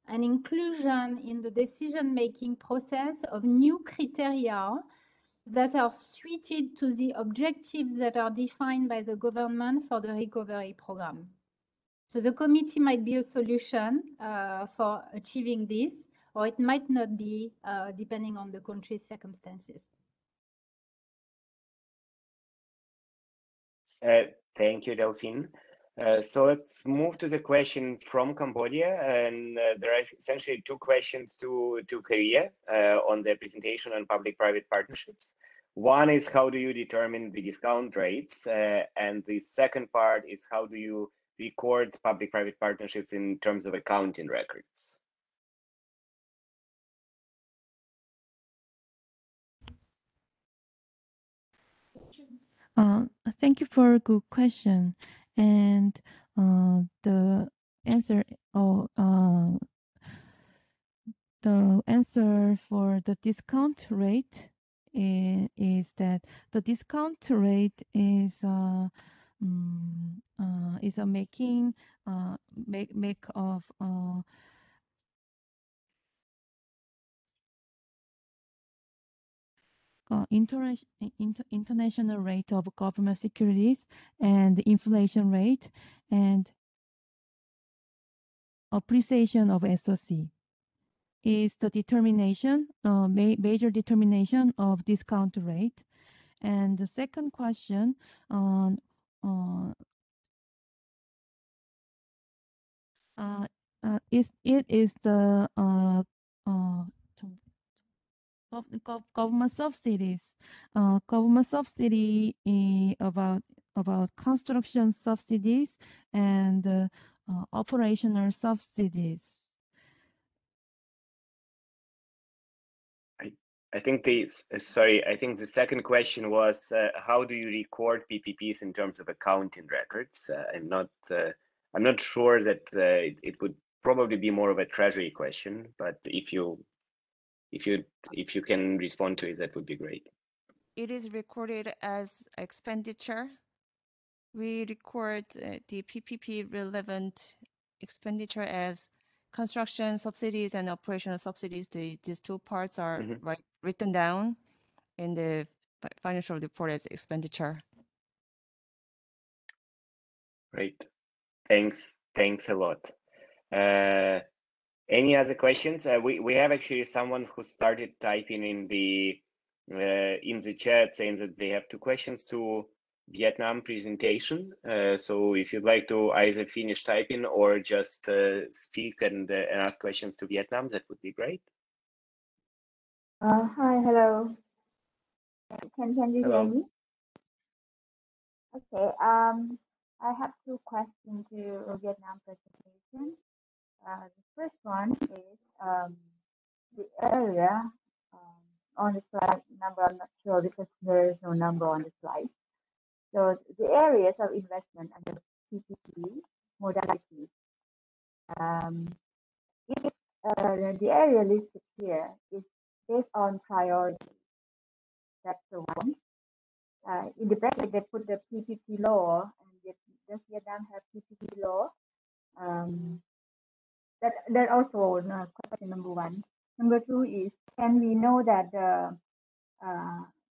and inclusion in the decision-making process of new criteria that are suited to the objectives that are defined by the government for the recovery program. So the committee might be a solution for achieving this, or it might not be, depending on the country's circumstances. Thank you, Delphine. So let's move to the question from Cambodia, and there are essentially two questions to Korea on the presentation on public-private partnerships. One is how do you determine the discount rates, and the second part is how do you record public-private partnerships in terms of accounting records? Thank you for a good question. And the answer, the answer for the discount rate is that the discount rate is a making make of international rate of government securities and the inflation rate and appreciation of SOC is the determination, major determination of discount rate. And the second question is the government subsidies. Government subsidy about construction subsidies and operational subsidies. I think I think the second question was how do you record PPPs in terms of accounting records? I'm not sure that it would probably be more of a treasury question, but if you can respond to it, that would be great. It is recorded as expenditure. We record the PPP relevant expenditure as construction subsidies and operational subsidies. These two parts are written down in the financial report as expenditure. Great. Thanks a lot. Any other questions? We have actually someone who started typing in the chat saying that they have two questions to Vietnam presentation. So if you'd like to either finish typing or just speak and ask questions to Vietnam, that would be great. Hi, hello. Can you Hello. hear me? Okay. I have two questions to Vietnam presentation. The first one is the area on the slide number. I'm not sure because there is no number on the slide. So the areas of investment under PPP modalities. If the area listed here is based on priority, that's the one. In the bracket, they put the PPP law, and does Vietnam have PPP law? That also question number one. Number two is, can we know that the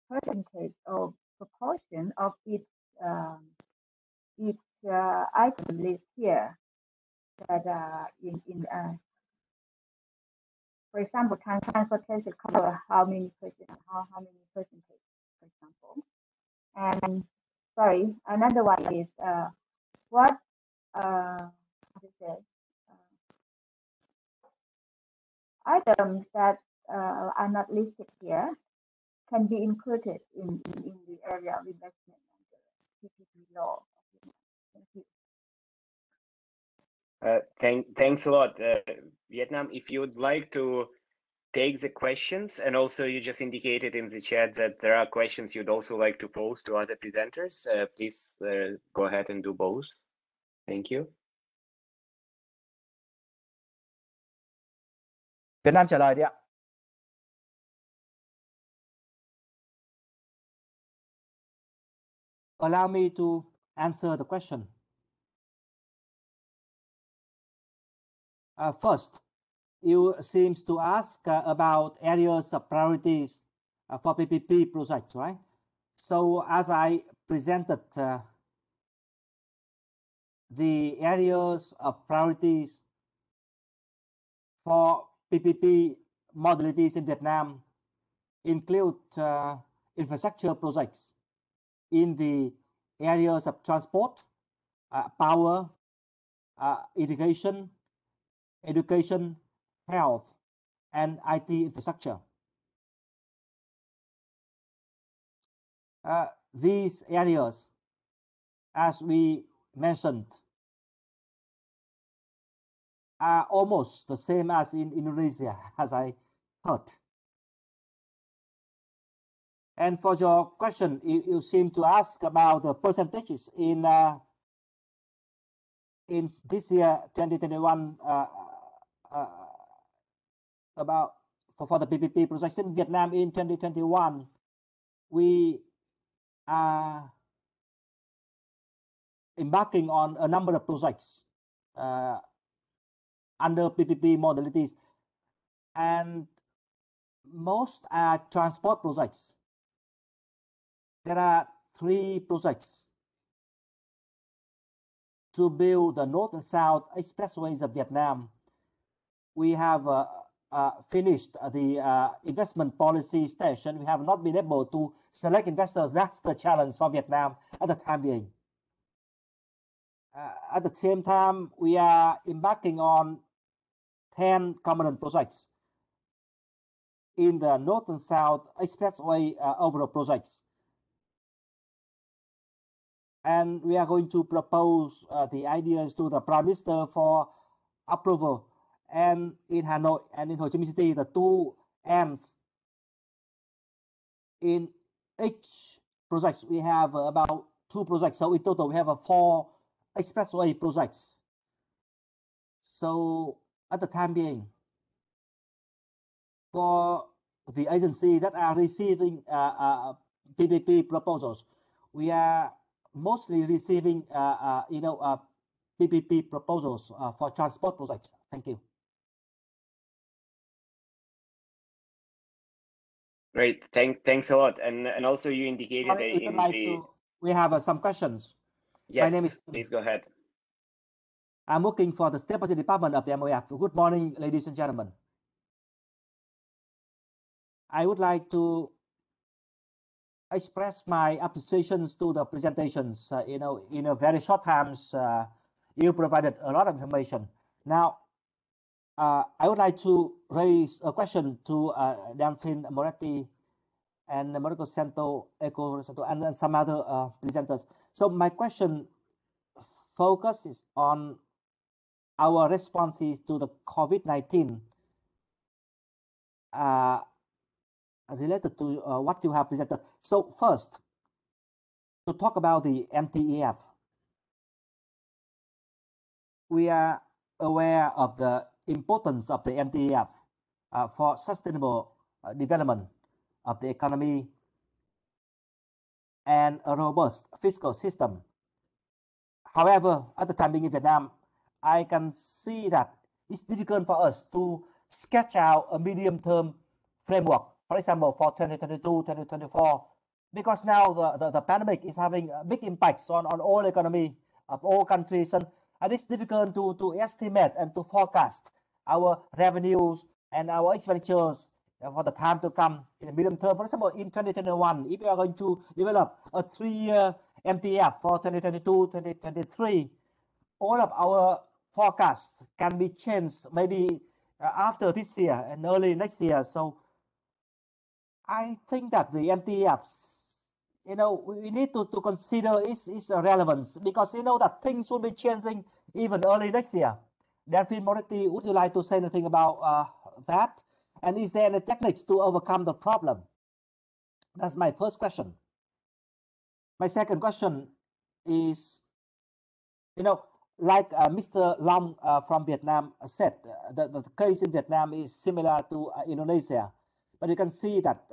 percentage or proportion of each item list here that for example, transportation cover how many percent, how many percentage, for example. And sorry, another one is what items that are not listed here can be included in the area of investment under PPP law. Thank you. Thanks a lot, Vietnam. If you would like to take the questions, and also you just indicated in the chat that there are questions you'd also like to pose to other presenters, please go ahead and do both. Thank you. Việt Nam trả lời đi ạ. Allow me to answer the question. First, you seems to ask about areas of priorities for PPP projects, right? So as I presented the areas of priorities for PPP modalities in Vietnam include infrastructure projects in the areas of transport, power, irrigation, education, health, and IT infrastructure. These areas, as we mentioned, are almost the same as in Indonesia, as I thought. And for your question, you seem to ask about the percentages in this year, 2021, about for the PPP projects in Vietnam in 2021. We are embarking on a number of projects under PPP modalities, and most are transport projects. There are 3 projects to build the North and South expressways of Vietnam. We have finished the investment policy station. We have not been able to select investors. That's the challenge for Vietnam at the time being. At the same time, we are embarking on 10 component projects in the North and South expressway overall projects. And we are going to propose the ideas to the Prime Minister for approval. And in Hanoi and in Ho Chi Minh City, the 2 ends. In each project, we have about 2 projects. So in total, we have 4 expressway projects. So at the time being, for the agency that are receiving PPP proposals, we are mostly receiving PPP proposals for transport projects. Thank you. Great, thanks a lot. And also you indicated that we have some questions. Yes, my name is please go ahead. I'm working for the State Policy Department of the MOF. Good morning, ladies and gentlemen. I would like to express my appreciations to the presentations. In a very short time, you provided a lot of information. Now, I would like to raise a question to Delphine Moretti and Marco Santo, Eco Santo, and some other presenters. So my question focuses on our responses to the COVID-19 related to what you have presented. So first, to talk about the MTEF, we are aware of the importance of the MTEF for sustainable development of the economy and a robust fiscal system. However, at the time being in Vietnam, I can see that it's difficult for us to sketch out a medium-term framework, for example, for 2022, 2024, because now the pandemic is having big impacts on all economy of all countries, and it's difficult to estimate and to forecast our revenues and our expenditures for the time to come in the medium term. For example, in 2021, if we are going to develop a 3-year MTF for 2022-2023, all of our forecasts can be changed maybe after this year and early next year. So I think that the MTFs, we need to consider its relevance, because that things will be changing even early next year. Delphine Moretti, would you like to say anything about that? And is there any techniques to overcome the problem? That's my first question. My second question is, like Mr. Long from Vietnam said, the case in Vietnam is similar to Indonesia. But you can see that,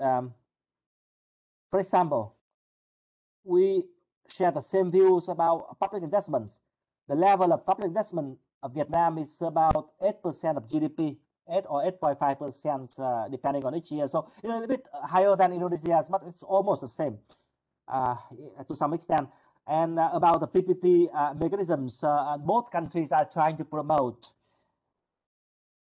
for example, we share the same views about public investments. The level of public investment of Vietnam is about 8% of GDP, 8 or 8.5%, depending on each year. So it's a little bit higher than Indonesia, but it's almost the same to some extent. And about the PPP mechanisms, both countries are trying to promote.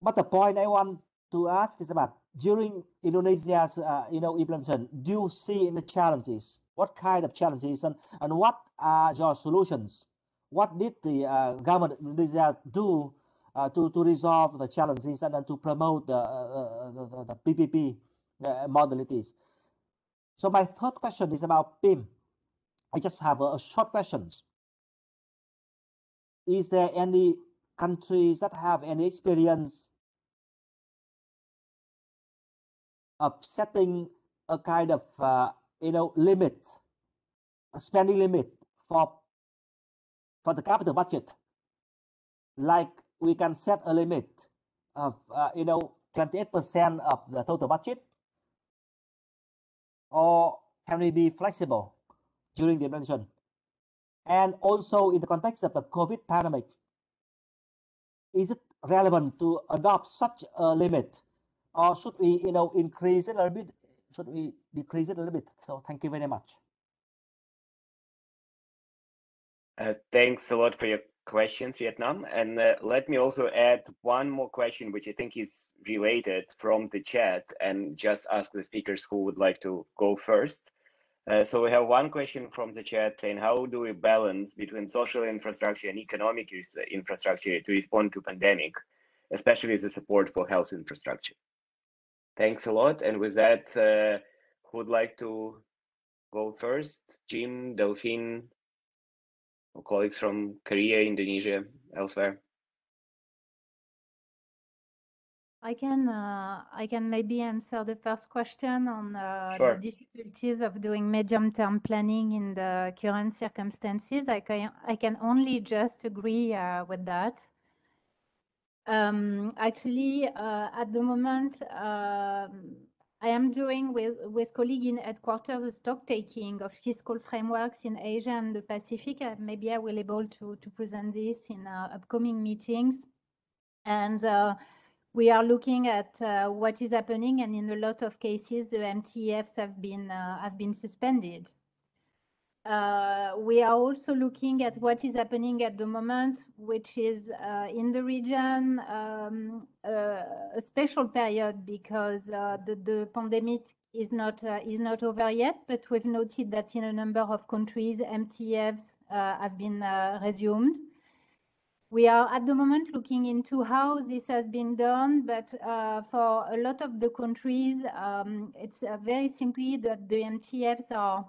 But the point I want to ask is about during Indonesia's implementation, do you see any challenges? What kind of challenges, and what are your solutions? What did the government of Indonesia do to resolve the challenges and to promote the PPP modalities? So my third question is about PIM. I just have a short question. Is there any countries that have any experience of setting a kind of limit, a spending limit for the capital budget, like we can set a limit of 28% of the total budget, or can we be flexible during the implementation? And also in the context of the COVID pandemic, is it relevant to adopt such a limit, or should we increase it a little bit? Should we decrease it a little bit? So thank you very much. Thanks a lot for your questions, Vietnam. And let me also add one more question, which I think is related from the chat, and just ask the speakers who would like to go first. So we have one question from the chat saying, how do we balance between social infrastructure and economic infrastructure to respond to pandemic, especially the support for health infrastructure? Thanks a lot. And with that, who would like to go first? Jim, Delphine, or colleagues from Korea, Indonesia, elsewhere? I can maybe answer the first question on Sure. the difficulties of doing medium-term planning in the current circumstances. I can only just agree with that. Actually, at the moment, I am doing with colleagues in headquarters a stock taking of fiscal frameworks in Asia and the Pacific. Maybe I will be able to present this in upcoming meetings. And we are looking at what is happening, and in a lot of cases, the MTFs have been suspended. We are also looking at what is happening at the moment, which is in the region a special period because the pandemic is not over yet. But we've noted that in a number of countries, MTFs have been resumed. We are at the moment looking into how this has been done, but for a lot of the countries, it's very simply that the MTFs are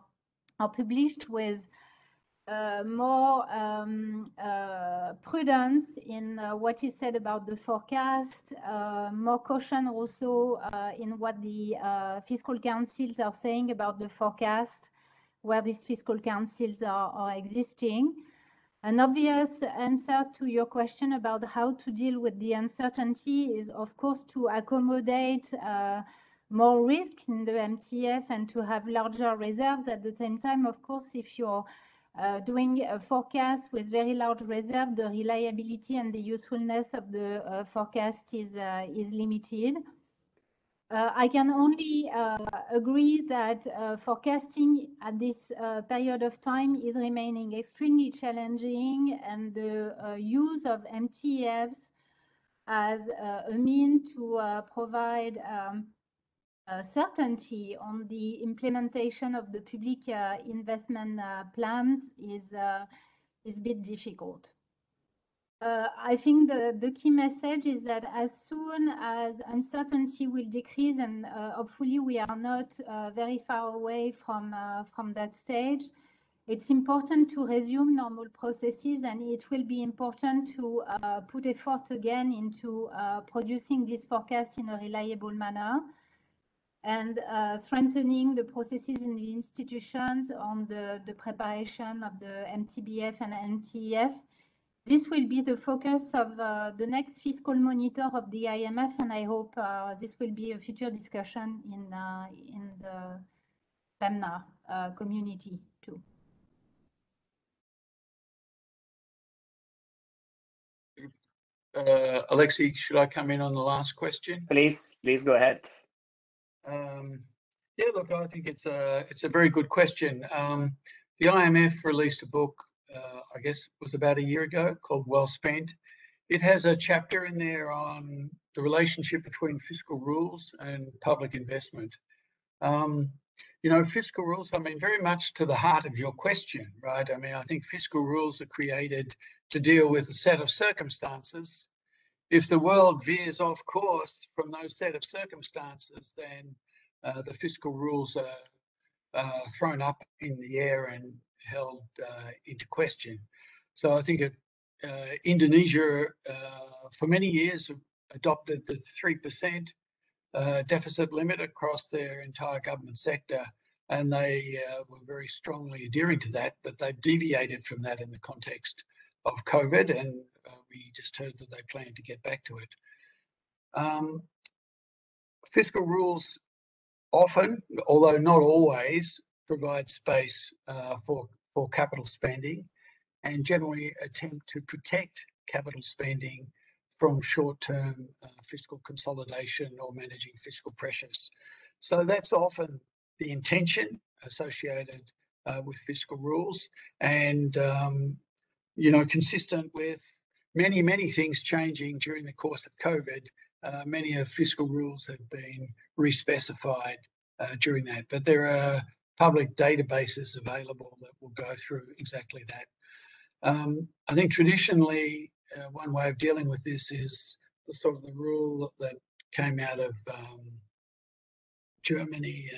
published with more prudence in what is said about the forecast, more caution also in what the fiscal councils are saying about the forecast, where these fiscal councils are existing. An obvious answer to your question about how to deal with the uncertainty is, of course, to accommodate more risks in the MTF and to have larger reserves. At the same time, of course, if you're doing a forecast with very large reserve, the reliability and the usefulness of the forecast is limited. I can only agree that forecasting at this period of time is remaining extremely challenging, and the use of MTFs as a means to provide certainty on the implementation of the public investment plans is a bit difficult. I think the key message is that as soon as uncertainty will decrease, and hopefully we are not very far away from that stage, it's important to resume normal processes, and it will be important to put effort again into producing this forecast in a reliable manner and strengthening the processes in the institutions on the preparation of the MTBF and MTF. This will be the focus of the next fiscal monitor of the IMF, and I hope this will be a future discussion in the PEMNA community too. Alexei, should I come in on the last question? Please go ahead. Yeah, look, I think it's a very good question. the IMF released a book, I guess it was about a year ago, called Well Spent. It has a chapter in there on the relationship between fiscal rules and public investment. You know, fiscal rules, I mean, very much to the heart of your question, right? I mean, I think fiscal rules are created to deal with a set of circumstances. If the world veers off course from those set of circumstances, then the fiscal rules are thrown up in the air and held into question. So I think Indonesia, for many years, adopted the 3% deficit limit across their entire government sector, and they were very strongly adhering to that, but they've deviated from that in the context of COVID, and we just heard that they plan to get back to it. Fiscal rules often, although not always, provide space for capital spending and generally attempt to protect capital spending from short-term fiscal consolidation or managing fiscal pressures. So that's often the intention associated with fiscal rules, and you know, consistent with many things changing during the course of COVID. Many of fiscal rules have been respecified during that, but there are public databases available that will go through exactly that. I think traditionally, one way of dealing with this is the sort of the rule that came out of Germany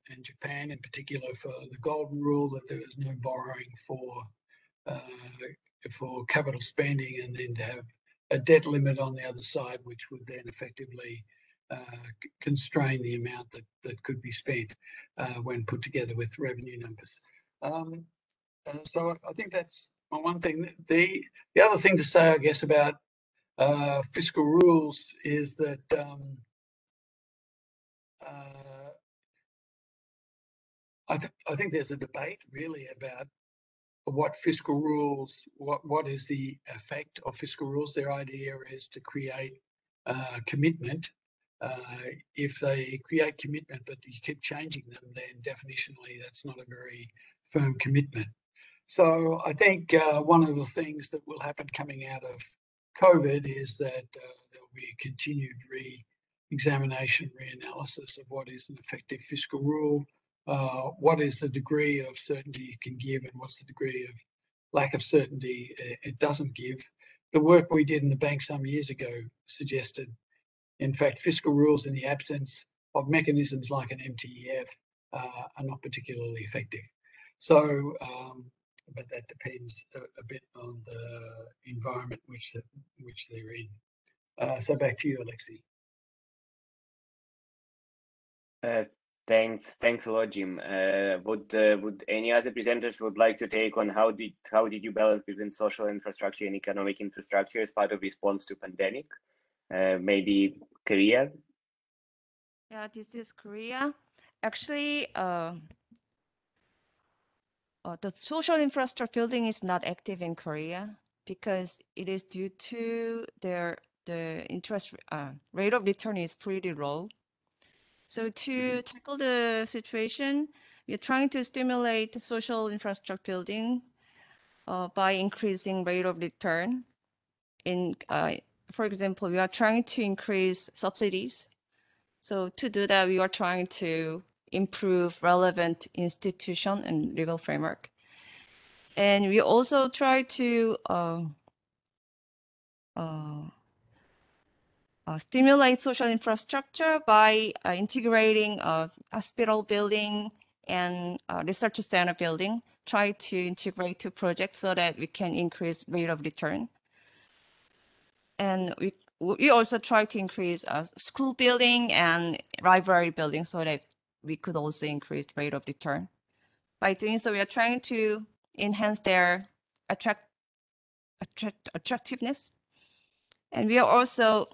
and Japan in particular, for the golden rule, that there was no borrowing for capital spending, and then to have a debt limit on the other side, which would then effectively constrain the amount that could be spent when put together with revenue numbers. So I think that's one thing. The other thing to say, I guess, about fiscal rules is that I think there's a debate really about what fiscal rules, what is the effect of fiscal rules. Their idea is to create commitment. If they create commitment but you keep changing them, then definitionally that's not a very firm commitment. So I think one of the things that will happen coming out of COVID is that there will be a continued re-examination, re-analysis of what is an effective fiscal rule, what is the degree of certainty it can give, and what's the degree of lack of certainty it doesn't give. The work we did in the bank some years ago suggested, in fact, fiscal rules in the absence of mechanisms like an MTEF are not particularly effective. So, but that depends a bit on the environment which they're in. So back to you, Alexi. Thanks a lot, Jim. Would any other presenters would like to take on how did you balance between social infrastructure and economic infrastructure as part of response to pandemic? Maybe Korea. Yeah, this is Korea. Actually, the social infrastructure building is not active in Korea because it is due to the interest rate of return is pretty low. So to tackle the situation, we're trying to stimulate social infrastructure building by increasing rate of return. For example, we are trying to increase subsidies. So to do that, we are trying to improve relevant institution and legal framework. And we also try to stimulate social infrastructure by integrating hospital building and research center building, try to integrate two projects so that we can increase rate of return. And we also try to increase school building and library building so that we could also increase rate of return. By doing so, we are trying to enhance their attractiveness. And we are also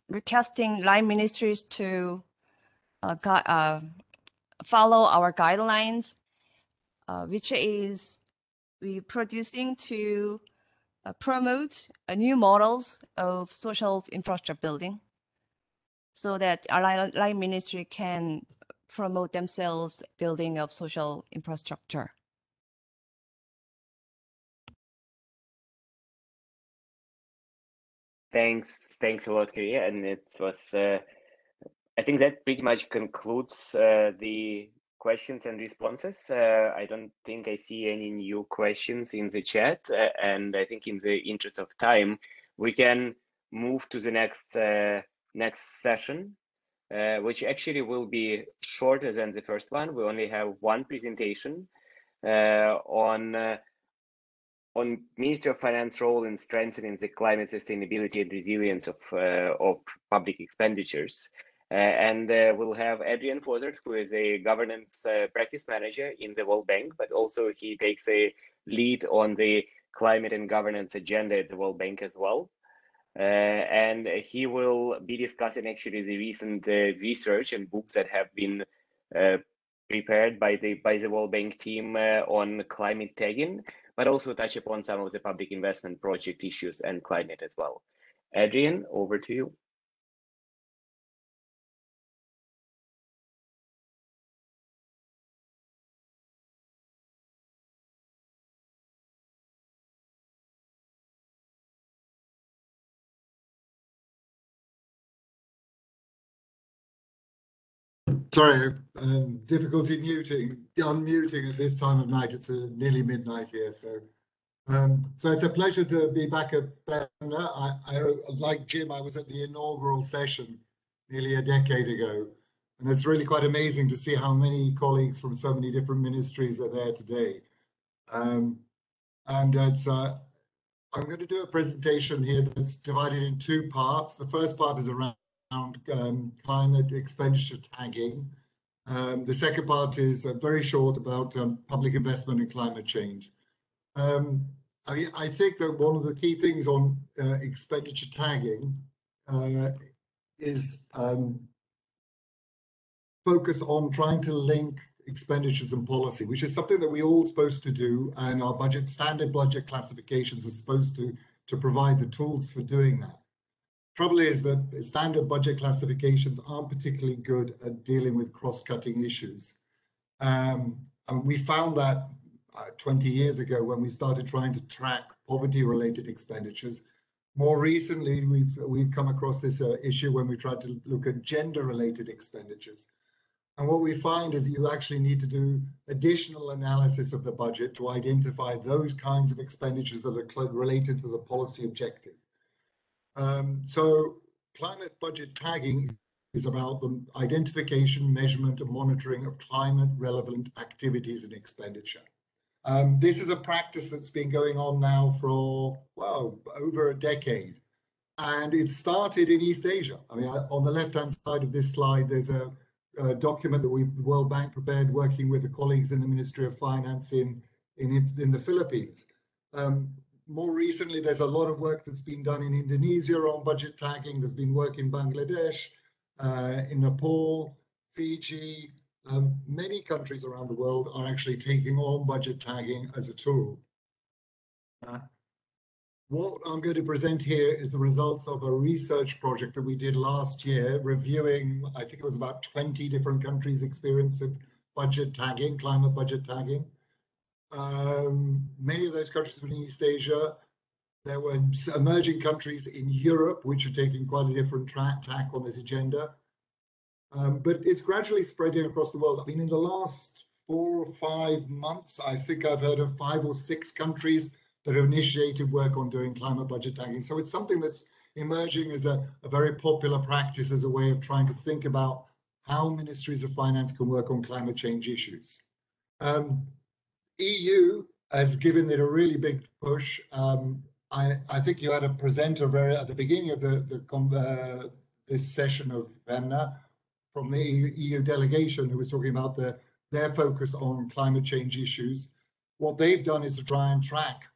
requesting line ministries to follow our guidelines, which is we producing to promote new models of social infrastructure building so that our line ministry can promote themselves building of social infrastructure. Thanks a lot, Korea. And it was, I think that pretty much concludes the questions and responses. I don't think I see any new questions in the chat. And I think in the interest of time, we can move to the next session, which actually will be shorter than the first one. We only have one presentation on Ministry of Finance role in strengthening the climate sustainability and resilience of public expenditures. And we'll have Adrian Fozert, who is a governance practice manager in the World Bank, but also he takes a lead on the climate and governance agenda at the World Bank as well. And he will be discussing actually the recent research and books that have been prepared by the World Bank team on climate tagging, but also touch upon some of the public investment project issues and climate as well. Adrian, over to you. Sorry, difficulty unmuting at this time of night. It's nearly midnight here, so it's a pleasure to be back at PEMNA. Like Jim, I was at the inaugural session nearly a decade ago, and it's really quite amazing to see how many colleagues from so many different ministries are there today. And it's I'm going to do a presentation here that's divided in two parts. The first part is around climate expenditure tagging. The second part is very short about public investment in climate change. I think that one of the key things on expenditure tagging is focus on trying to link expenditures and policy, which is something that we're all supposed to do, and our standard budget classifications are supposed to provide the tools for doing that. Trouble is that standard budget classifications aren't particularly good at dealing with cross-cutting issues. And we found that 20 years ago when we started trying to track poverty-related expenditures. More recently, we've come across this issue when we tried to look at gender-related expenditures. And what we find is you actually need to do additional analysis of the budget to identify those kinds of expenditures that are related to the policy objective. So climate budget tagging is about the identification, measurement, and monitoring of climate relevant activities and expenditure. This is a practice that's been going on now for, well, over a decade. And it started in East Asia. I mean, on the left-hand side of this slide, there's a document that the World Bank prepared working with the colleagues in the Ministry of Finance in the Philippines. More recently, there's a lot of work that's been done in Indonesia on budget tagging. There's been work in Bangladesh, in Nepal, Fiji. Many countries around the world are actually taking on budget tagging as a tool. What I'm going to present here is the results of a research project that we did last year, reviewing, I think it was about 20 different countries' experience of budget tagging, climate budget tagging. Many of those countries were in East Asia. There were emerging countries in Europe, which are taking quite a different tack on this agenda. But it's gradually spreading across the world. I mean, in the last 4 or 5 months, I think I've heard of 5 or 6 countries that have initiated work on doing climate budget tagging. So it's something that's emerging as a very popular practice, as a way of trying to think about how ministries of finance can work on climate change issues. EU has given it a really big push. I think you had a presenter at the beginning of this session of PEMNA from the EU delegation who was talking about their focus on climate change issues. What they've done is to try and track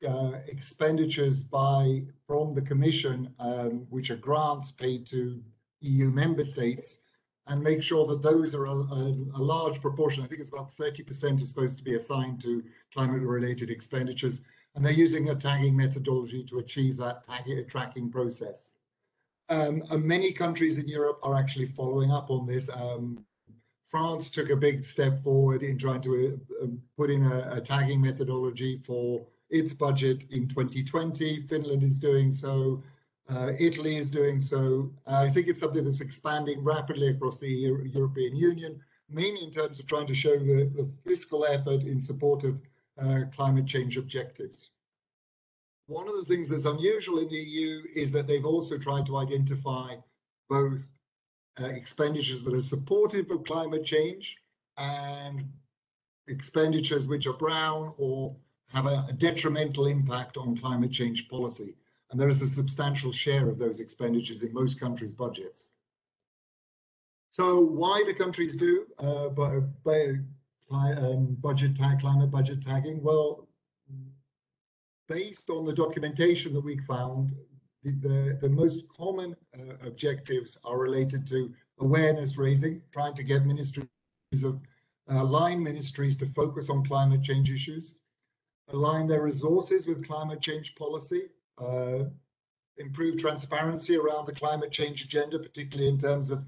expenditures from the Commission, which are grants paid to EU member states, and make sure that those are a large proportion. I think it's about 30% is supposed to be assigned to climate-related expenditures, and they're using a tagging methodology to achieve that tracking process. And many countries in Europe are actually following up on this. France took a big step forward in trying to put in a tagging methodology for its budget in 2020. Finland is doing so. Italy is doing so. I think it's something that's expanding rapidly across the European Union, mainly in terms of trying to show the fiscal effort in support of climate change objectives. One of the things that's unusual in the EU is that they've also tried to identify both expenditures that are supportive of climate change and expenditures which are brown or have a detrimental impact on climate change policy. And there is a substantial share of those expenditures in most countries' budgets. So why do countries do climate budget tagging? Well, based on the documentation that we found, the most common objectives are related to awareness raising, trying to get align ministries to focus on climate change issues, align their resources with climate change policy, improve transparency around the climate change agenda, particularly in terms of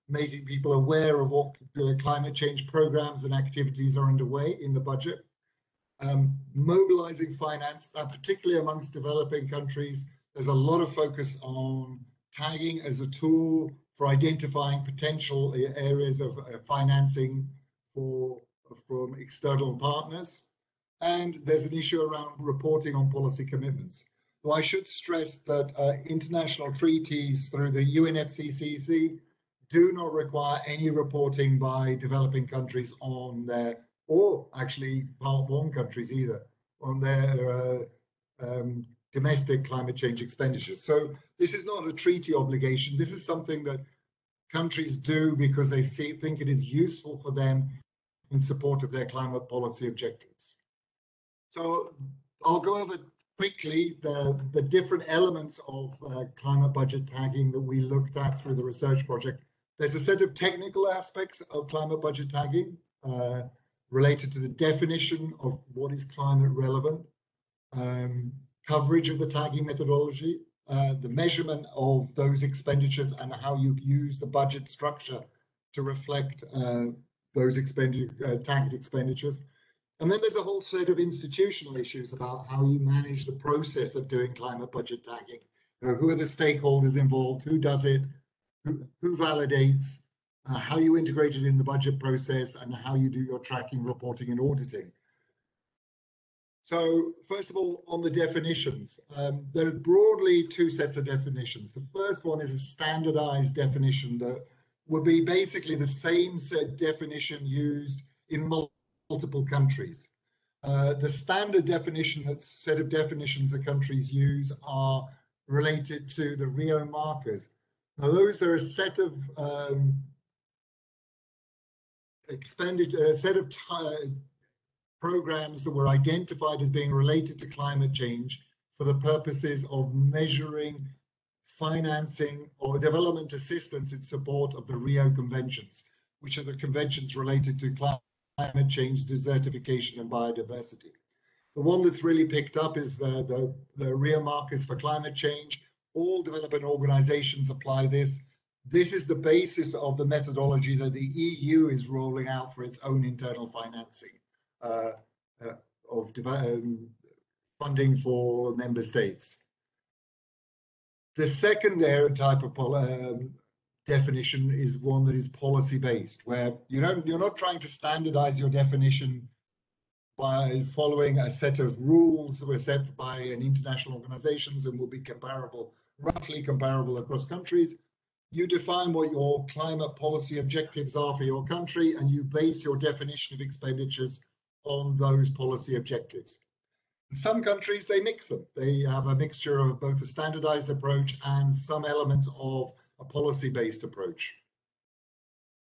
making people aware of what climate change programs and activities are underway in the budget. Mobilizing finance, particularly amongst developing countries, there's a lot of focus on tagging as a tool for identifying potential areas of financing from external partners. And there's an issue around reporting on policy commitments. So I should stress that international treaties through the UNFCCC do not require any reporting by developing countries on their, or actually Part 1 countries either, on their domestic climate change expenditures. So this is not a treaty obligation. This is something that countries do because they think it is useful for them in support of their climate policy objectives. So I'll go over quickly the different elements of climate budget tagging that we looked at through the research project. There's a set of technical aspects of climate budget tagging related to the definition of what is climate relevant, coverage of the tagging methodology, the measurement of those expenditures and how you use the budget structure to reflect those tagged expenditures. And then there's a whole set of institutional issues about how you manage the process of doing climate budget tagging. Who are the stakeholders involved? Who does it? Who validates? How you integrate it in the budget process, and how you do your tracking, reporting, and auditing. So first of all, on the definitions, there are broadly two sets of definitions. The first one is a standardized definition that would be basically the same definition used in multiple countries. The standard definition, set of definitions that countries use are related to the Rio markers. Now those are a set of programs that were identified as being related to climate change for the purposes of measuring, financing, or development assistance in support of the Rio Conventions, which are the conventions related to climate change, desertification, and biodiversity. The one that's really picked up is the Rio markers for climate change. All development organizations apply this. This is the basis of the methodology that the EU is rolling out for its own internal financing of funding for member states. The second type of definition is one that is policy-based, where you're not trying to standardize your definition by following a set of rules that were set by an international organizations and will be roughly comparable across countries. You define what your climate policy objectives are for your country, and you base your definition of expenditures on those policy objectives. In some countries, they mix them. They have a mixture of both a standardized approach and some elements of a policy-based approach.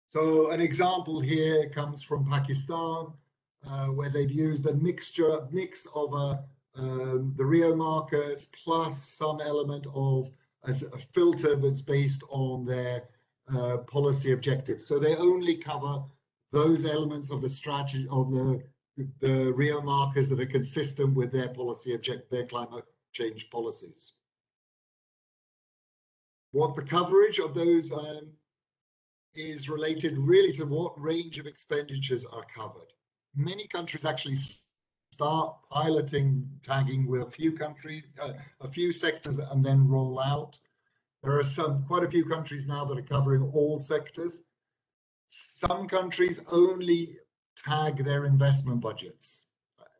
So an example here comes from Pakistan, where they've used a mix of the Rio markers plus some element of a filter that's based on their policy objectives. So they only cover those elements of the strategy of the Rio markers that are consistent with their their climate change policies. What the coverage of those is related really to what range of expenditures are covered. Many countries actually start piloting tagging with a few countries, a few sectors, and then roll out. There are quite a few countries now that are covering all sectors. Some countries only tag their investment budgets.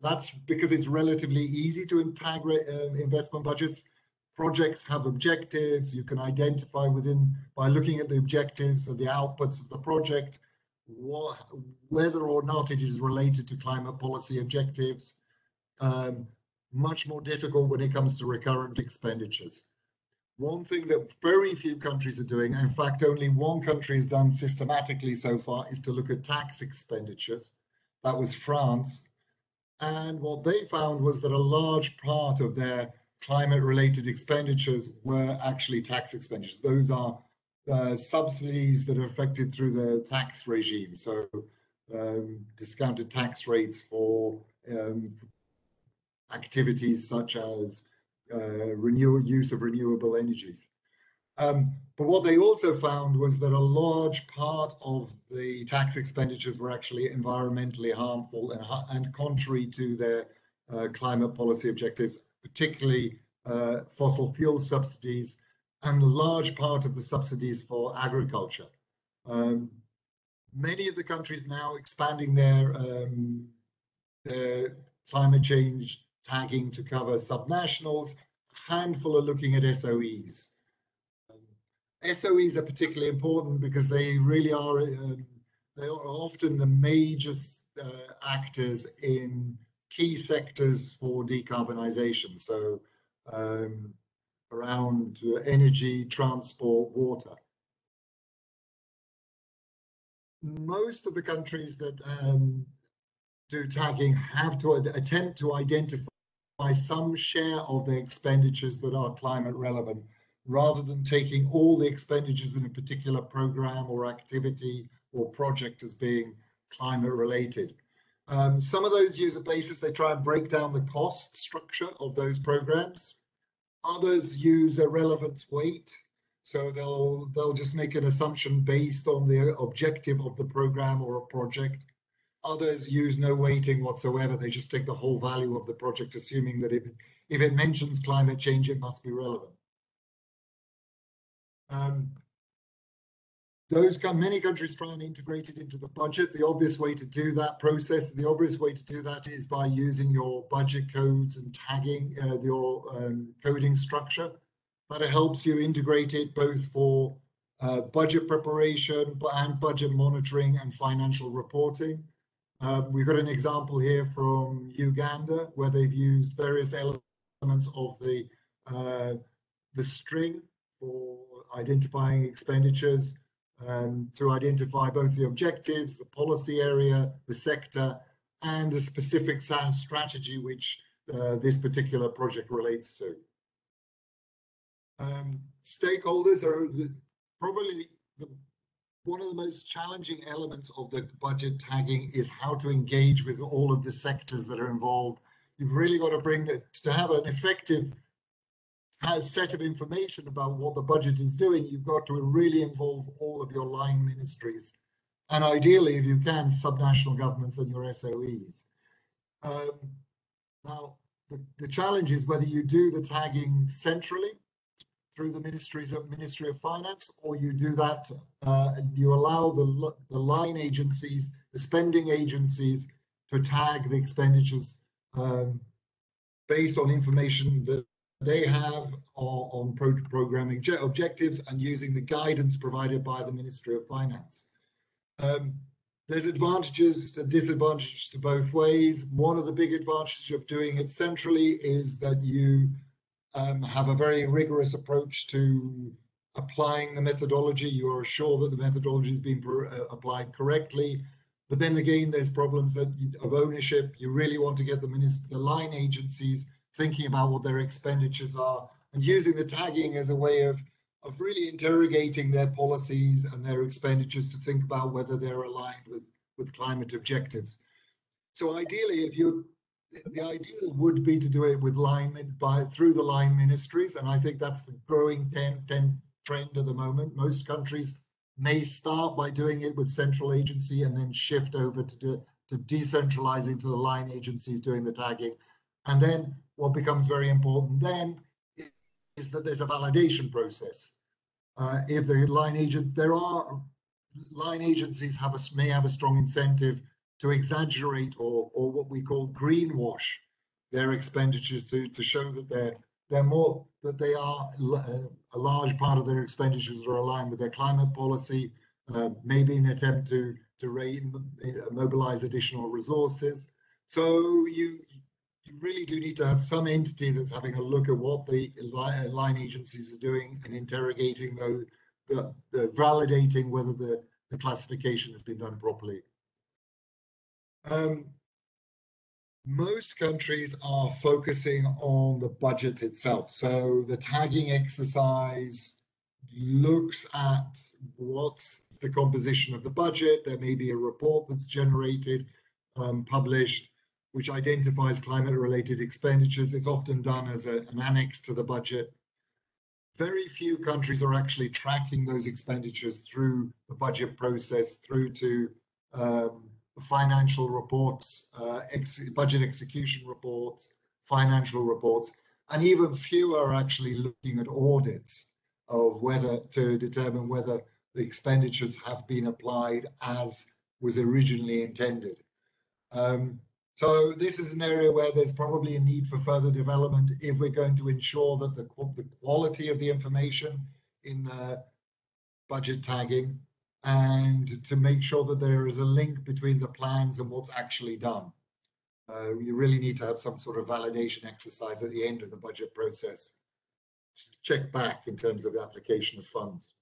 That's because it's relatively easy to tag investment budgets. Projects have objectives. You can identify by looking at the objectives and the outputs of the project, whether or not it is related to climate policy objectives. Much more difficult when it comes to recurrent expenditures. One thing that very few countries are doing, in fact, only one country has done systematically so far, is to look at tax expenditures. That was France. And what they found was that a large part of their climate-related expenditures were actually tax expenditures. Those are subsidies that are affected through the tax regime. So discounted tax rates for activities such as use of renewable energies. But what they also found was that a large part of the tax expenditures were actually environmentally harmful and contrary to their climate policy objectives, particularly fossil fuel subsidies and a large part of the subsidies for agriculture. Many of the countries now expanding their climate change tagging to cover subnationals. A handful are looking at SOEs. SOEs are particularly important because they really are they are often the major actors in key sectors for decarbonisation. So around energy, transport, water. Most of the countries that do tagging have to attempt to identify some share of their expenditures that are climate relevant, rather than taking all the expenditures in a particular program or activity or project as being climate related. Some of those use a basis, they try and break down the cost structure of those programs. Others use a relevance weight. So they'll just make an assumption based on the objective of the program or a project. Others use no weighting whatsoever. They just take the whole value of the project, assuming that if it mentions climate change, it must be relevant. Many countries try and integrate it into the budget. The obvious way to do that process, the obvious way to do that is by using your budget codes and tagging your coding structure. That helps you integrate it both for budget preparation and budget monitoring and financial reporting. We've got an example here from Uganda where they've used various elements of the string for identifying expenditures, to identify both the objectives, the policy area, the sector, and a specific strategy which this particular project relates to. Stakeholders are probably one of the most challenging elements of the budget tagging is how to engage with all of the sectors that are involved. You've really got to to have an effective set of information about what the budget is doing, you've got to really involve all of your line ministries. And ideally, if you can, subnational governments and your SOEs. Now, the challenge is whether you do the tagging centrally through the Ministry of Finance, or you do that, you allow the line agencies, the spending agencies, to tag the expenditures based on information that they have on programming objectives and using the guidance provided by the Ministry of Finance. There's advantages and disadvantages to both ways. One of the big advantages of doing it centrally is that you have a very rigorous approach to applying the methodology. You are sure that the methodology is being applied correctly. But then again, there's problems of ownership. You really want to get the line agencies thinking about what their expenditures are and using the tagging as a way of really interrogating their policies and their expenditures to think about whether they're aligned with climate objectives. So ideally, the ideal would be to do it with through the line ministries, and I think that's the growing trend at the moment. Most countries may start by doing it with central agency and then shift over to decentralizing to the line agencies doing the tagging. And then what becomes very important then is that there's a validation process if the line agent, there are line agencies may have a strong incentive to exaggerate or what we call greenwash their expenditures to show that they're more, that they are a large part of their expenditures are aligned with their climate policy, maybe in an attempt to mobilize additional resources. So you really do need to have some entity that's having a look at what the line agencies are doing and interrogating the validating whether the classification has been done properly. Most countries are focusing on the budget itself. So the tagging exercise looks at what's the composition of the budget. There may be a report that's generated, published, which identifies climate-related expenditures. It's often done as an annex to the budget. Very few countries are actually tracking those expenditures through the budget process, through to financial reports, budget execution reports, financial reports, and even fewer are actually looking at audits of whether to determine whether the expenditures have been applied as was originally intended. So this is an area where there's probably a need for further development if we're going to ensure that the quality of the information in the budget tagging, and to make sure that there is a link between the plans and what's actually done. You really need to have some sort of validation exercise at the end of the budget process to check back in terms of the application of funds.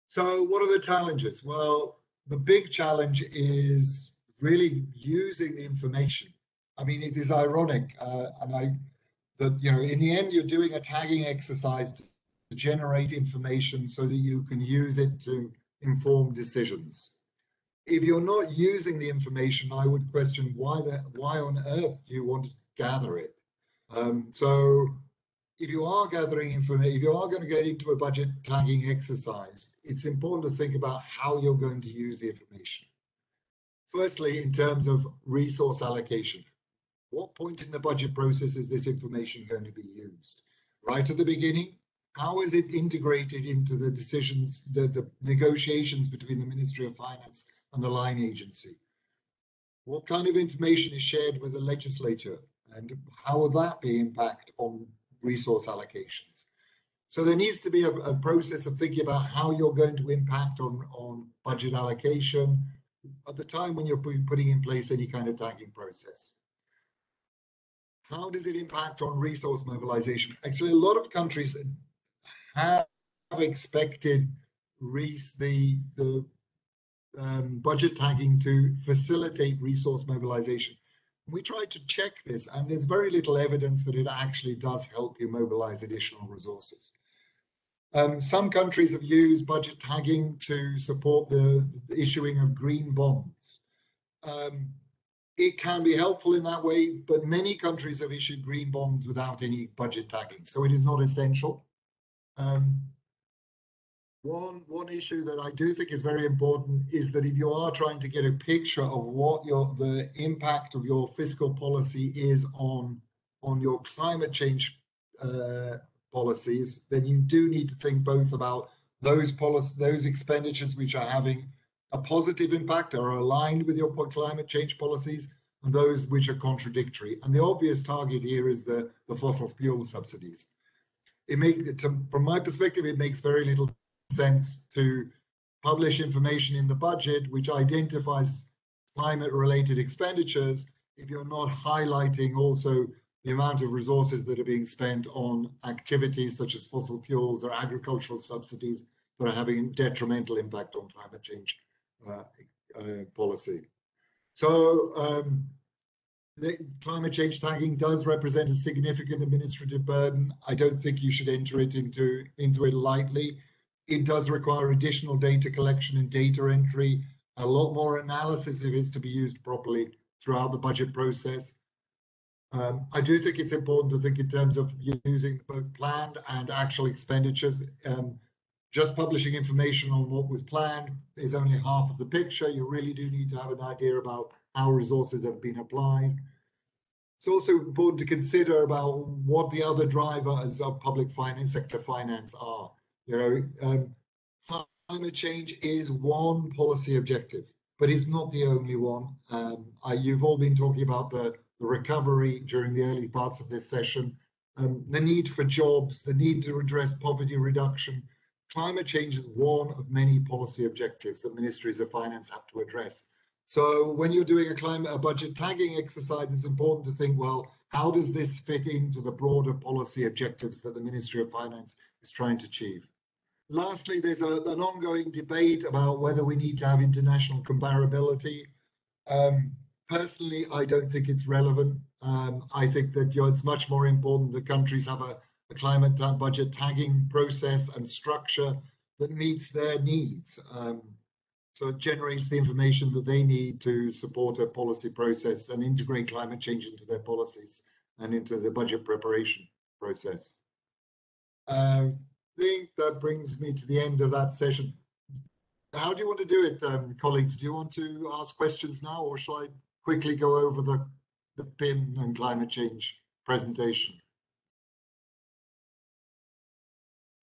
So what are the challenges? Well, the big challenge is really using the information. I mean, it is ironic, that in the end, you're doing a tagging exercise to generate information so that you can use it to inform decisions. If you're not using the information, I would question why on earth do you want to gather it? So if you are gathering information, if you are going to get into a budget tagging exercise, it's important to think about how you're going to use the information. Firstly, in terms of resource allocation, what point in the budget process is this information going to be used? Right at the beginning? How is it integrated into the decisions, the negotiations between the Ministry of Finance and the line agency? What kind of information is shared with the legislature, and how will that be impact on resource allocations? So there needs to be a process of thinking about how you're going to impact on budget allocation at the time when you're putting in place any kind of tagging process. How does it impact on resource mobilization? Actually, a lot of countries have expected the budget tagging to facilitate resource mobilization. We tried to check this, and there's very little evidence that it actually does help you mobilize additional resources. Some countries have used budget tagging to support the issuing of green bonds. It can be helpful in that way, but many countries have issued green bonds without any budget tagging, so it is not essential. One issue that I do think is very important is that if you are trying to get a picture of what the impact of your fiscal policy is on your climate change policies, then you do need to think both about those expenditures which are having a positive impact or are aligned with your climate change policies, and those which are contradictory. And the obvious target here is the fossil fuel subsidies. From my perspective, it makes very little sense to publish information in the budget which identifies climate-related expenditures if you're not highlighting also the amount of resources that are being spent on activities such as fossil fuels or agricultural subsidies that are having a detrimental impact on climate change policy. So the climate change tagging does represent a significant administrative burden. I don't think you should enter it into it lightly. It does require additional data collection and data entry, a lot more analysis if it's to be used properly throughout the budget process. I do think it's important to think in terms of using both planned and actual expenditures. Just publishing information on what was planned is only half of the picture. You really do need to have an idea about how resources have been applied. It's also important to consider about what the other drivers of public finance, sector finance are. Climate change is one policy objective, but it's not the only one. You've all been talking about the recovery during the early parts of this session, the need for jobs, the need to address poverty reduction. Climate change is one of many policy objectives that ministries of finance have to address. So when you're doing a budget tagging exercise, it's important to think, well, how does this fit into the broader policy objectives that the Ministry of Finance is trying to achieve? Lastly, there's an ongoing debate about whether we need to have international comparability. Personally, I don't think it's relevant. I think that it's much more important that countries have a climate budget tagging process and structure that meets their needs. So it generates the information that they need to support a policy process and integrate climate change into their policies and into the budget preparation process. I think that brings me to the end of that session. How do you want to do it, colleagues? Do you want to ask questions now, or shall I quickly go over the PIM and climate change presentation?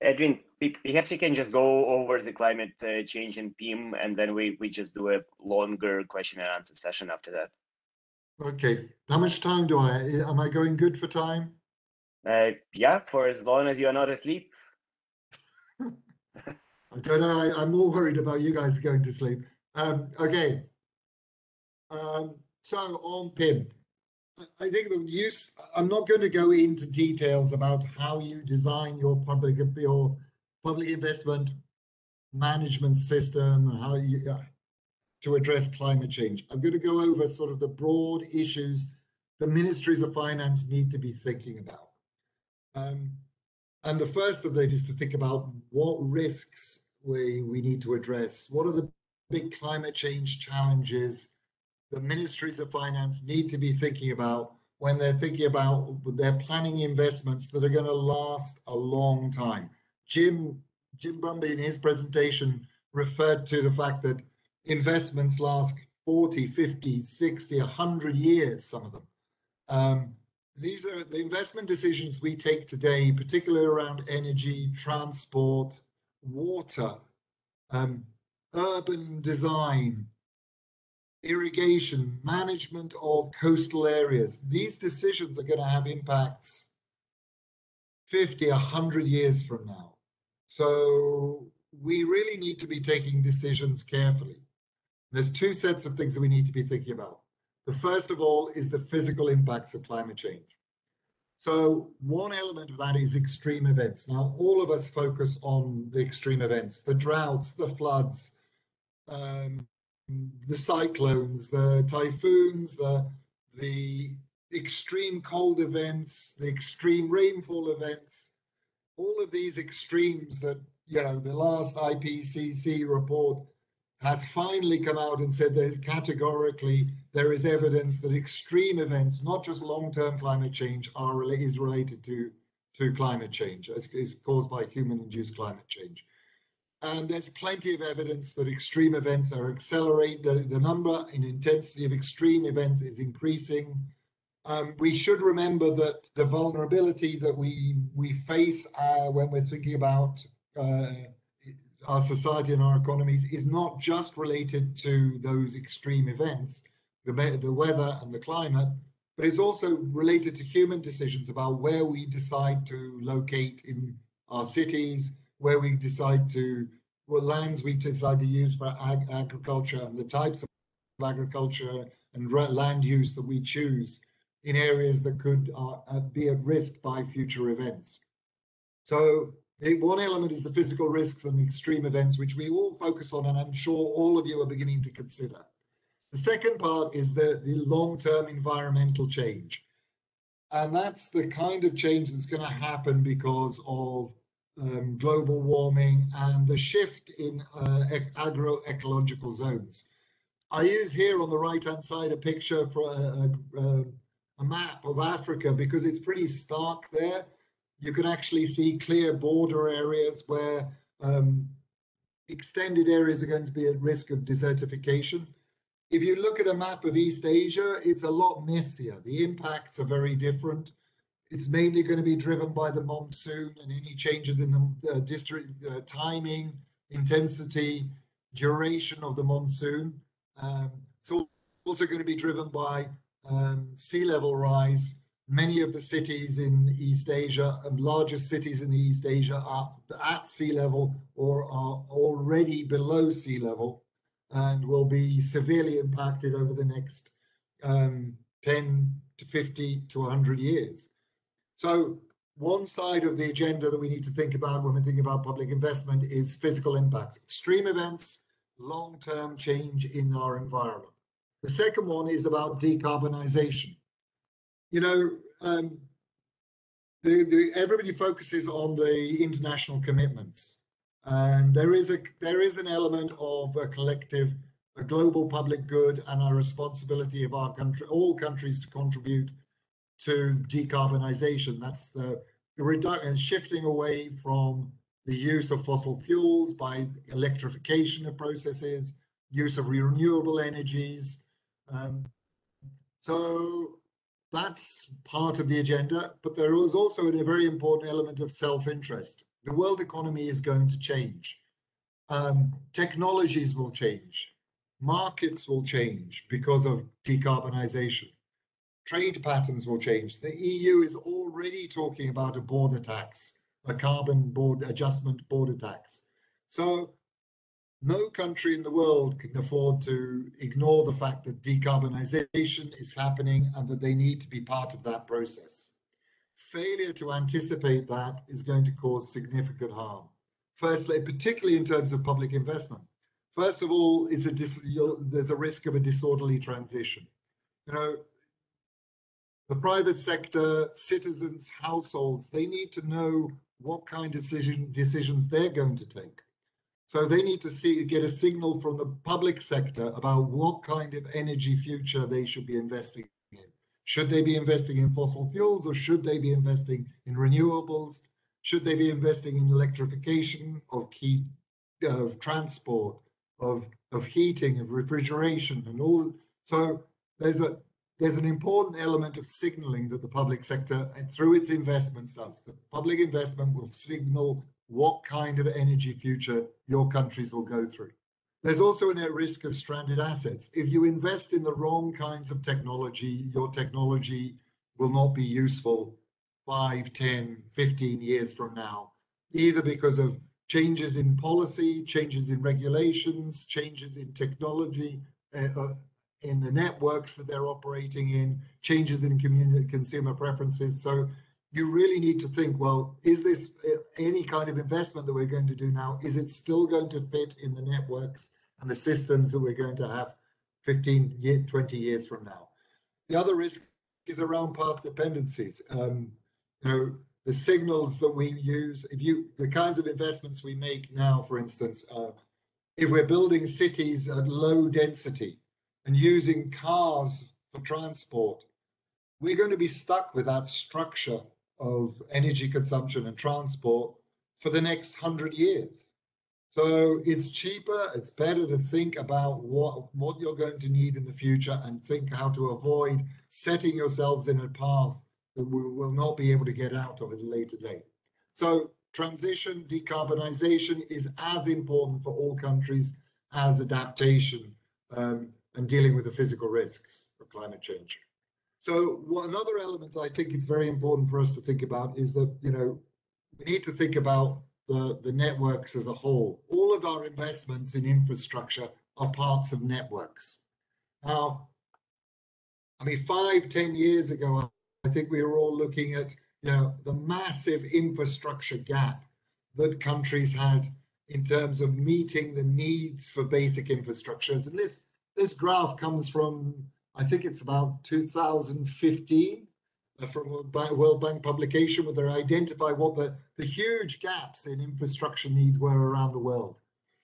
Edwin, perhaps you can just go over the climate change in PIM, and then we just do a longer question and answer session after that. Okay. How much time do am I going good for time? Yeah, for as long as you're not asleep. I don't know. I'm more worried about you guys going to sleep. Okay. So on PIM, I think the use, I'm not going to go into details about how you design your public investment management system and how you to address climate change. I'm going to go over sort of the broad issues the ministries of finance need to be thinking about. And the first of it is to think about what risks we need to address. What are the big climate change challenges the ministries of finance need to be thinking about when they're thinking about their planning investments that are going to last a long time? Jim Bumby in his presentation referred to the fact that investments last 40, 50, 60, 100 years, some of them. These are the investment decisions we take today, particularly around energy, transport, water, urban design, irrigation, management of coastal areas. These decisions are going to have impacts 50, 100 years from now. So we really need to be taking decisions carefully. There's two sets of things that we need to be thinking about. The first of all is the physical impacts of climate change. So one element of that is extreme events. Now, all of us focus on the extreme events, the droughts, the floods, the cyclones, the typhoons, the extreme cold events, the extreme rainfall events, all of these extremes that, the last IPCC report has finally come out and said that categorically there is evidence that extreme events, not just long-term climate change, is related to climate change, is caused by human-induced climate change. And there's plenty of evidence that extreme events are accelerating. The number and intensity of extreme events is increasing. We should remember that the vulnerability that we face when we're thinking about our society and our economies is not just related to those extreme events, the weather and the climate, but it's also related to human decisions about where we decide to locate in our cities, where we decide what lands we decide to use for agriculture, and the types of agriculture and land use that we choose in areas that could be at risk by future events. So one element is the physical risks and the extreme events, which we all focus on, and I'm sure all of you are beginning to consider. The second part is the long-term environmental change. And that's the kind of change that's going to happen because of global warming and the shift in agroecological zones. I use here on the right-hand side a picture for a map of Africa because it's pretty stark there. You can actually see clear border areas where extended areas are going to be at risk of desertification. If you look at a map of East Asia, it's a lot messier. The impacts are very different. It's mainly going to be driven by the monsoon and any changes in the district timing, intensity, duration of the monsoon. It's also going to be driven by sea level rise. Many of the cities in East Asia and largest cities in East Asia are at sea level or are already below sea level and will be severely impacted over the next 10 to 50 to 100 years. So one side of the agenda that we need to think about when we're thinking about public investment is physical impacts, extreme events, long-term change in our environment. The second one is about decarbonization. You know, everybody focuses on the international commitments, and there is an element of a collective, a global public good, and our responsibility of our country, all countries, to contribute to decarbonization. That's the reduction, shifting away from the use of fossil fuels by electrification of processes, use of renewable energies. So that's part of the agenda, but there is also a very important element of self-interest. The world economy is going to change. Technologies will change. Markets will change because of decarbonization. Trade patterns will change. The EU is already talking about a border tax, a carbon adjustment border tax. So no country in the world can afford to ignore the fact that decarbonization is happening and that they need to be part of that process. Failure to anticipate that is going to cause significant harm. Firstly, particularly in terms of public investment. First of all, there's a risk of a disorderly transition. You know, the private sector, citizens, households, they need to know what kind of decisions they're going to take. So they need to get a signal from the public sector about what kind of energy future they should be investing in. Should they be investing in fossil fuels, or should they be investing in renewables? Should they be investing in electrification of transport, of heating, of refrigeration, and all? So there's an important element of signaling that the public sector, and through its investments, does. The public investment will signal what kind of energy future your countries will go through. There's also a risk of stranded assets. If you invest in the wrong kinds of technology, your technology will not be useful 5, 10, 15 years from now, either because of changes in policy, changes in regulations, changes in technology, in the networks that they're operating in, changes in consumer preferences. So you really need to think, well, is this any kind of investment that we're going to do now? Is it still going to fit in the networks and the systems that we're going to have 15, 20 years from now? The other risk is around path dependencies. You know, the signals that we use, the kinds of investments we make now, for instance, if we're building cities at low density and using cars for transport, we're going to be stuck with that structure of energy consumption and transport for the next 100 years. So it's cheaper, it's better to think about what you're going to need in the future and think how to avoid setting yourselves in a path that we will not be able to get out of at a later date. So transition, decarbonization is as important for all countries as adaptation and dealing with the physical risks of climate change. So another element I think it's very important for us to think about is that, you know, we need to think about the networks as a whole. All of our investments in infrastructure are parts of networks. Now, I mean, 5, 10 years ago, I think we were all looking at, you know, the massive infrastructure gap that countries had in terms of meeting the needs for basic infrastructures. And this graph comes from, I think it's about 2015, from a World Bank publication, where they identify what the huge gaps in infrastructure needs were around the world.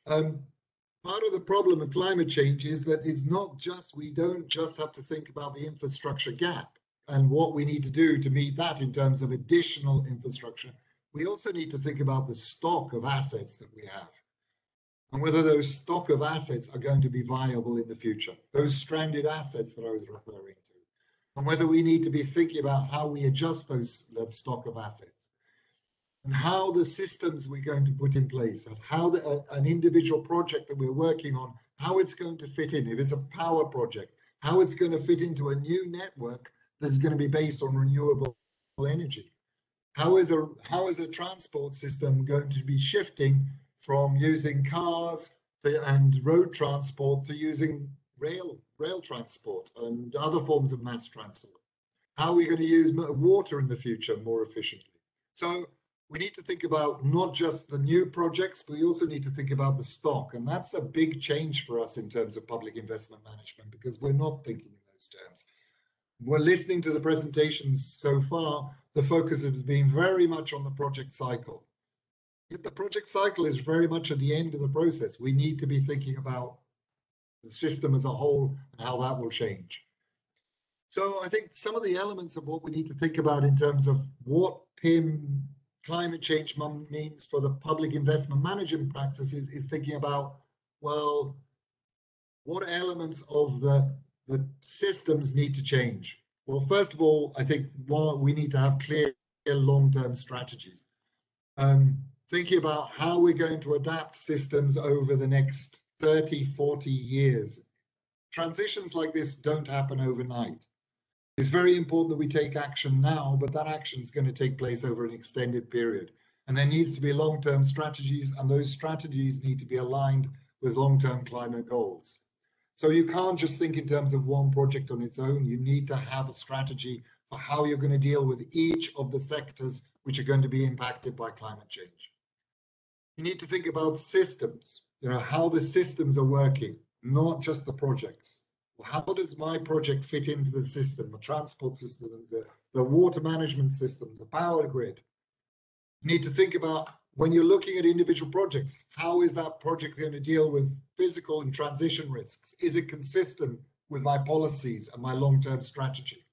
Part of the problem of climate change is that it's not just, we don't just have to think about the infrastructure gap and what we need to do to meet that in terms of additional infrastructure. We also need to think about the stock of assets that we have and whether those stock of assets are going to be viable in the future, those stranded assets that I was referring to. and whether we need to be thinking about how we adjust that stock of assets, and how the systems we're going to put in place, and how an individual project that we're working on, how it's going to fit in. If it's a power project, how it's going to fit into a new network that's going to be based on renewable energy. How is a transport system going to be shifting from using cars and road transport to using rail transport and other forms of mass transport? How are we going to use water in the future more efficiently? So we need to think about not just the new projects, but we also need to think about the stock. And that's a big change for us in terms of public investment management, because we're not thinking in those terms. We're listening to the presentations so far. The focus has been very much on the project cycle. Yet the project cycle is very much at the end of the process. We need to be thinking about the system as a whole and how that will change. So I think some of the elements of what we need to think about in terms of what PIM climate change means for the public investment management practices is thinking about, well, what elements of the systems need to change? Well, first of all, I think we need to have clear long-term strategies. Thinking about how we're going to adapt systems over the next 30, 40 years. Transitions like this don't happen overnight. It's very important that we take action now, but that action is going to take place over an extended period. And there needs to be long-term strategies, and those strategies need to be aligned with long-term climate goals. So you can't just think in terms of one project on its own. You need to have a strategy for how you're going to deal with each of the sectors which are going to be impacted by climate change. You need to think about systems, how the systems are working, not just the projects. How does my project fit into the system, the transport system, the water management system, the power grid? You need to think about, when you're looking at individual projects, how is that project going to deal with physical and transition risks? Is it consistent with my policies and my long-term strategy?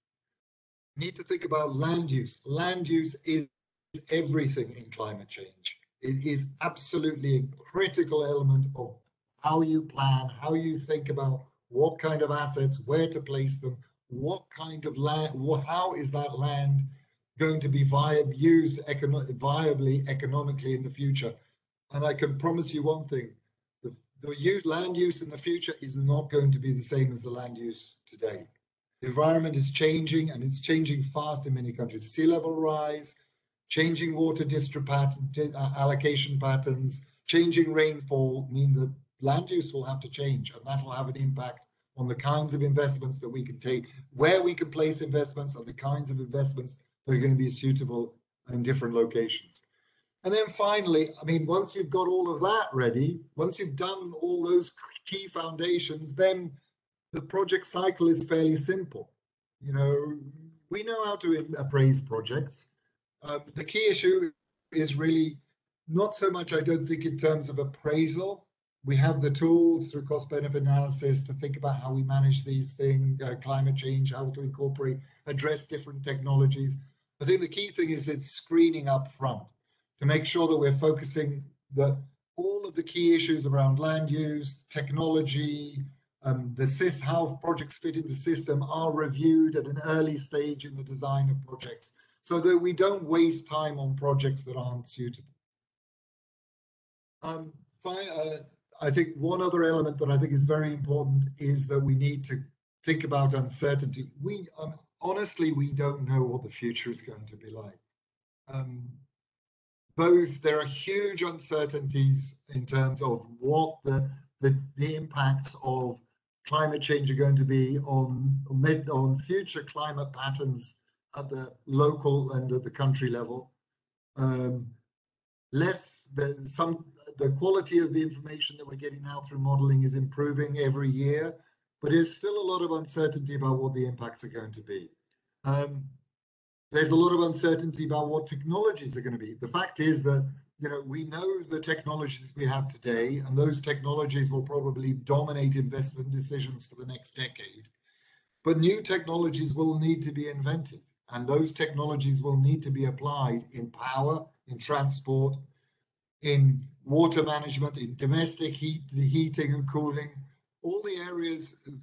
You need to think about land use. Land use is everything in climate change. It is absolutely a critical element of how you plan, how you think about what kind of assets, where to place them, what kind of land, how is that land going to be used viably economically in the future. And I can promise you one thing, the land use in the future is not going to be the same as the land use today. The environment is changing, and it's changing fast in many countries. Sea level rise, changing water district allocation patterns, changing rainfall mean that land use will have to change, and that will have an impact on the kinds of investments that we can take, where we can place investments, and the kinds of investments that are going to be suitable in different locations. And then finally, once you've got all of that ready, once you've done all those key foundations, then the project cycle is fairly simple. We know how to appraise projects. The key issue is really not so much, I don't think, in terms of appraisal. We have the tools through cost-benefit analysis to think about how we manage these things, climate change, how to incorporate, address different technologies. I think the key thing is it's screening up front to make sure that we're focusing all of the key issues around land use, technology, how projects fit into the system are reviewed at an early stage in the design of projects, so that we don't waste time on projects that aren't suitable. I think one other element that I think is very important is that we need to think about uncertainty. Honestly, we don't know what the future is going to be like. There are huge uncertainties in terms of what the impacts of climate change are going to be on future climate patterns at the local and at the country level. The quality of the information that we're getting now through modeling is improving every year, but there's still a lot of uncertainty about what the impacts are going to be. There's a lot of uncertainty about what technologies are going to be. The fact is that we know the technologies we have today, and those technologies will probably dominate investment decisions for the next decade. But new technologies will need to be invented, and those technologies will need to be applied in power, in transport, in water management, in domestic heating and cooling, all the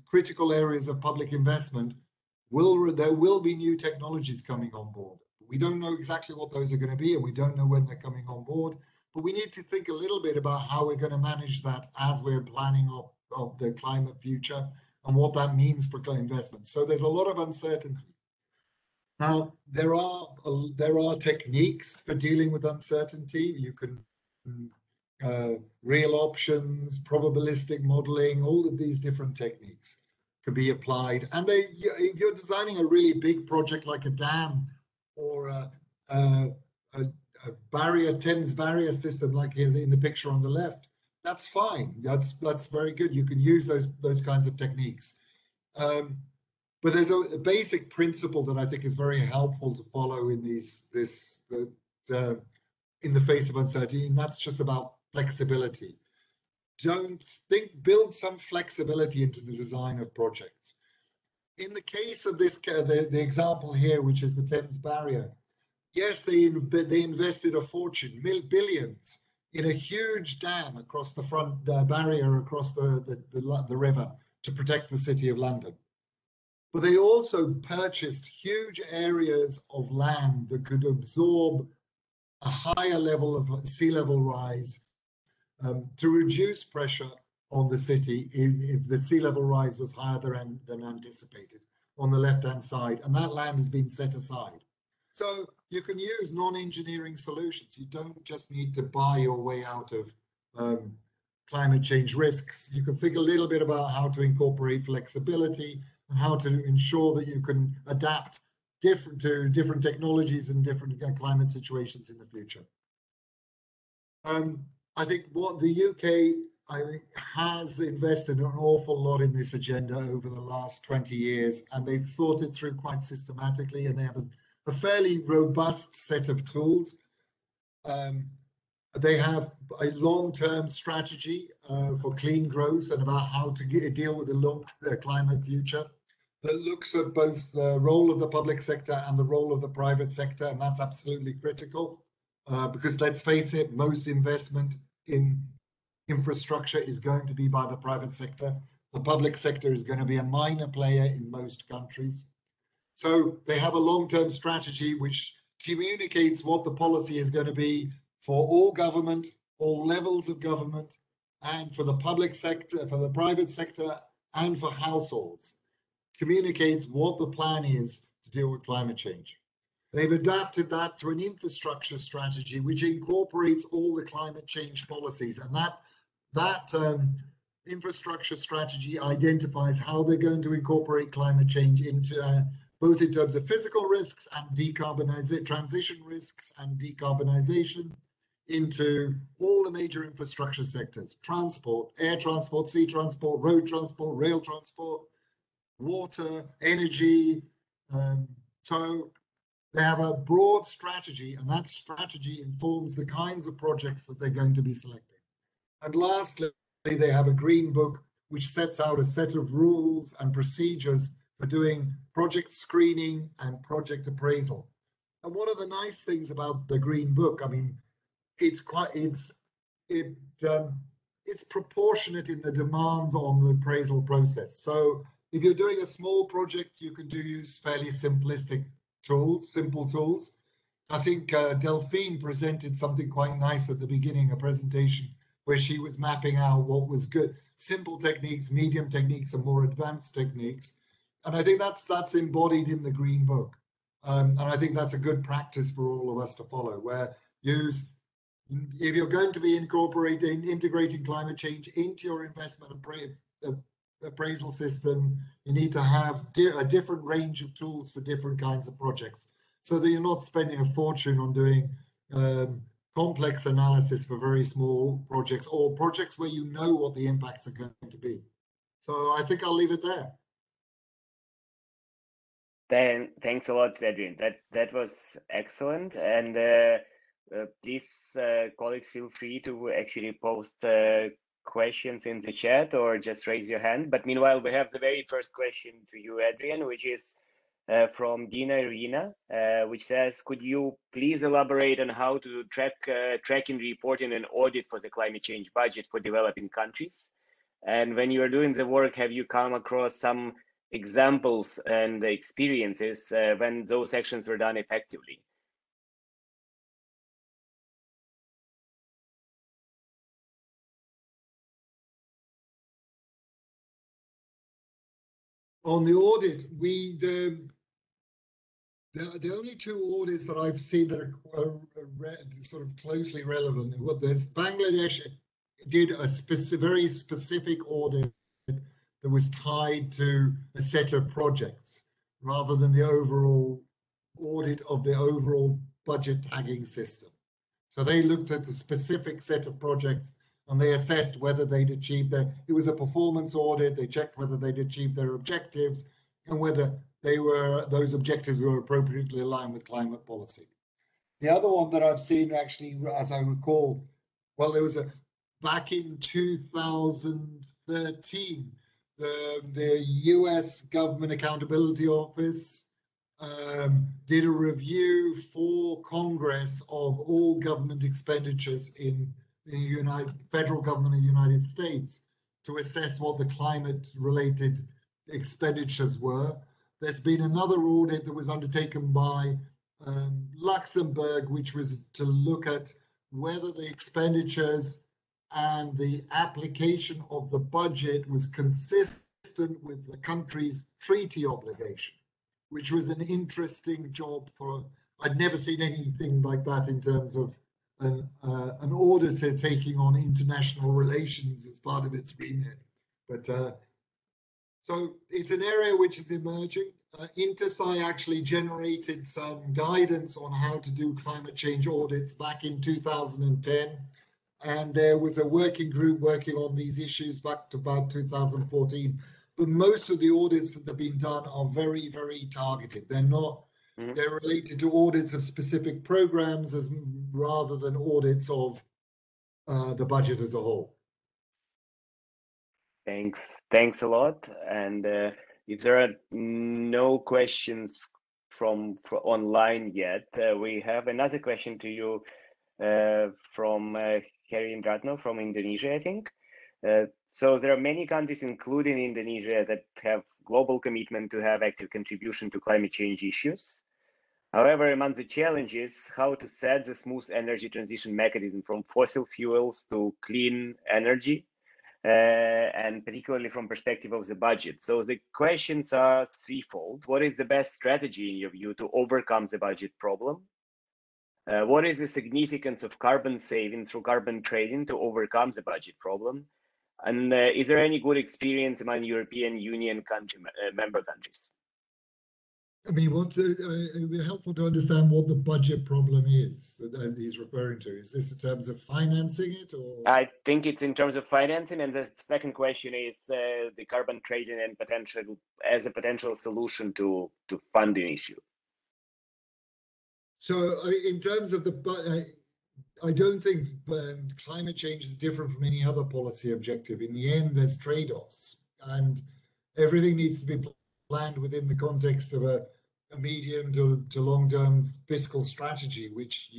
critical areas of public investment there will be new technologies coming on board. We don't know exactly what those are going to be, and we don't know when they're coming on board. But we need to think a little bit about how we're going to manage that as we're planning of the climate future and what that means for investment. So there's a lot of uncertainty. Now, there are techniques for dealing with uncertainty. You can real options, probabilistic modeling, all of these different techniques can be applied. And if you're designing a really big project like a dam or a Thames barrier system like here in the picture on the left, that's fine. That's very good. You can use those kinds of techniques. But there's a basic principle that I think is very helpful to follow in in the face of uncertainty, and that's just about flexibility. Build some flexibility into the design of projects. In the case of this, the example here, which is the Thames barrier, yes, they invested a fortune, billions, in a huge dam across the front barrier across the river to protect the City of London. But they also purchased huge areas of land that could absorb a higher level of sea level rise to reduce pressure on the city if the sea level rise was higher than anticipated on the left-hand side. And that land has been set aside. So you can use non-engineering solutions. You don't just need to buy your way out of climate change risks. You can think a little bit about how to incorporate flexibility and how to ensure that you can adapt to different technologies and different climate situations in the future. I think what the UK has invested an awful lot in this agenda over the last 20 years, and they've thought it through quite systematically, and they have a fairly robust set of tools. They have a long-term strategy for clean growth and about how to deal with the climate future that looks at both the role of the public sector and the role of the private sector, and that's absolutely critical because let's face it, most investment in infrastructure is going to be by the private sector. The public sector is going to be a minor player in most countries. So they have a long-term strategy which communicates what the policy is going to be for all government, all levels of government, and for the public sector, for the private sector, and for households. Communicates what the plan is to deal with climate change. They've adapted that to an infrastructure strategy which incorporates all the climate change policies, and that infrastructure strategy identifies how they're going to incorporate climate change into both in terms of physical risks and transition risks and decarbonization into all the major infrastructure sectors: transport, air transport, sea transport, road transport, rail transport, water, energy, so they have a broad strategy, and that strategy informs the kinds of projects that they're going to be selecting. And lastly, they have a green book which sets out a set of rules and procedures for doing project screening and project appraisal. And one of the nice things about the green book, I mean, it's proportionate in the demands on the appraisal process. So if you're doing a small project, you can use fairly simplistic tools, simple tools. I think Delphine presented something quite nice at the beginning, a presentation where she was mapping out what was good, simple techniques, medium techniques, and more advanced techniques. And I think that's embodied in the Green Book. And I think that's a good practice for all of us to follow, where if you're going to be integrating climate change into your investment appraisal system, you need to have a different range of tools for different kinds of projects, so that you're not spending a fortune on doing complex analysis for very small projects or projects where you know what the impacts are going to be. So I think I'll leave it there. Then thanks a lot, Adrian. That was excellent. And please, colleagues, feel free to actually post questions in the chat or just raise your hand. But meanwhile, we have the very first question to you, Adrian, which is from Dina Irina, which says, could you please elaborate on how to do tracking, reporting, and audit for the climate change budget for developing countries? And when you are doing the work, have you come across some examples and experiences when those actions were done effectively? On the audit, the only two audits that I've seen that are sort of closely relevant, well, there's Bangladesh did a very specific audit that was tied to a set of projects rather than the overall audit of the overall budget tagging system. So they looked at the specific set of projects and they assessed whether they'd achieved it was a performance audit. They checked whether they'd achieved their objectives and whether those objectives were appropriately aligned with climate policy. The other one that I've seen actually, as I recall, well, there was back in 2013, the US Government Accountability Office did a review for Congress of all government expenditures in the federal government of the United States to assess what the climate-related expenditures were. There's been another audit that was undertaken by Luxembourg, which was to look at whether the expenditures and the application of the budget was consistent with the country's treaty obligation, which was an interesting job I'd never seen anything like that in terms of an auditor taking on international relations as part of its remit. But so it's an area which is emerging. InterSci actually generated some guidance on how to do climate change audits back in 2010. And there was a working group working on these issues back to about 2014. But most of the audits that have been done are very, very targeted. They're not, they're related to audits of specific programs rather than audits of the budget as a whole. Thanks a lot. And if there are no questions from online yet, we have another question to you from Heri Indratno from Indonesia, I think. So there are many countries, including Indonesia, that have global commitment to have active contribution to climate change issues. However, among the challenges, how to set the smooth energy transition mechanism from fossil fuels to clean energy, and particularly from perspective of the budget. So the questions are threefold. What is the best strategy in your view to overcome the budget problem? What is the significance of carbon savings through carbon trading to overcome the budget problem? And is there any good experience among European Union member countries? I mean, it would be helpful to understand what the budget problem is that he's referring to. Is this in terms of financing it, or? I think it's in terms of financing, and the second question is the carbon trading and as a potential solution to funding issue. So, in terms of I don't think climate change is different from any other policy objective. In the end, there's trade-offs, and everything needs to be planned within the context of a medium to long-term fiscal strategy, which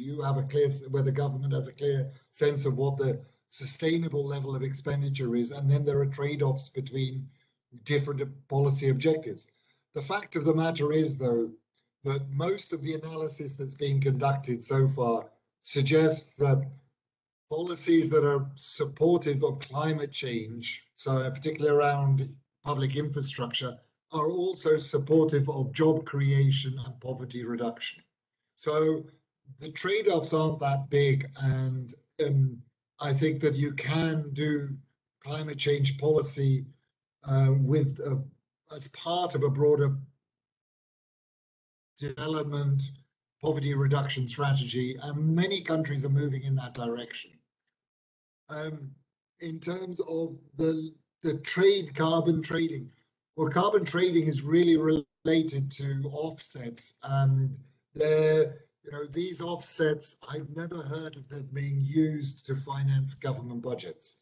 where the government has a clear sense of what the sustainable level of expenditure is, and then there are trade-offs between different policy objectives. The fact of the matter is, though, that most of the analysis that's being conducted so far suggests that policies that are supportive of climate change, so particularly around public infrastructure, are also supportive of job creation and poverty reduction. So the trade-offs aren't that big, and I think that you can do climate change policy as part of a broader development poverty reduction strategy, and many countries are moving in that direction. In terms of the carbon trading, well, carbon trading is really related to offsets, and these offsets, I've never heard of them being used to finance government budgets.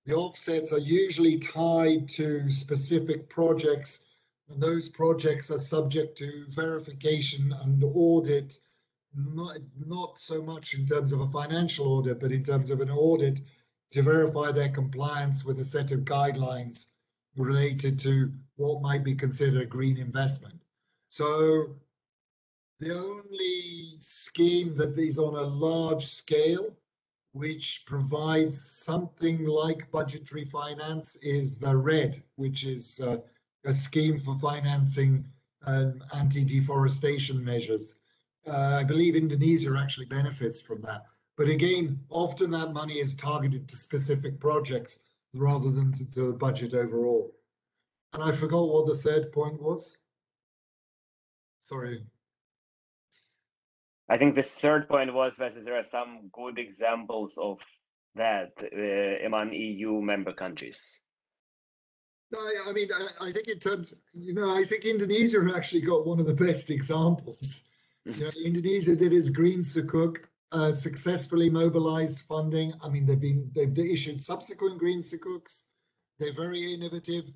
The offsets are usually tied to specific projects, and those projects are subject to verification and audit, not so much in terms of a financial audit, but in terms of an audit to verify their compliance with a set of guidelines related to what might be considered a green investment. So the only scheme that is on a large scale which provides something like budgetary finance is the RED, which is a scheme for financing anti-deforestation measures. I believe Indonesia actually benefits from that. But again, often that money is targeted to specific projects rather than to the budget overall. And I forgot what the third point was. Sorry. I think the third point was whether there are some good examples of that among EU member countries. I mean, I think in terms, I think Indonesia actually got one of the best examples. Indonesia did its Green Sukuk, successfully mobilized funding. I mean, they've issued subsequent Green Sukuks. They're very innovative.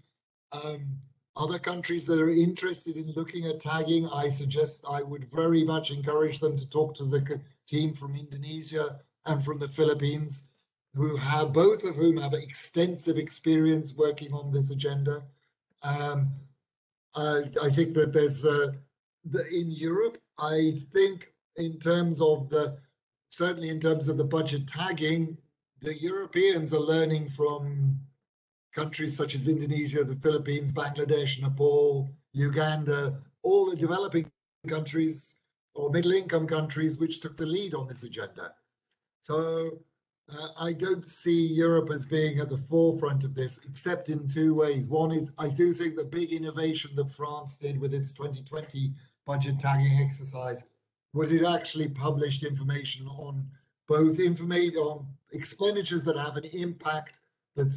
Other countries that are interested in looking at tagging, I would very much encourage them to talk to the team from Indonesia and from the Philippines, both of whom have extensive experience working on this agenda. I think that there's in Europe, I think certainly in terms of the budget tagging, the Europeans are learning from countries such as Indonesia, the Philippines, Bangladesh, Nepal, Uganda, all the developing countries or middle-income countries which took the lead on this agenda. So I don't see Europe as being at the forefront of this, except in two ways. One is I do think the big innovation that France did with its 2020 budget tagging exercise was it actually published information on both on expenditures that have an impact that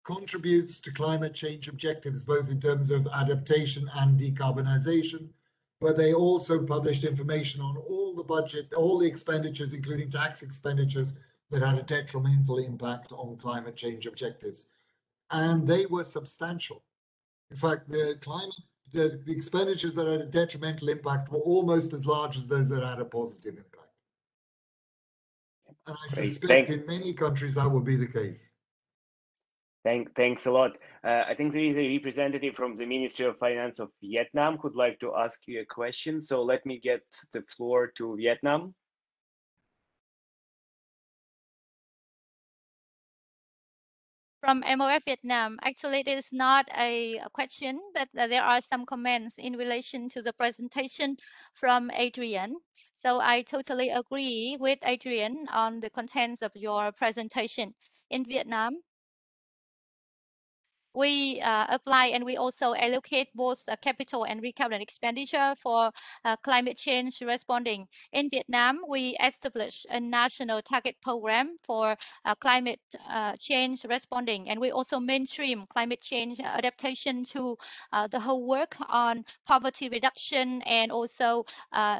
contributes to climate change objectives, both in terms of adaptation and decarbonization, but they also published information on all the expenditures, including tax expenditures, that had a detrimental impact on climate change objectives. And they were substantial. In fact, the expenditures that had a detrimental impact were almost as large as those that had a positive impact. And I suspect in many countries that will be the case. Thanks a lot. I think there is a representative from the Ministry of Finance of Vietnam who'd like to ask you a question. So let me get the floor to Vietnam. From MOF Vietnam, actually it is not a question, but there are some comments in relation to the presentation from Adrian. So I totally agree with Adrian on the contents of your presentation. In Vietnam, we apply and we also allocate both capital and recurrent expenditure for climate change responding. In Vietnam, we established a national target program for climate change responding, and we also mainstream climate change adaptation to the whole work on poverty reduction and also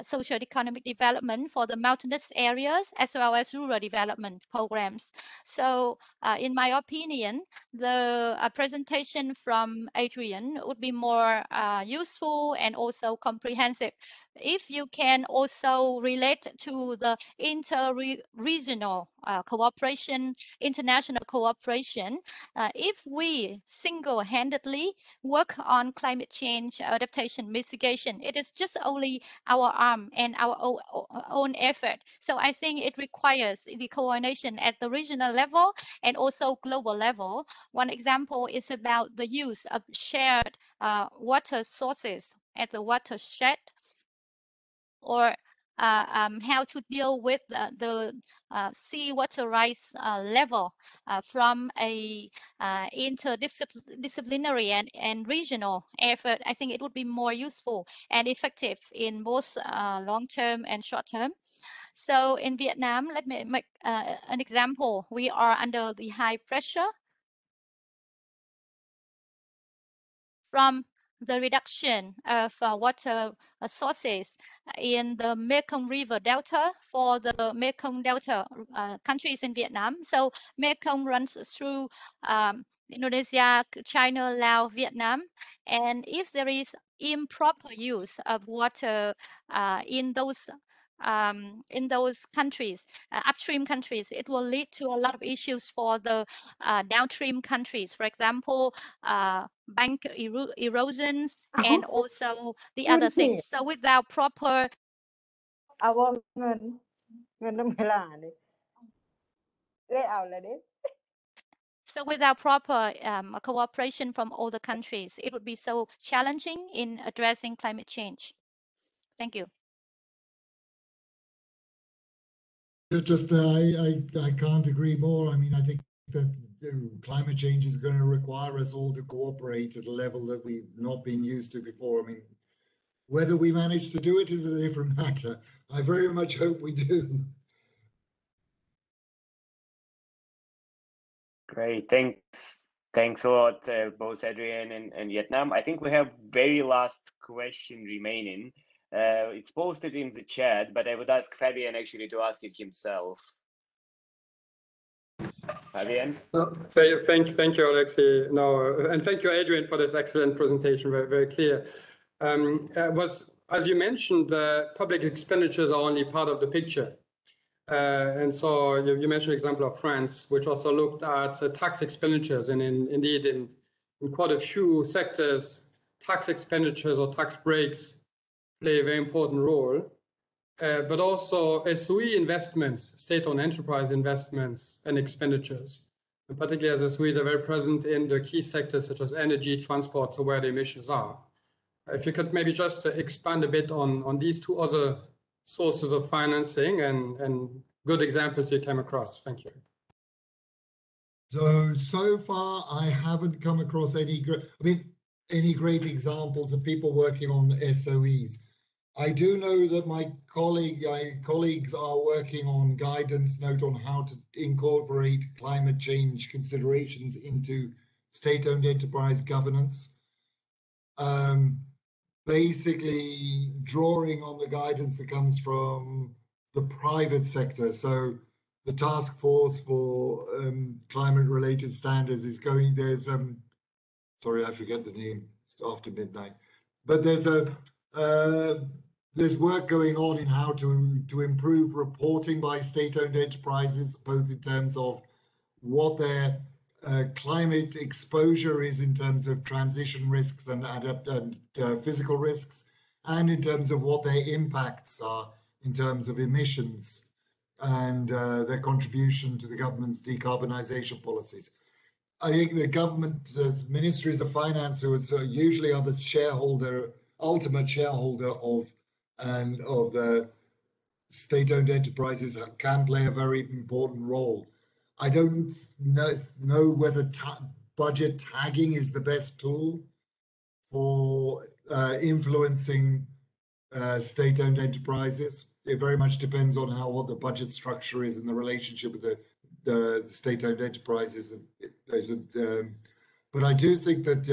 social economic development for the mountainous areas as well as rural development programs. So in my opinion, the presentation from Adrian would be more useful and also comprehensive. If you can also relate to the inter-regional cooperation, international cooperation, if we single-handedly work on climate change adaptation mitigation, it is just only our arm and our own effort. So I think it requires the coordination at the regional level and also global level. One example is about the use of shared water sources at the watershed, or how to deal with the seawater rise level from a interdisciplinary and regional effort. I think it would be more useful and effective in both long-term and short-term. So in Vietnam, let me make an example. We are under the high pressure from the reduction of water sources in the Mekong River Delta for the Mekong Delta countries in Vietnam. So Mekong runs through Indonesia, China, Laos, Vietnam. And if there is improper use of water in those in those countries, upstream countries, it will lead to a lot of issues for the downstream countries. For example, bank erosions and also the other things. So without proper เอาว่าเงินน้ำเวลาเนี่ยเลยเอาเลยดิ So without proper cooperation from all the countries, it would be so challenging in addressing climate change. Thank you. I can't agree more. I mean, I think that climate change is going to require us all to cooperate at a level that we've not been used to before. I mean, whether we manage to do it is a different matter. I very much hope we do. Great, thanks a lot, both Adrian and Vietnam. I think we have very last question remaining. It's posted in the chat, but I would ask Fabian actually to ask it himself. Fabian? Thank you, Alexei. No, and thank you, Adrian, for this excellent presentation. Very, very clear. As you mentioned, public expenditures are only part of the picture. And so you mentioned the example of France, which also looked at tax expenditures, and indeed in quite a few sectors, tax expenditures or tax breaks play a very important role. But also SOE investments, state-owned enterprise investments and expenditures, and particularly as SOEs are very present in the key sectors such as energy, transport, so where the emissions are. If you could maybe just expand a bit on these two other sources of financing and good examples you came across. Thank you. So far, I haven't come across any great examples of people working on SOEs. I do know that my colleagues are working on guidance note on how to incorporate climate change considerations into state-owned enterprise governance. Basically drawing on the guidance that comes from the private sector. So the task force for climate-related standards is going, sorry, I forget the name, it's after midnight. But there's work going on in how to improve reporting by state-owned enterprises, both in terms of what their climate exposure is in terms of transition risks and physical risks, and in terms of what their impacts are in terms of emissions and their contribution to the government's decarbonization policies. I think the government, as ministries of finance, who usually are the ultimate shareholder of the state-owned enterprises, can play a very important role. I don't know whether budget tagging is the best tool for influencing state-owned enterprises. It very much depends on what the budget structure is and the relationship with the state-owned enterprises. But I do think that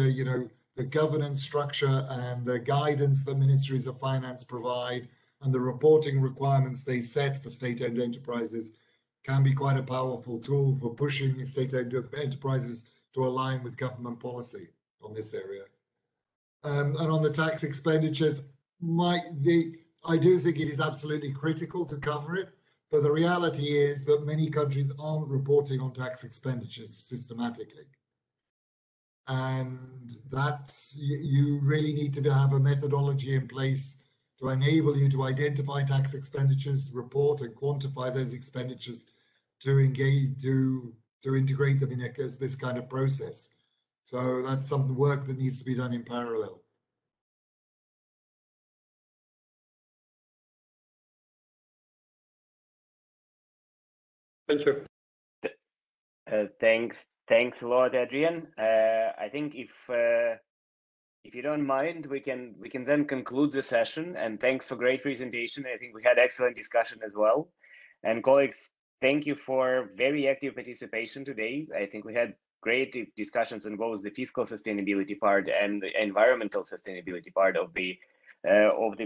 the governance structure and the guidance that ministries of finance provide and the reporting requirements they set for state-owned enterprises can be quite a powerful tool for pushing state-owned enterprises to align with government policy on this area. And on the tax expenditures, I do think it is absolutely critical to cover it, but the reality is that many countries aren't reporting on tax expenditures systematically. And you really need to have a methodology in place to enable you to identify tax expenditures, report and quantify those expenditures to integrate them in this kind of process. So that's some work that needs to be done in parallel. Thank you. Thanks a lot, Adrian. I think if you don't mind, we can then conclude the session. And thanks for great presentation. I think we had excellent discussion as well. And colleagues, thank you for very active participation today. I think we had great discussions on both the fiscal sustainability part and the environmental sustainability part of the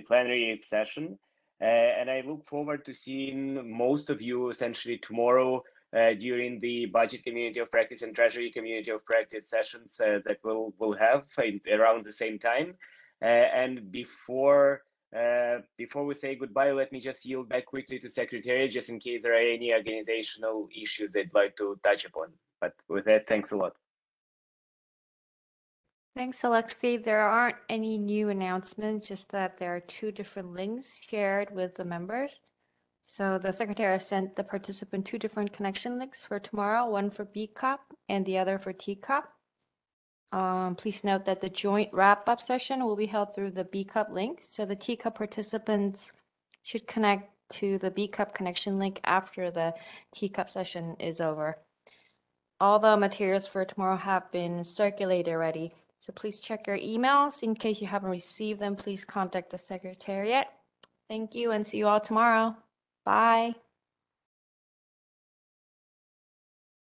plenary session. And I look forward to seeing most of you essentially tomorrow during the budget community of practice and treasury community of practice sessions that we'll have around the same time. And before Before we say goodbye, let me just yield back quickly to Secretary, just in case there are any organizational issues they'd like to touch upon. But with that, thanks a lot. Thanks, Alexei. There aren't any new announcements, just that there are 2 different links shared with the members. So the Secretary sent the participant 2 different connection links for tomorrow, one for BCOP and the other for TCOP. Please note that the joint wrap-up session will be held through the BCOP link. So the TCOP participants should connect to the BCOP connection link after the TCOP session is over. All the materials for tomorrow have been circulated already. So please check your emails. In case you haven't received them, please contact the Secretariat. Thank you and see you all tomorrow. Bye.